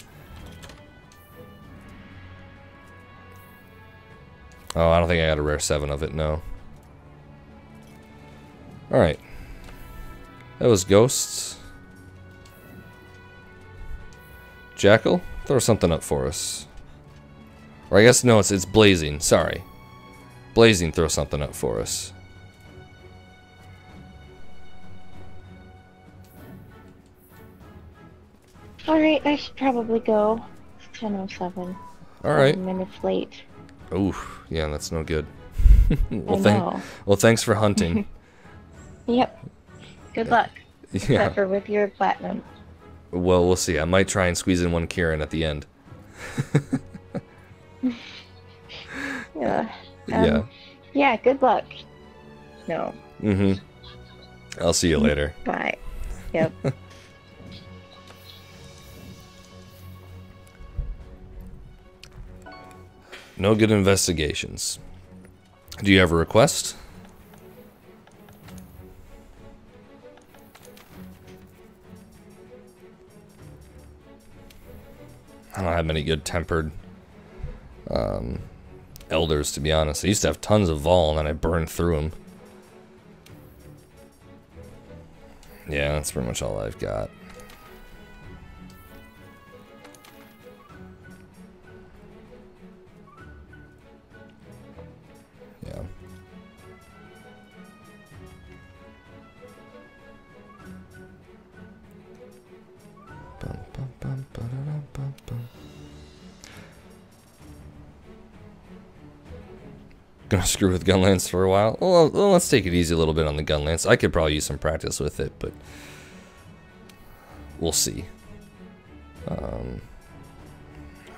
Oh, I don't think I got a rare 7 of it, no. Alright. That was Ghosts. Jackal, throw something up for us. Or I guess, no, it's Blazing, sorry. Blazing, throw something up for us. Alright, I should probably go. It's 10:07. Alright. 7 minutes late. Oof, yeah, that's no good. well, thanks for hunting. Yep. Good luck. Yeah. Except for with your platinum. Well, we'll see. I might try and squeeze in one Kieran at the end. Yeah. Yeah. Yeah, good luck. No. Mm-hmm. I'll see you later. Bye. Yep. No good investigations. Do you have a request? I don't have many good tempered elders, to be honest. I used to have tons of Vol, and then I burned through them. Yeah, that's pretty much all I've got. Yeah. Gonna screw with Gunlance for a while. Well, let's take it easy a little bit on the Gunlance. I could probably use some practice with it, but we'll see.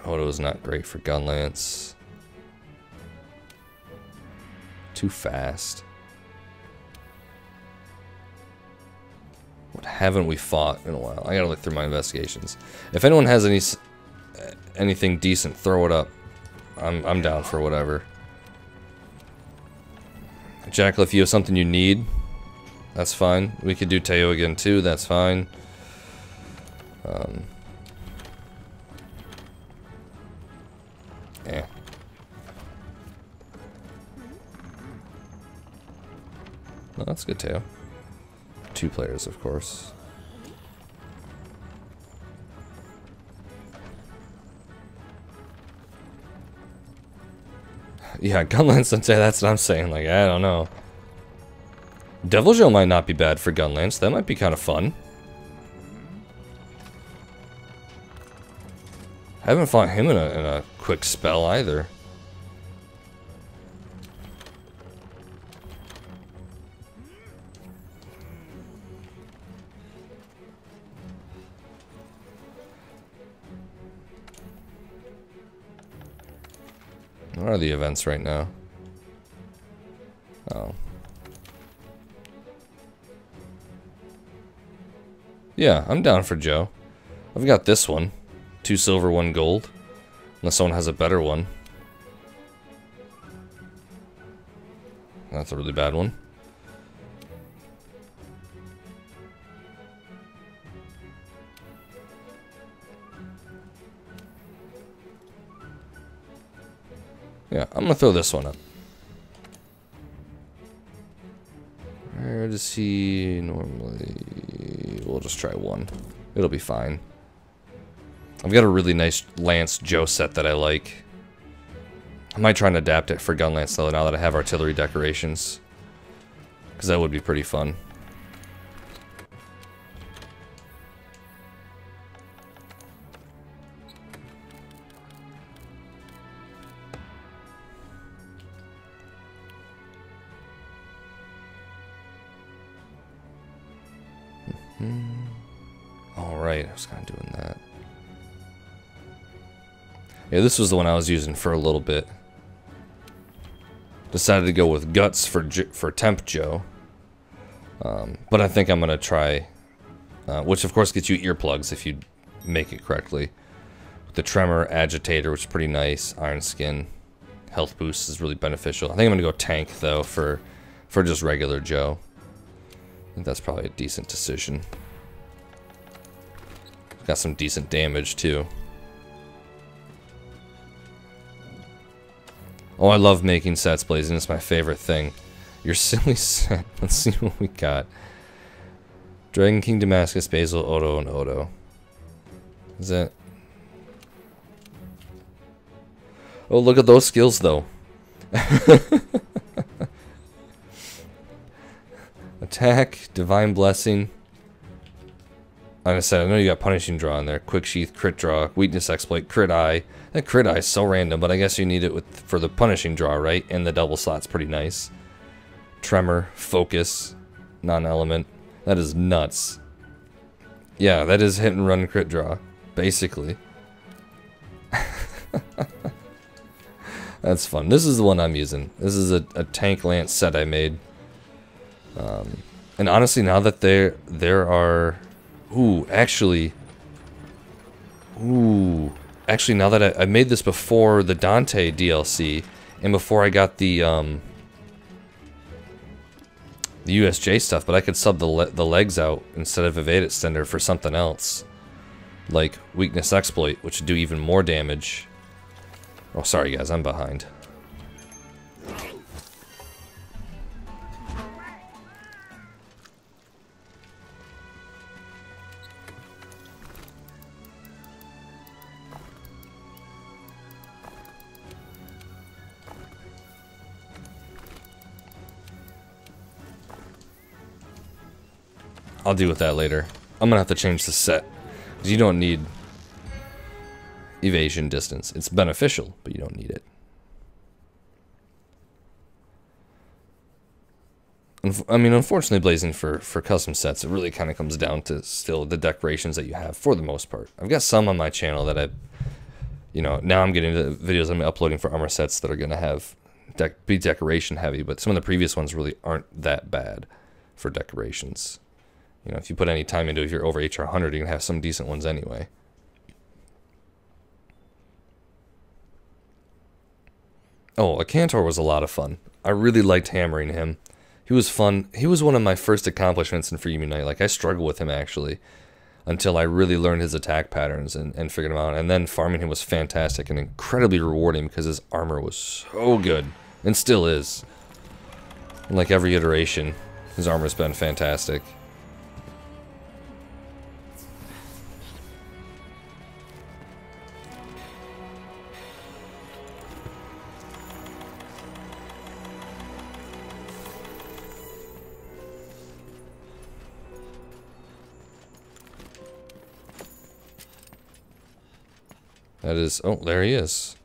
Odo is not great for Gunlance. Too fast. What haven't we fought in a while? I gotta look through my investigations. If anyone has anything decent, throw it up. I'm down for whatever. Jackal, if you have something you need, that's fine. We could do Teo again too, that's fine. Yeah. No, that's good, Teo. 2 players, of course. Yeah, Gunlance Sensei, that's what I'm saying. Like, I don't know. Devil Joe might not be bad for Gunlance. That might be kind of fun. I haven't fought him in a quick spell either. What are the events right now? Oh. Yeah, I'm down for Joe. I've got this one. 2 silver, 1 gold. Unless someone has a better one. That's a really bad one. Yeah, I'm gonna throw this one up. Where does he normally... We'll just try one. It'll be fine. I've got a really nice Lance Joe set that I like. I might try and adapt it for Gun Lance though, now that I have artillery decorations. Because that would be pretty fun. Alright, I was kind of doing that. Yeah, this was the one I was using for a little bit. Decided to go with Guts for Temp Joe. But I think I'm going to try, which of course gets you earplugs if you make it correctly. The Tremor, Agitator, which is pretty nice. Iron Skin, Health Boost is really beneficial. I think I'm going to go Tank though for just regular Joe. I think that's probably a decent decision. Got some decent damage too. Oh, I love making sets, Blazing. It's my favorite thing. Your silly set. Let's see what we got. Dragon King, Damascus, Basil, Odo, and Odo. Is that... Oh, look at those skills, though. Attack, Divine Blessing. Like I said, I know you got Punishing Draw in there. Quick Sheath, Crit Draw, Weakness Exploit, Crit Eye. That Crit Eye is so random, but I guess you need it for the Punishing Draw, right? And the double slot's pretty nice. Tremor, Focus, Non-Element. That is nuts. Yeah, that is hit and run Crit Draw, basically. That's fun. This is the one I'm using. This is a Tank Lance set I made. And honestly, now that there are... Ooh, actually, now that I made this before the Dante DLC, and before I got the USJ stuff, but I could sub the legs out instead of Evade Extender for something else, like Weakness Exploit, which would do even more damage. Oh, sorry guys, I'm behind. I'll deal with that later. I'm gonna have to change the set, because you don't need evasion distance. It's beneficial, but you don't need it. I mean, unfortunately, Blazing, for custom sets, it really kind of comes down to still the decorations that you have, for the most part. I've got some on my channel that now I'm getting the videos I'm uploading for armor sets that are going to have be decoration heavy, but some of the previous ones really aren't that bad for decorations. You know, if you put any time into it, if you're over HR 100, you can have some decent ones anyway. Oh, a Cantor was a lot of fun. I really liked hammering him. He was fun. He was one of my first accomplishments in Free Unite. Like, I struggled with him, actually, until I really learned his attack patterns and figured him out. And then farming him was fantastic and incredibly rewarding because his armor was so good. And still is. And like every iteration, his armor's been fantastic. That is... Oh, there he is.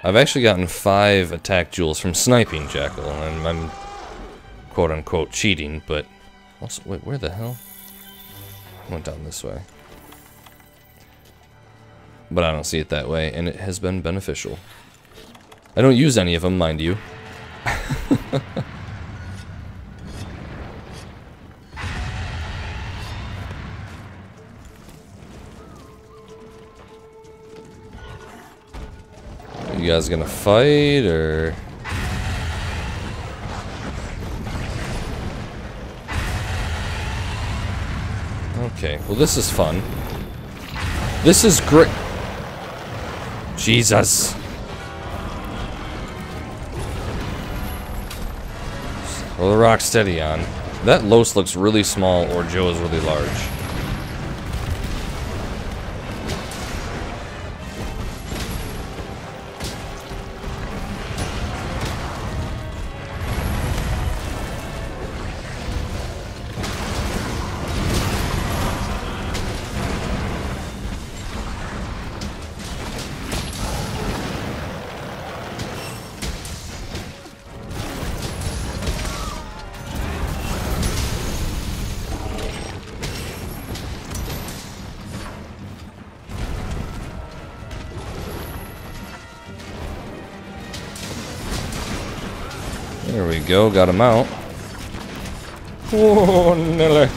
I've actually gotten 5 attack jewels from sniping Jackal, and I'm quote-unquote cheating, but... Also, wait, where the hell? I went down this way. But I don't see it that way, and it has been beneficial. I don't use any of them, mind you. You guys gonna fight, or... Okay, well this is fun. This is great. Jesus. Well, the rock steady on. That Los looks really small, or Joe is really large. There we go, got him out. Whoa, Nelly.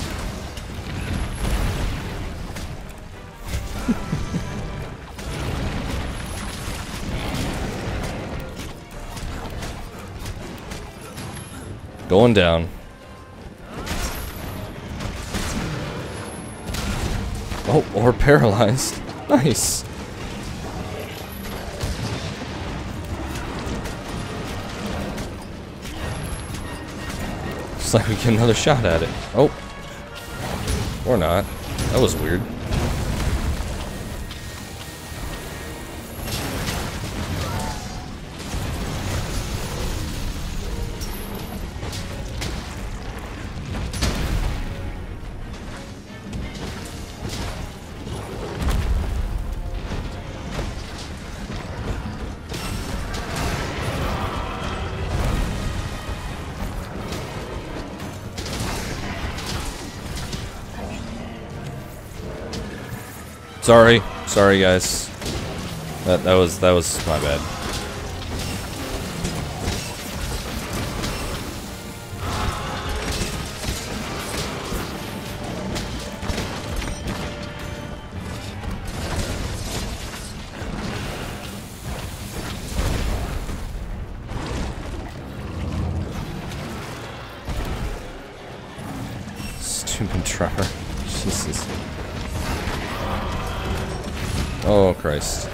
Going down. Oh, or paralyzed. Nice. Looks like we get another shot at it. Oh. Or not. That was weird. Sorry guys. That was my bad. Stupid trapper. Jesus. Oh, Christ.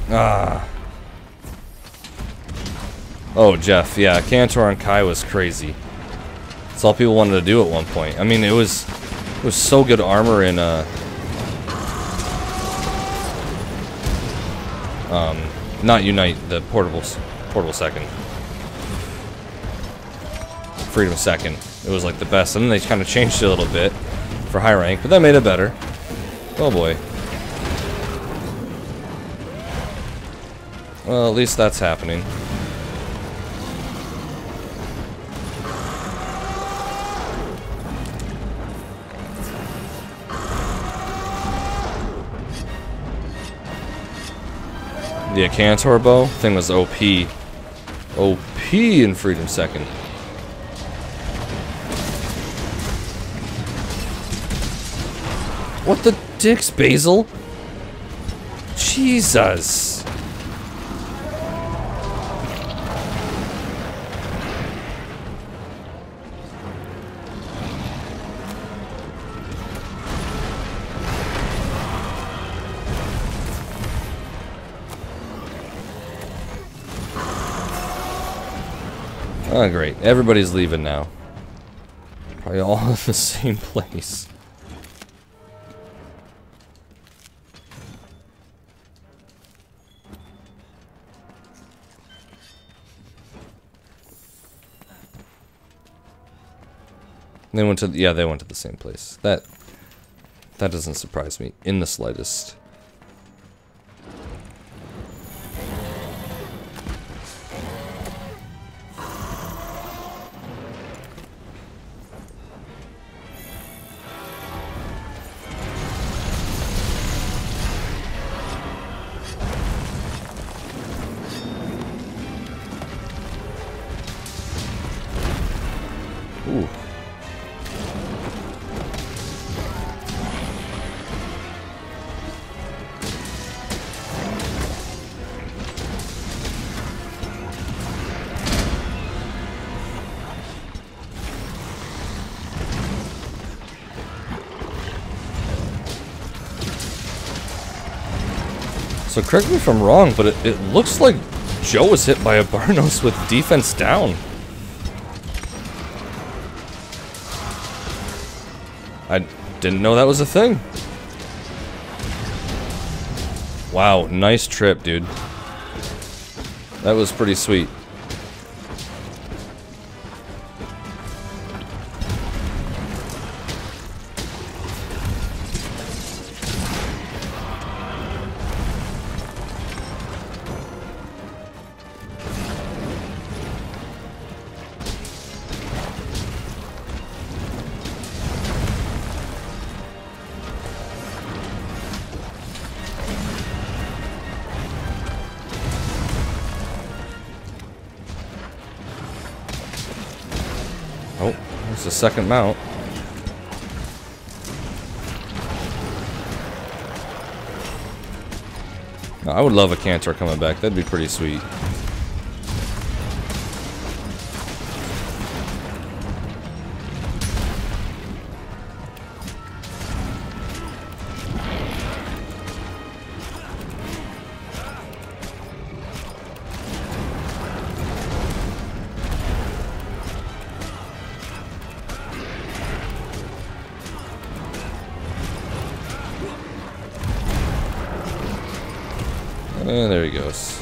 Ah. Oh, Jeff. Yeah, Cantor on Kai was crazy. That's all people wanted to do at one point. I mean, it was so good armor in not Unite, the portable second. Freedom second. It was like the best. And then they kind of changed it a little bit for high rank, but that made it better. Oh boy. Well, at least that's happening. The Cantor bow thing was OP. OP in Freedom Second. What the dicks, Basil? Jesus. Oh, great. Everybody's leaving now. Probably all in the same place. They went to, yeah, they went to the same place. That doesn't surprise me in the slightest. Ooh. So correct me if I'm wrong, but it looks like Joe was hit by a Barnos with defense down. I didn't know that was a thing. Wow, nice trip, dude. That was pretty sweet. Oh, there's a second mount. Now, I would love a Cantor coming back. That'd be pretty sweet. And there he goes.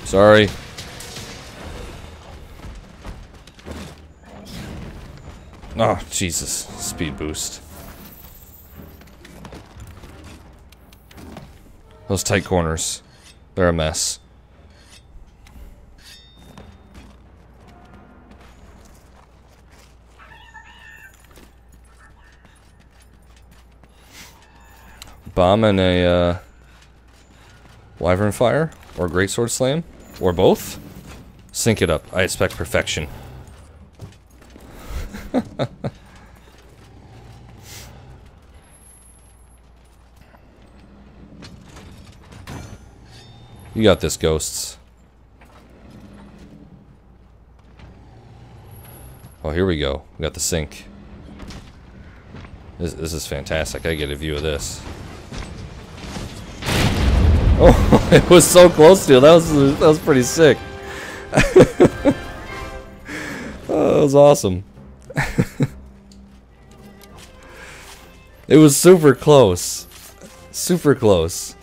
Sorry. Oh, Jesus. Speed boost. Those tight corners. They're a mess. Bomb and a Wyvern Fire? Or Greatsword Slam? Or both? Sync it up. I expect perfection. You got this, ghosts. Oh, here we go. We got the sync. This is fantastic. I get a view of this. Oh, it was so close to it. That was pretty sick. Oh, that was awesome. It was super close. Super close.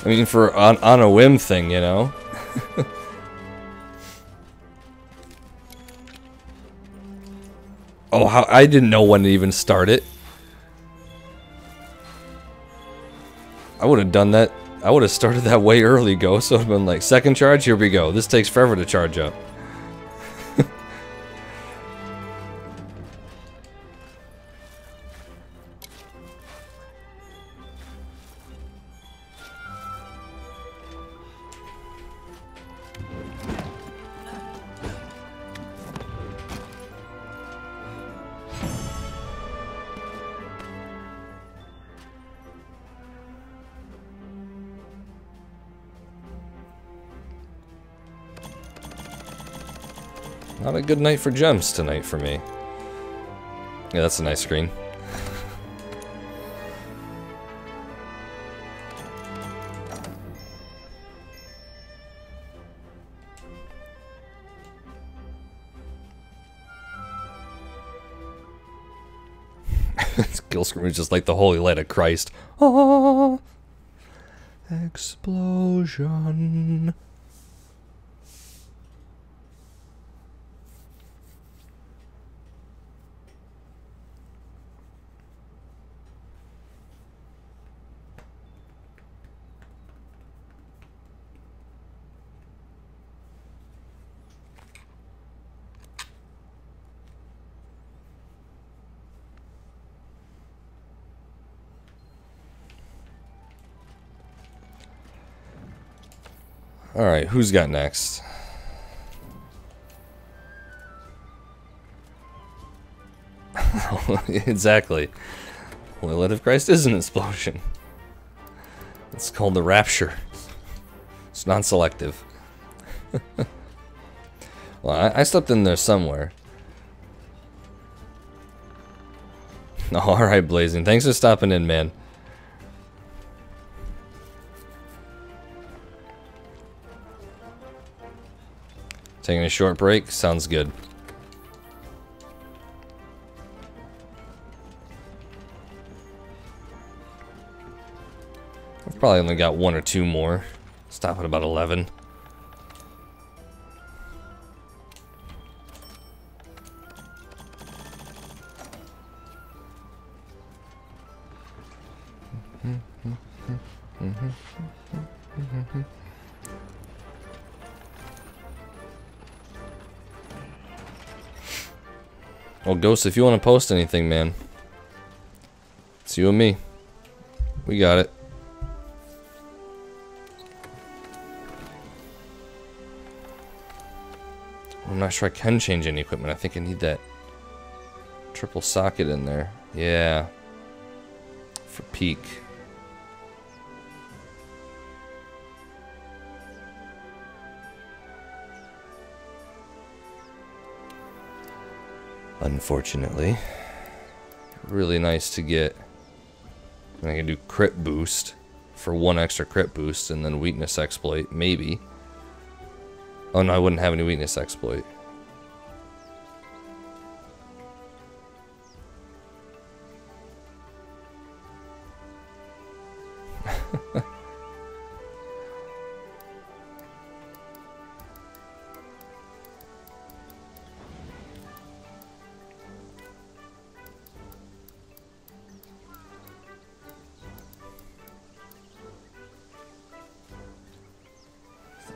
I mean, for on a whim thing, you know? Oh, how I didn't know when to even start it. I would have done that. I would have started that way early, Ghost. So I've been like, second charge, here we go. This takes forever to charge up. Not a good night for gems tonight for me. Yeah, that's a nice screen. kill screen was just like the holy light of Christ. Oh, explosion. Alright, who's got next? Exactly. Holy Light of Christ is an explosion. It's called the Rapture. It's non-selective. Well, I stepped in there somewhere. Alright, Blazing. Thanks for stopping in, man. Taking a short break? Sounds good. I've probably only got one or two more. Stop at about 11. Well, Ghost, if you want to post anything, man, it's you and me. We got it. I'm not sure I can change any equipment. I think I need that triple socket in there. Yeah. For peak. Unfortunately. Really nice to get. And I can do crit boost for one extra crit boost and then weakness exploit, maybe. Oh no, I wouldn't have any weakness exploit.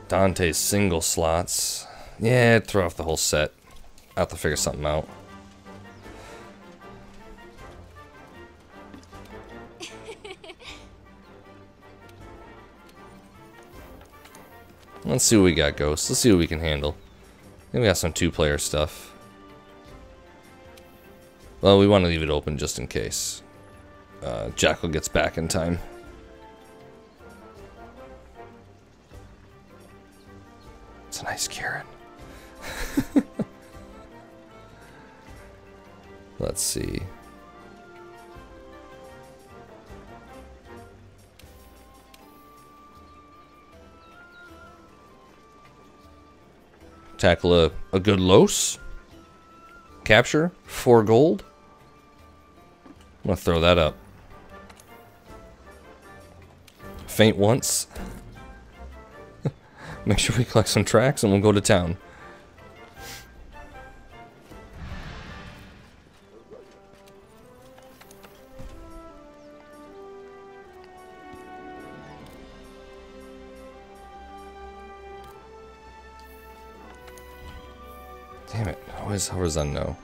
Dante's single slots. Yeah, throw off the whole set. I'll have to figure something out. Let's see what we got, Ghost. Let's see what we can handle. I think we got some two-player stuff. Well, we want to leave it open just in case Jackal gets back in time. It's a nice Karen. Let's see. Tackle a good Los. Capture 4 gold. I'm gonna throw that up. Faint once. Make sure we collect some tracks and we'll go to town. Damn it, always hovers on no.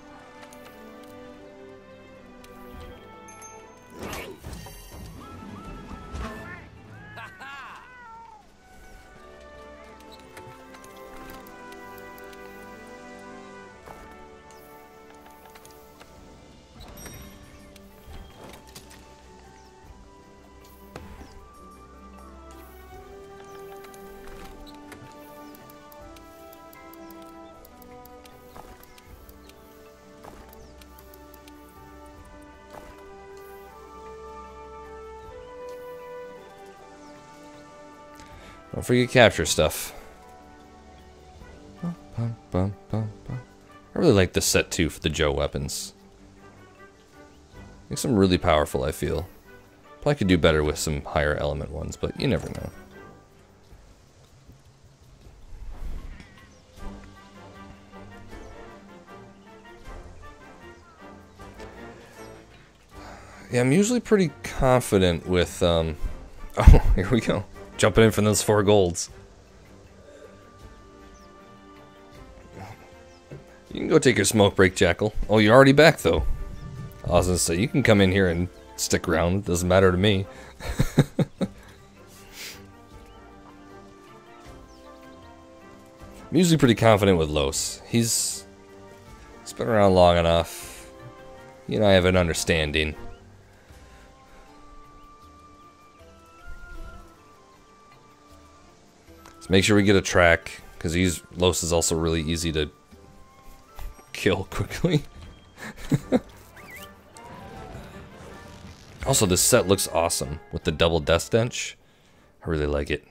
Don't forget capture stuff. I really like this set too for the Joe weapons. Makes them really powerful, I feel. Probably could do better with some higher element ones, but you never know. Yeah, I'm usually pretty confident with, oh, here we go. Jumping in from those 4 golds. You can go take your smoke break, Jackal. Oh, you're already back, though. I was gonna say, you can come in here and stick around. It doesn't matter to me. I'm usually pretty confident with Los. He's been around long enough. He and I have an understanding. Let's make sure we get a track, because Los is also really easy to kill quickly. Also, this set looks awesome with the double death stench. I really like it.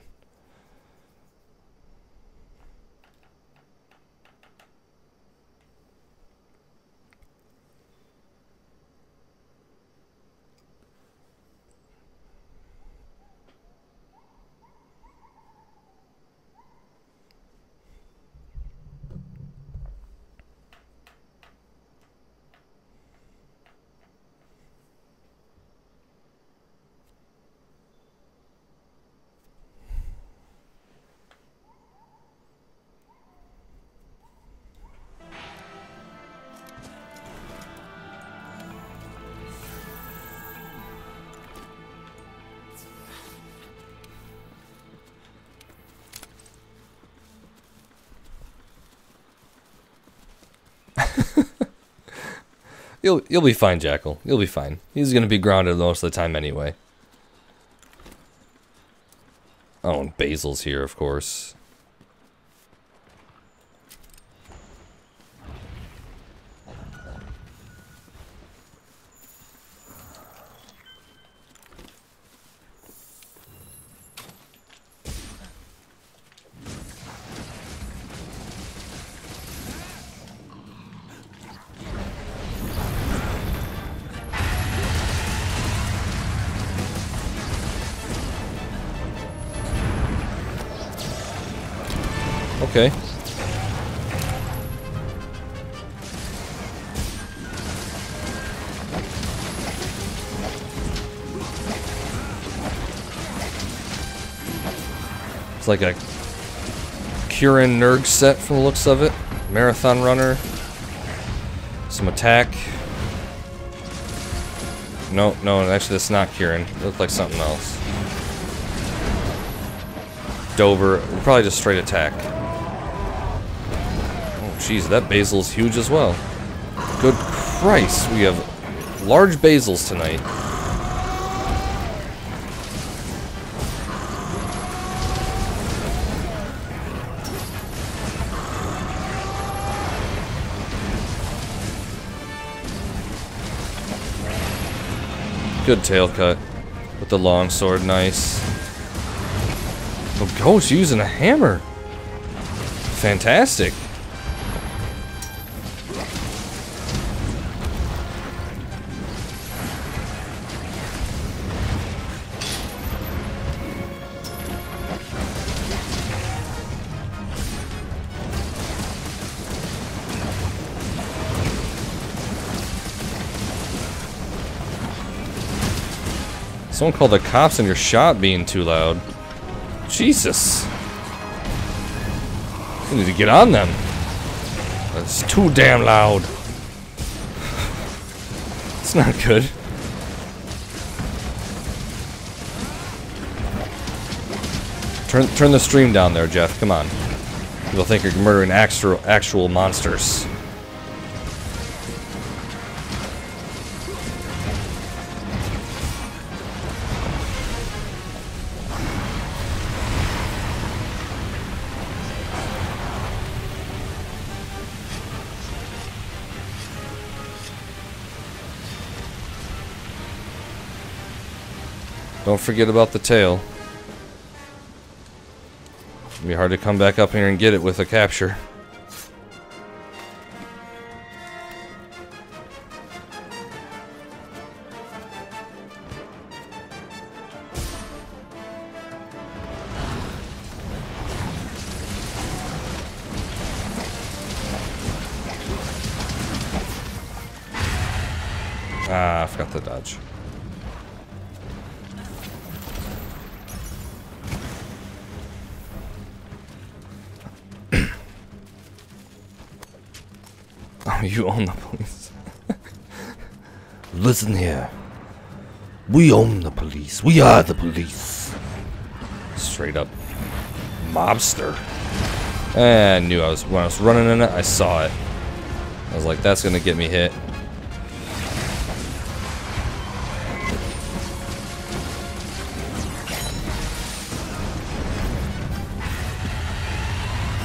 You'll be fine, Jackal. You'll be fine. He's gonna be grounded most of the time anyway. Oh, and Basil's here, of course. Okay. It's like a Kieran Nerg set from the looks of it. Marathon runner. Some attack. No, actually that's not Kieran. It looked like something else. Dover, probably just straight attack. Jeez, that basil's huge as well. Good Christ, we have large basils tonight. Good tail cut with the long sword, nice. Oh, Ghost using a hammer. Fantastic. Someone called the cops on your shot being too loud. Jesus. You need to get on them. That's too damn loud. It's not good. Turn the stream down there, Jeff. Come on. People think you're murdering actual monsters. Don't forget about the tail. It'll be hard to come back up here and get it with a capture. forgot to dodge. Oh, you own the police. Listen here. We own the police. We are the police. Straight up mobster. And I knew when I was running in it, I saw it. I was like, that's gonna get me hit.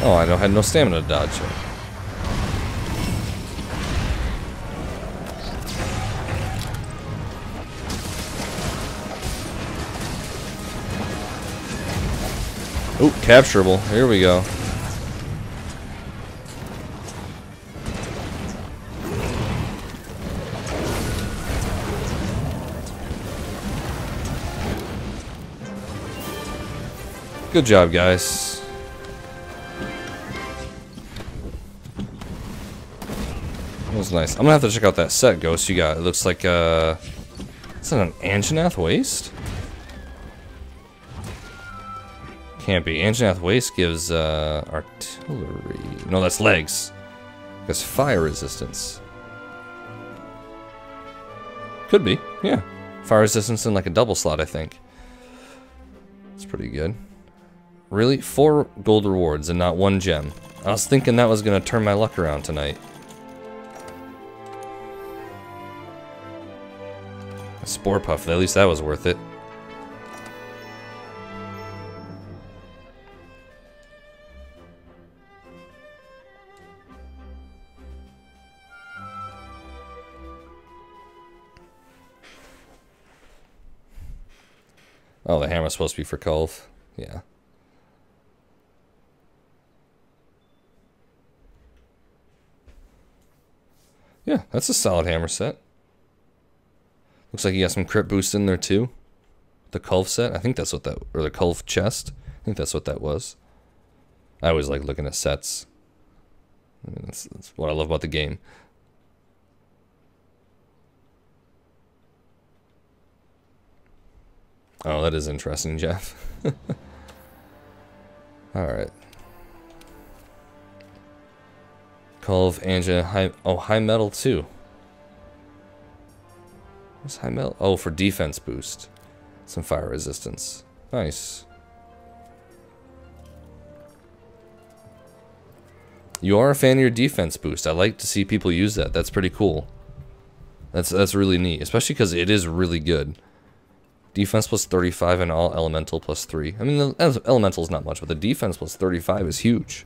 Oh, I had no stamina to dodge it. Ooh, capturable. Here we go. Good job, guys. That was nice. I'm gonna have to check out that set, Ghost. You got. It looks like is that an Anjanath waist? Can't be. Anjanath waist gives artillery. No, that's legs. Because fire resistance. Could be. Yeah. Fire resistance in like a double slot, I think. It's pretty good. Really? 4 gold rewards and not 1 gem. I was thinking that was going to turn my luck around tonight. A Spore Puff, at least that was worth it. Oh, the hammer's supposed to be for Kulve. Yeah. Yeah, that's a solid hammer set. Looks like you got some crit boost in there too. The Kulve set, I think that's what that, or the Kulve chest. I think that's what that was. I always like looking at sets. I mean, that's what I love about the game. Oh, that is interesting, Jeff. Alright. Kulve, Anja, high metal too. What's high metal? Oh, for defense boost. Some fire resistance. Nice. You are a fan of your defense boost. I like to see people use that. That's pretty cool. That's really neat, especially because it is really good. Defense plus 35 and all elemental plus 3. I mean, the elemental is not much, but the defense plus 35 is huge.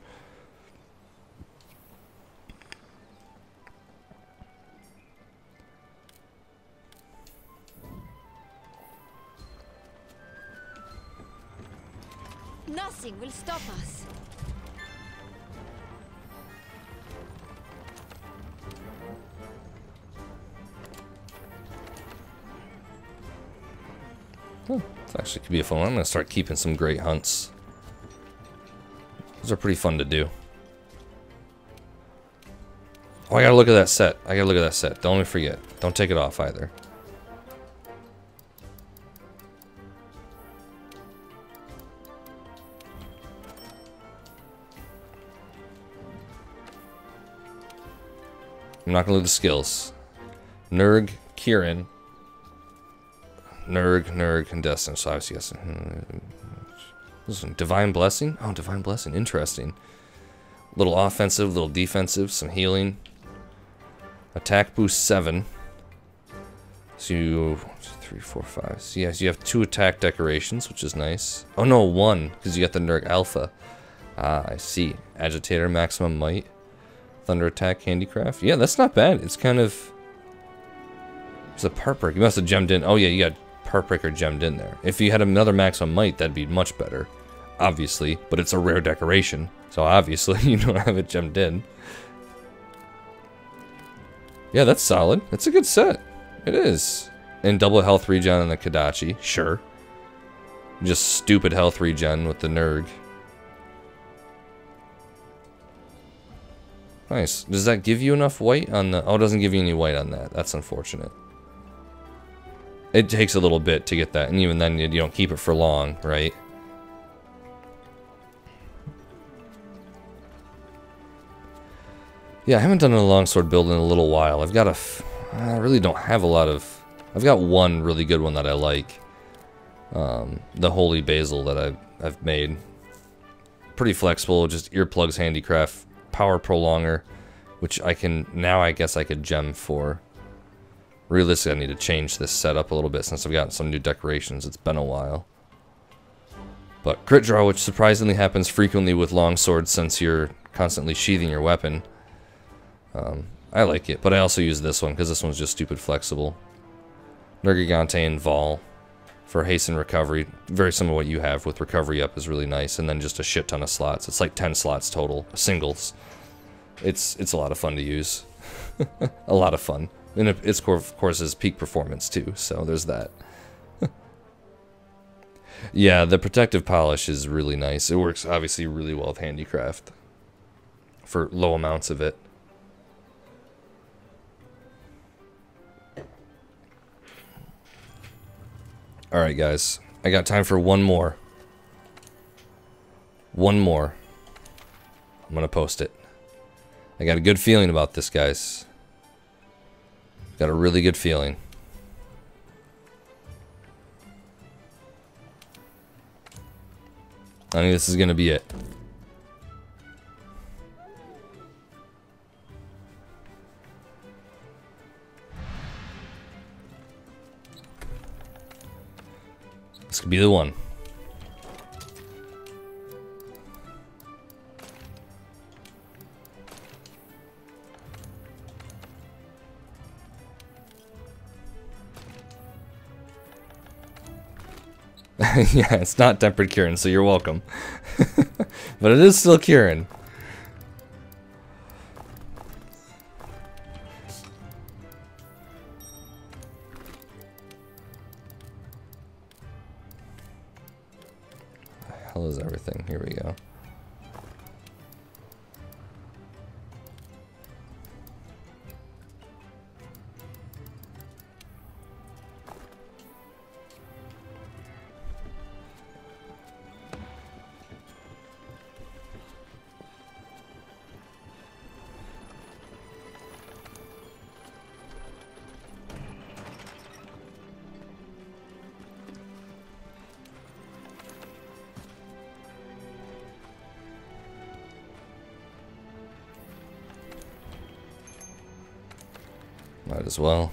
Nothing will stop us. Oh, this actually could be a fun one. I'm going to start keeping some great hunts. Those are pretty fun to do. Oh, I gotta look at that set. I gotta look at that set. Don't forget. Don't take it off either. I'm not gonna look at the skills. Nurg, Kieran. Nurg, and Destin. So obviously, yes. This one, Divine Blessing? Oh, Divine Blessing. Interesting. Little offensive, little defensive, some healing. Attack boost 7. So you 1, 2, 3, 4, 5. So yes, you have 2 attack decorations, which is nice. Oh no, 1, because you got the Nurg Alpha. Ah, I see. Agitator, maximum might. Thunder attack, handicraft. Yeah, that's not bad. It's kind of. There's a part break. You must have gemmed in. Oh yeah, you got part breaker gemmed in there. If you had another maximum might, that'd be much better. Obviously, but it's a rare decoration, so obviously you don't have it gemmed in. Yeah, that's solid. That's a good set. It is. And double health regen on the Kodachi, sure. Just stupid health regen with the Nurg. Nice. Does that give you enough white on the... Oh, it doesn't give you any white on that. That's unfortunate. It takes a little bit to get that, and even then you don't keep it for long, right? Yeah, I haven't done a longsword build in a little while. I really don't have a lot of... I've got one really good one that I like. The Holy Basil that I've made. Pretty flexible, just earplugs, handicraft, power prolonger, which I guess I could gem for. Realistically, I need to change this setup a little bit since I've gotten some new decorations. It's been a while. But crit draw, which surprisingly happens frequently with longswords since you're constantly sheathing your weapon. I like it, but I also use this one because this one's just stupid flexible. Nergigante and Vol for haste and recovery. Very similar to what you have with recovery up is really nice. And then just a shit ton of slots. It's like 10 slots total. Singles. It's a lot of fun to use. A lot of fun. And it's, of course, is peak performance too, so there's that. Yeah, the protective polish is really nice. It works obviously really well with handicraft for low amounts of it. Alright guys, I got time for one more. One more. I'm gonna post it. I got a good feeling about this, guys. Got a really good feeling. I think this is gonna be it. This could be the one. Yeah, it's not tempered Kieran, so you're welcome. But it is still Kieran. The hell is everything? Here we go. Might as well.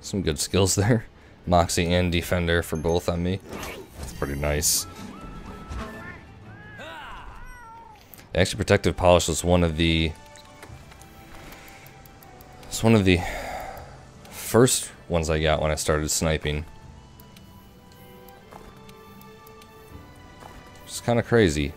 Some good skills there. Moxie and Defender for both on me. That's pretty nice. Actually, Protective Polish was one of the... It's one of the first ones I got when I started sniping. It's kind of crazy.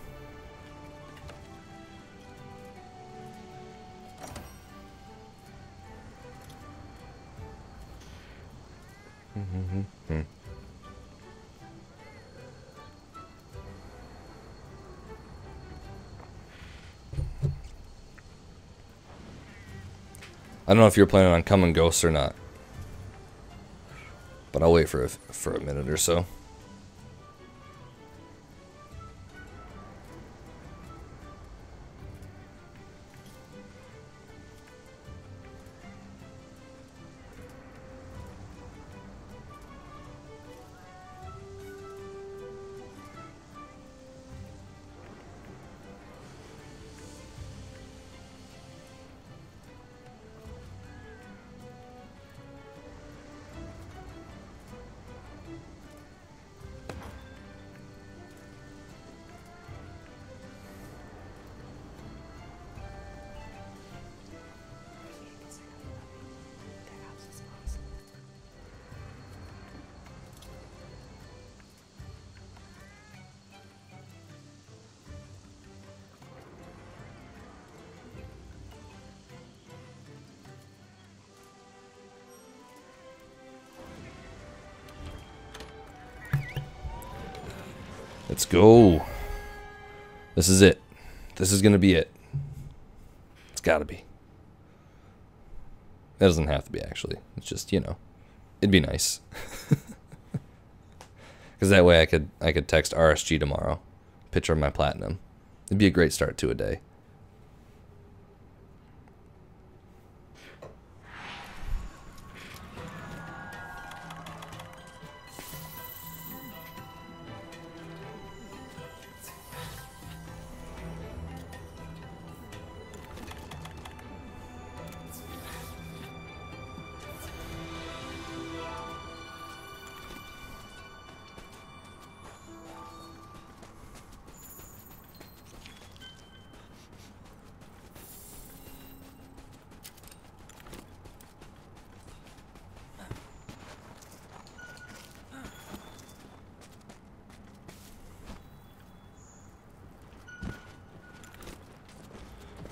I don't know if you're planning on coming Ghosts or not, but I'll wait for a minute or so. Let's go. This is it. This is gonna be it. It's gotta be. It doesn't have to be, actually. It's just, you know, it'd be nice. Because that way I could text RSG tomorrow. Picture of my platinum. It'd be a great start to a day.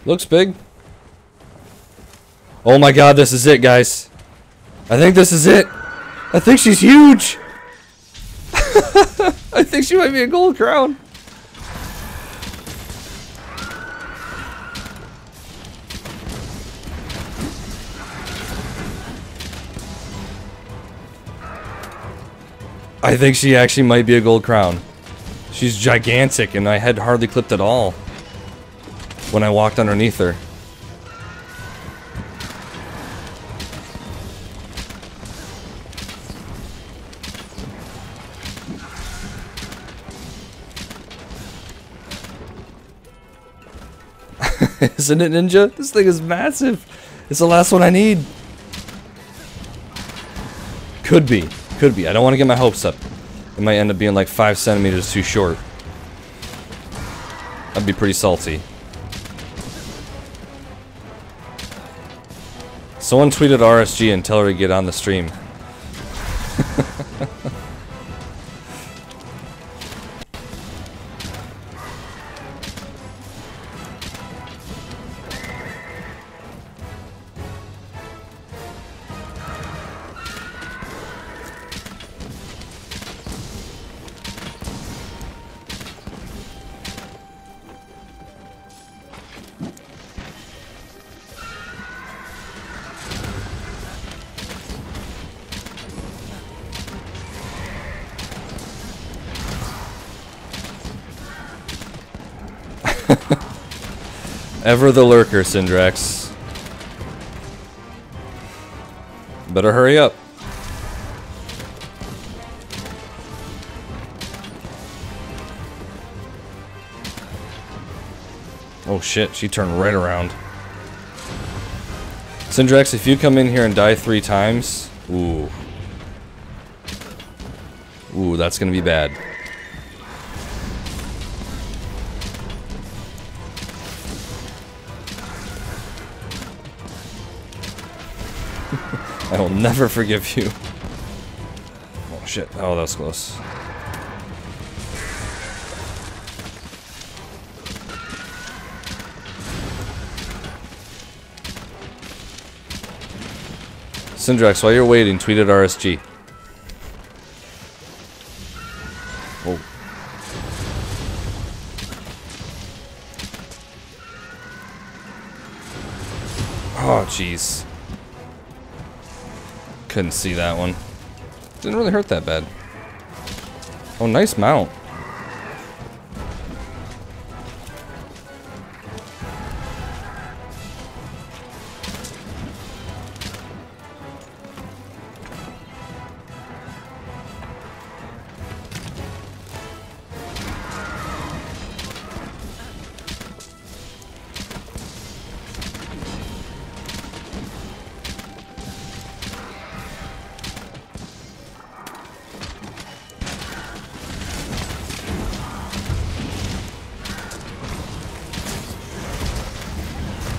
Looks big. Oh my god, this is it, guys. I think this is it. I think she's huge. I think she might be a gold crown. I think she actually might be a gold crown. She's gigantic and I had hardly clipped at all when I walked underneath her. Isn't it, Ninja? This thing is massive. It's the last one I need. Could be. Could be. I don't want to get my hopes up. It might end up being like 5 centimeters too short. That'd be pretty salty. Someone tweeted RSG and tell her to get on the stream. Ever the lurker, Syndrax. Better hurry up. Oh shit, she turned right around. Syndrax, if you come in here and die 3 times, ooh. Ooh, that's gonna be bad. I will never forgive you. Oh shit, oh that was close. Syndrax, while you're waiting, tweet at RSG. Oh. Oh jeez. Couldn't see that one. Didn't really hurt that bad. Oh, nice mount.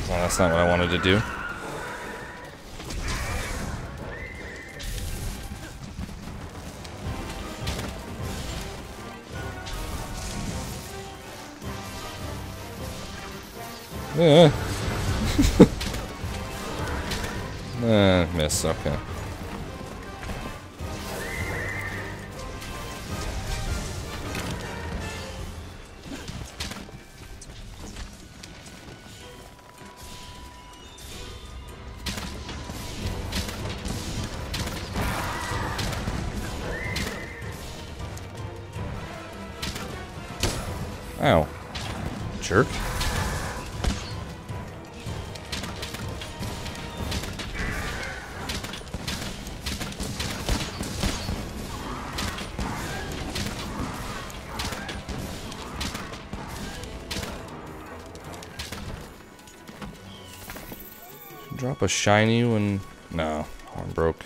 That's not what I wanted to do. Miss, okay. Ow. Jerk. Drop a shiny when... No, arm broke.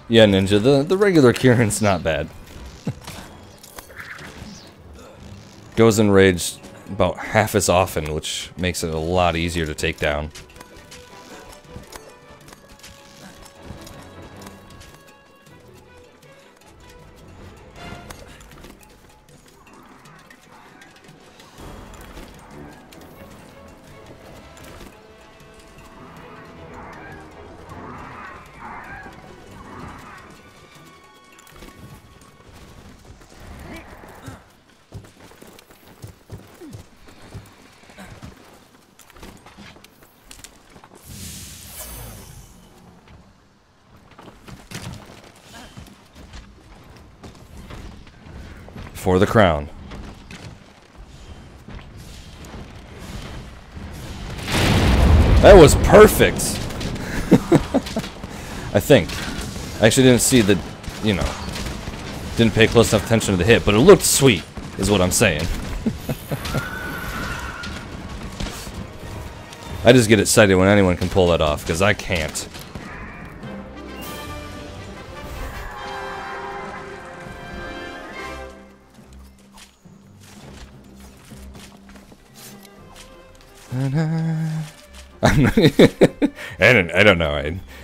Yeah, Ninja, the regular Kieran's not bad. Goes in rage about half as often, which makes it a lot easier to take down. For the crown. That was perfect! I think. I actually didn't see the, you know, didn't pay close enough attention to the hit, but it looked sweet, is what I'm saying. I just get excited when anyone can pull that off, because I can't. I don't know.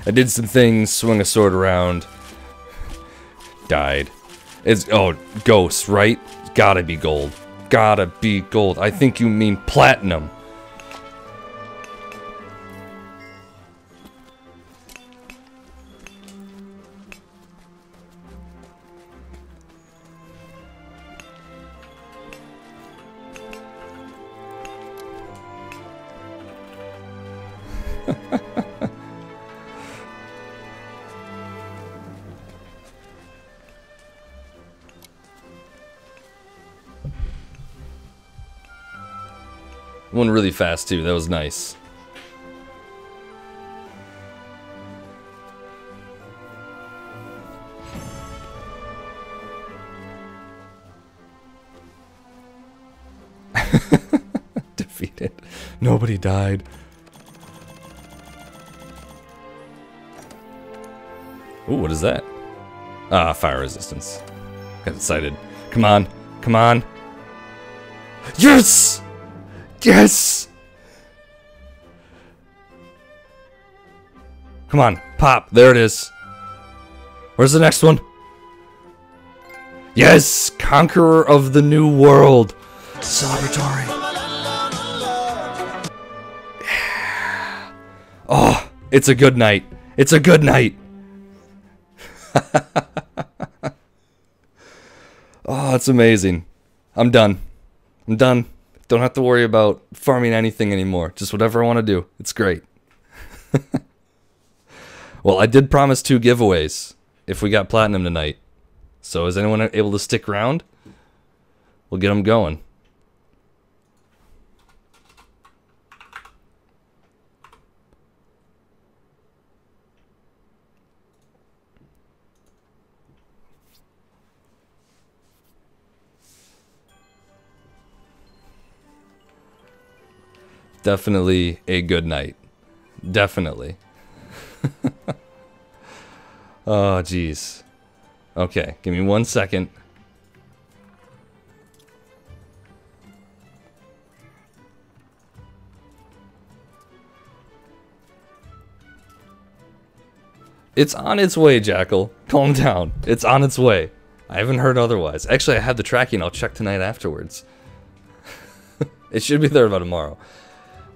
I did some things, swung a sword around, died. It's ghost, right? Gotta be gold. Gotta be gold. I think you mean platinum. One really fast too, that was nice. Defeated. Nobody died. Ooh, what is that? Ah, fire resistance. Got excited. Come on. Come on. Yes! Yes! Come on, pop. There it is. Where's the next one? Yes! Conqueror of the New World. Celebratory. Yeah. Oh, it's a good night. It's a good night. Oh, it's amazing. I'm done. I'm done. Don't have to worry about farming anything anymore. Just whatever I want to do. It's great. Well, I did promise 2 giveaways if we got platinum tonight. So is anyone able to stick around? We'll get them going. Definitely a good night. Definitely. Oh, jeez. Okay, give me 1 second. It's on its way, Jackal. Calm down. It's on its way. I haven't heard otherwise. Actually, I have the tracking. I'll check tonight afterwards. It should be there by tomorrow.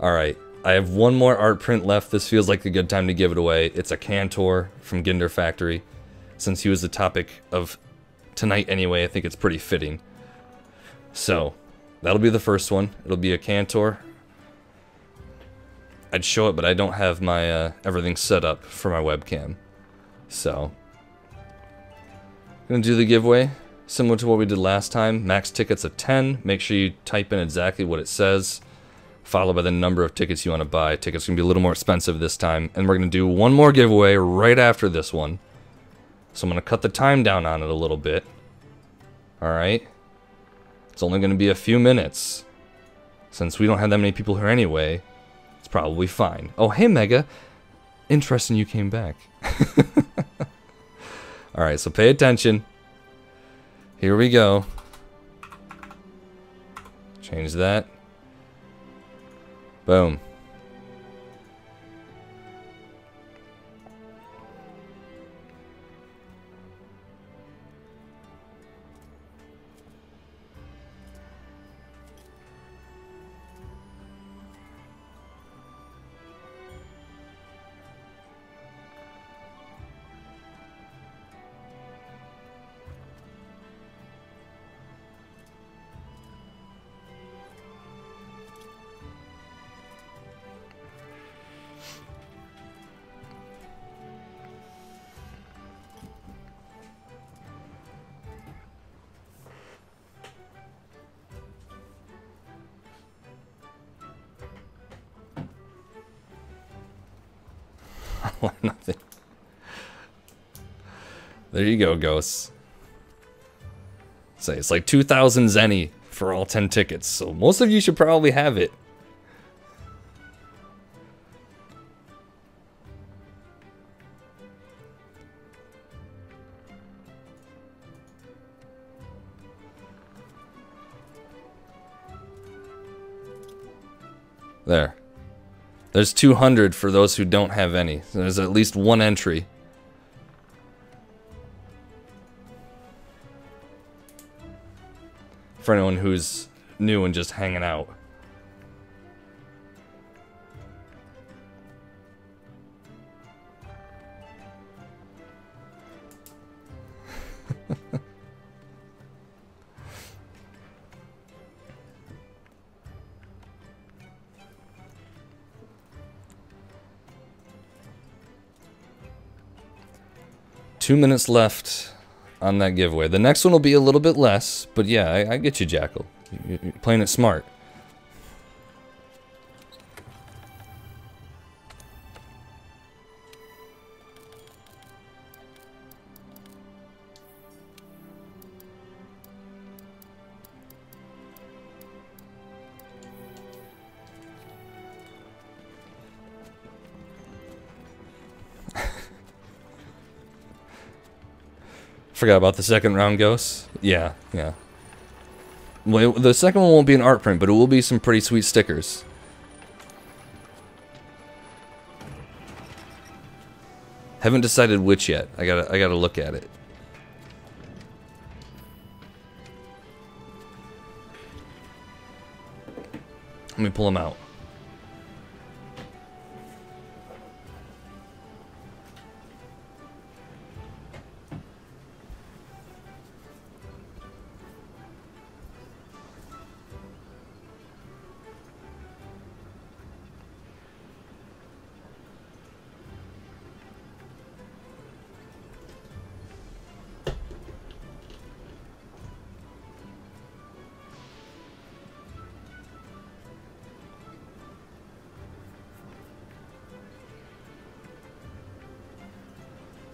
Alright. I have one more art print left. This feels like a good time to give it away. It's a Cantor from Ginder Factory. Since he was the topic of tonight anyway, I think it's pretty fitting. So, that'll be the first one. It'll be a Cantor. I'd show it, but I don't have my everything set up for my webcam. So, gonna do the giveaway similar to what we did last time. Max tickets of 10. Make sure you type in exactly what it says, followed by the number of tickets you want to buy. Tickets are gonna be a little more expensive this time, and we're gonna do one more giveaway right after this one. So I'm gonna cut the time down on it a little bit. All right. It's only gonna be a few minutes, since we don't have that many people here anyway. It's probably fine. Oh, hey Mega. Interesting you came back. Alright, so pay attention. Here we go. Change that. Boom. Nothing. There you go, ghosts. Say it's like 2,000 zenny for all 10 tickets, so most of you should probably have it. There. There's 200 for those who don't have any. So there's at least one entry. For anyone who's new and just hanging out. Two minutes left on that giveaway. The next one will be a little bit less, but yeah, I get you, Jackal. You're playing it smart. Forgot about the second round, ghosts. Yeah. Well, the second one won't be an art print, but it will be some pretty sweet stickers. Haven't decided which yet. I gotta look at it. Let me pull them out.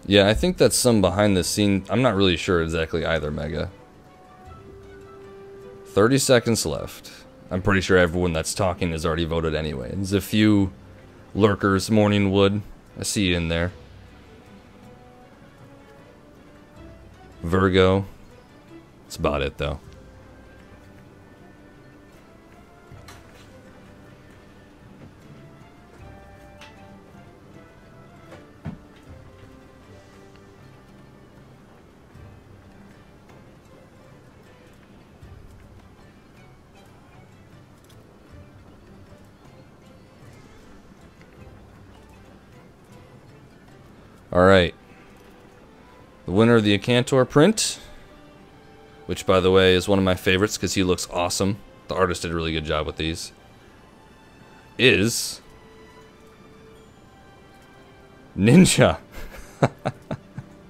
Yeah, I think that's some behind the scene. I'm not really sure exactly either, Mega. 30 seconds left. I'm pretty sure everyone that's talking has already voted anyway. There's a few lurkers, Morningwood. I see you in there. Virgo. That's about it, though. Alright. The winner of the Acantor print, which, by the way, is one of my favorites because he looks awesome. The artist did a really good job with these. Is Ninja.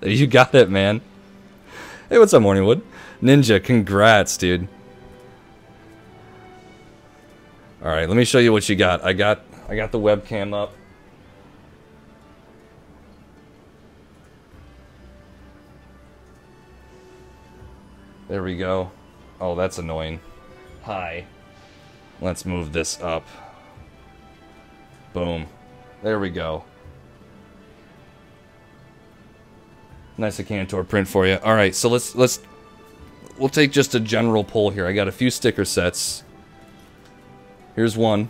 You got it, man. Hey, what's up, Morningwood? Ninja, congrats, dude. Alright, let me show you what you got. I got the webcam up. There we go. Oh, that's annoying. Hi. Let's move this up. Boom. There we go. Nice Acantor print for you. All right, so we'll take just a general poll here. I got a few sticker sets. Here's one.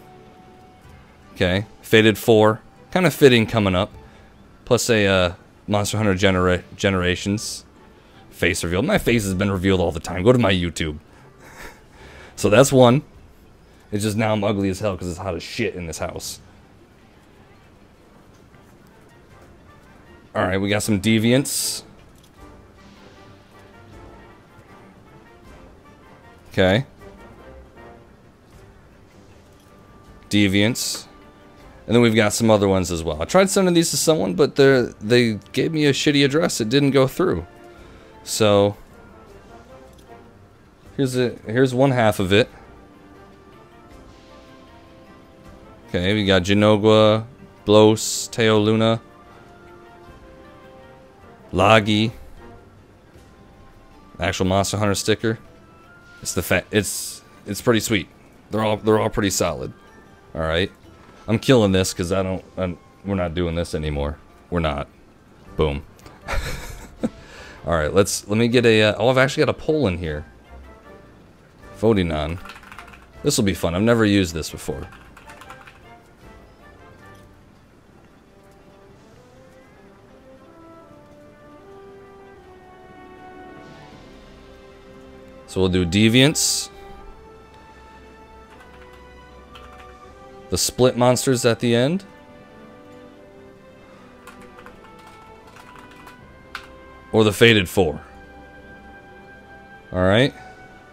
Okay, Faded 4, kind of fitting coming up. Plus a Monster Hunter Generations face reveal. My face has been revealed all the time. Go to my YouTube. So that's one. It's just now I'm ugly as hell because it's hot as shit in this house. Alright, we got some Deviants. Okay. Deviants. And then we've got some other ones as well. I tried sending these to someone, but they gave me a shitty address. It didn't go through. So here's one half of it. Okay, we got Jinogua, Blos, Teo Luna, Lagi, actual Monster Hunter sticker. It's pretty sweet. They're all pretty solid. All right, I'm killing this because we're not doing this anymore. We're not. Boom. All right, let me get a. Oh, I've actually got a poll in here. Voting on. This will be fun. I've never used this before. So we'll do Deviants. The split monsters at the end. Or the Faded 4. Alright.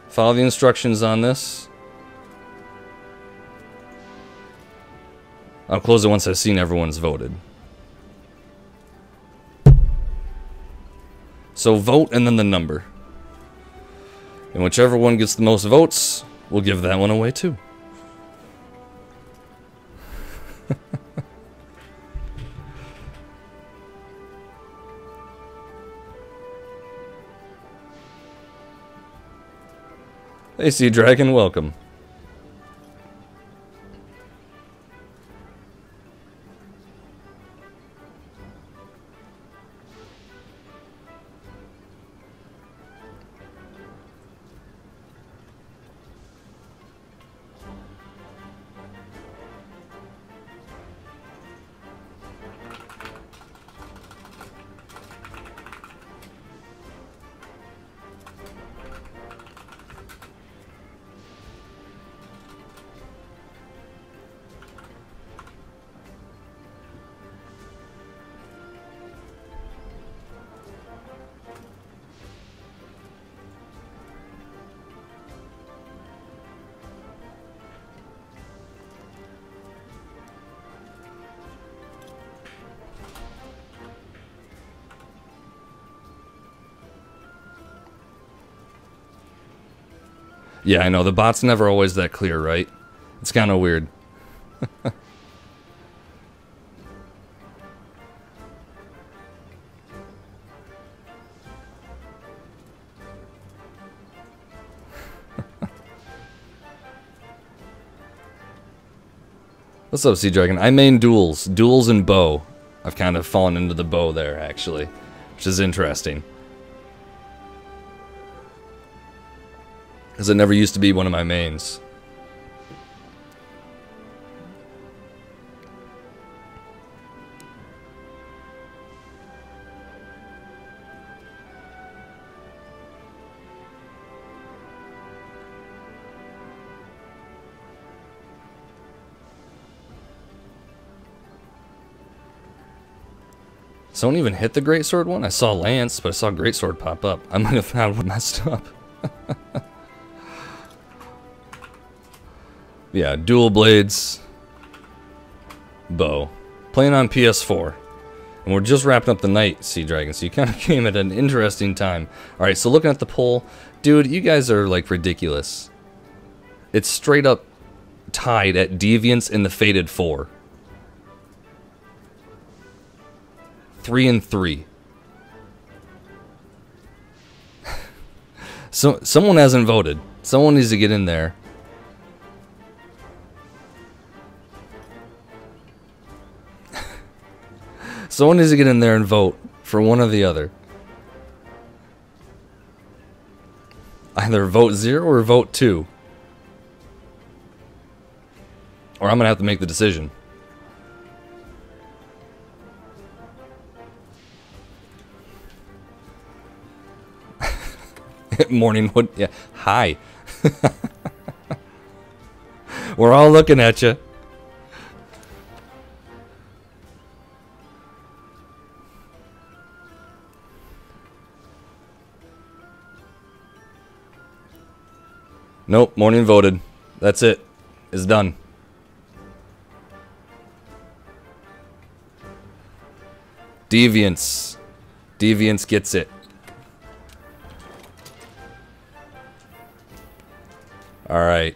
Follow the instructions on this. I'll close it once I've seen everyone's voted. So vote and then the number. And whichever one gets the most votes, we'll give that one away too. Hey, Sea Dragon, welcome. Yeah, I know. The bot's never always that clear, right? It's kind of weird. What's up, Sea Dragon? I main duels. Duels and bow. I've kind of fallen into the bow there, actually. Which is interesting. Because it never used to be one of my mains. Someone even hit the greatsword one? I saw Lance, but I saw greatsword pop up. I might have had one messed up. Yeah, dual blades. Bow. Playing on PS4. And we're just wrapping up the night, Sea Dragon, so you kind of came at an interesting time. Alright, so looking at the poll, dude, you guys are, like, ridiculous. It's straight up tied at Deviants in the Fated 4. 3 and 3. So, someone hasn't voted. Someone needs to get in there. Someone needs to get in there and vote for one or the other. Either vote 0 or vote 2. Or I'm going to have to make the decision. Morning wood. Yeah. Hi. We're all looking at you. Nope, morning voted. That's it. It's done. Deviants. Deviants gets it. Alright.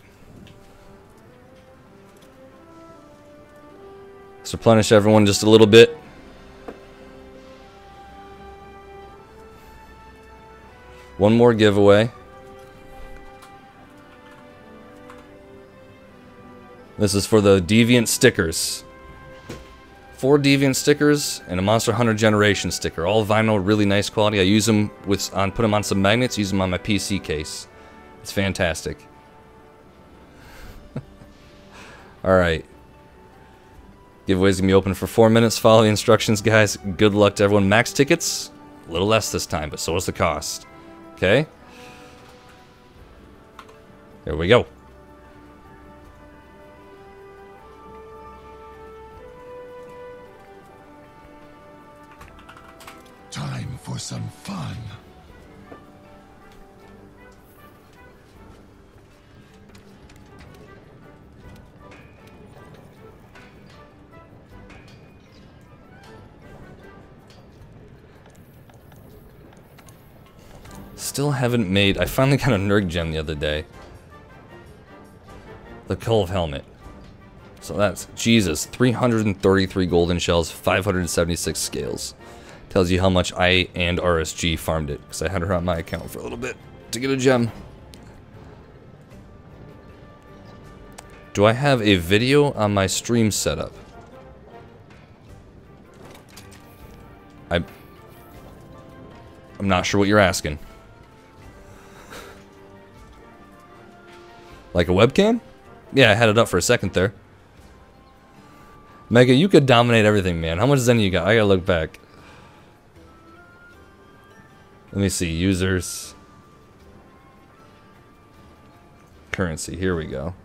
Let's replenish everyone just a little bit. One more giveaway. This is for the Deviant stickers. 4 Deviant stickers and a Monster Hunter Generation sticker. All vinyl, really nice quality. I use them put them on some magnets, use them on my PC case. It's fantastic. Alright. Giveaway's gonna be open for 4 minutes. Follow the instructions, guys. Good luck to everyone. Max tickets, a little less this time, but so is the cost. Okay? Here we go. Time for some fun. Still haven't made... I finally got a Nerd Gem the other day. The Cull of Helmet. So that's... Jesus. 333 golden shells, 576 scales. Tells you how much I and RSG farmed it. Because I had her on my account for a little bit to get a gem. Do I have a video on my stream setup? I'm not sure what you're asking. Like a webcam? Yeah, I had it up for a second there. Mega, you could dominate everything, man. How much Zen you got? I gotta look back. Let me see. Users. Currency. Here we go.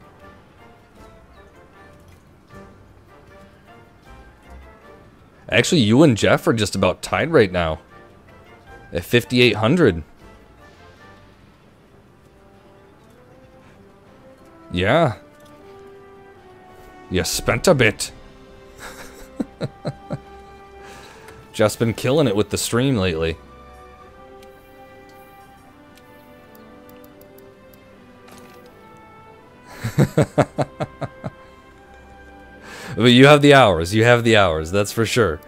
Actually, you and Jeff are just about tied right now. At 5,800. Yeah. You spent a bit. Just been killing it with the stream lately. But you have the hours. You have the hours. That's for sure.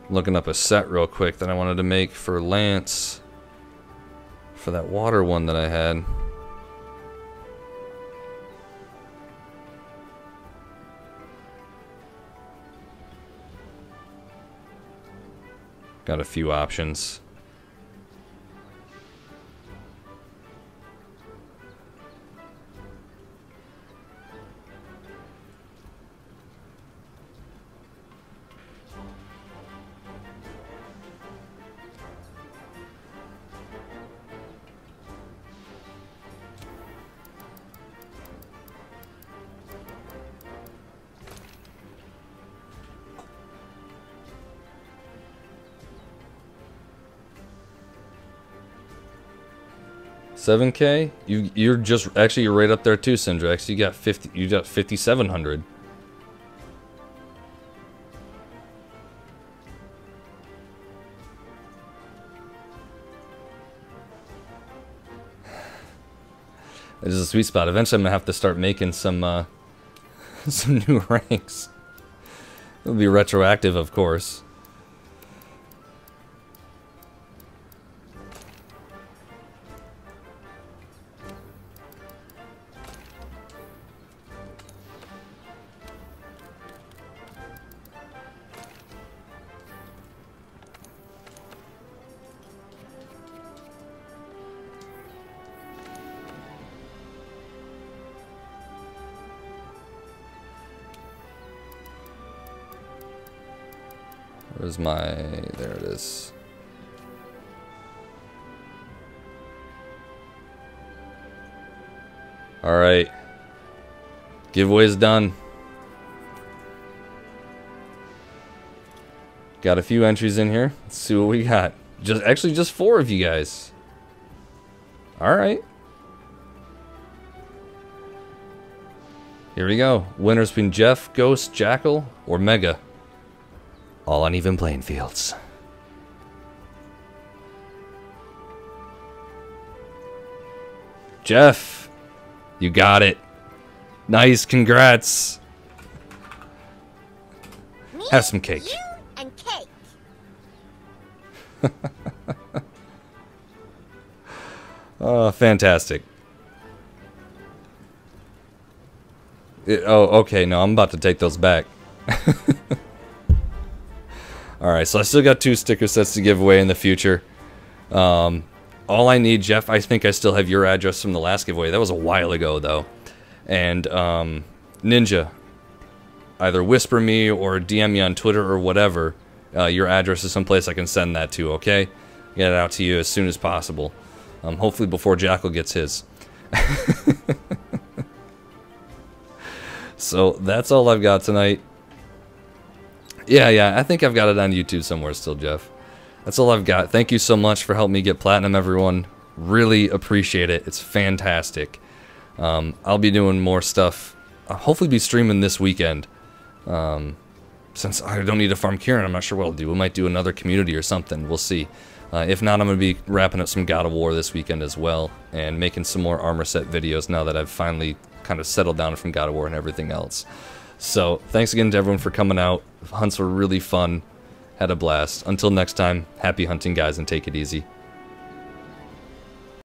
Looking up a set real quick that I wanted to make for Lance. For that water one that I had. Got a few options. 7K? You're just actually you're right up there too, Syndrax. You got 5,700. It is a sweet spot. Eventually I'm gonna have to start making some some new ranks. It'll be retroactive, of course. Where's my... there it is. Alright. Giveaway's done. Got a few entries in here. Let's see what we got. Actually just 4 of you guys. Alright. Here we go. Winners between Jeff, Ghost, Jackal, or Mega. All on even playing fields. Jeff, you got it. Nice, congrats. Me, Have some cake. You and cake. Oh, fantastic. Oh, okay, no, I'm about to take those back. Alright, so I still got 2 sticker sets to give away in the future. All I need, Jeff, I think I still have your address from the last giveaway. That was a while ago, though. And, Ninja, either whisper me or DM me on Twitter or whatever. Your address is someplace I can send that to, okay? Get it out to you as soon as possible. Hopefully before Jackal gets his. So, that's all I've got tonight. Yeah, I think I've got it on YouTube somewhere still, Jeff. That's all I've got. Thank you so much for helping me get platinum, everyone. Really appreciate it. It's fantastic. I'll be doing more stuff. I'll hopefully be streaming this weekend. Since I don't need to farm Kieran, I'm not sure what I'll do. We might do another community or something. We'll see. If not, I'm going to be wrapping up some God of War this weekend as well. And making some more armor set videos now that I've finally kind of settled down from God of War and everything else. So, thanks again to everyone for coming out. Hunts were really fun. Had a blast. Until next time, happy hunting, guys, and take it easy.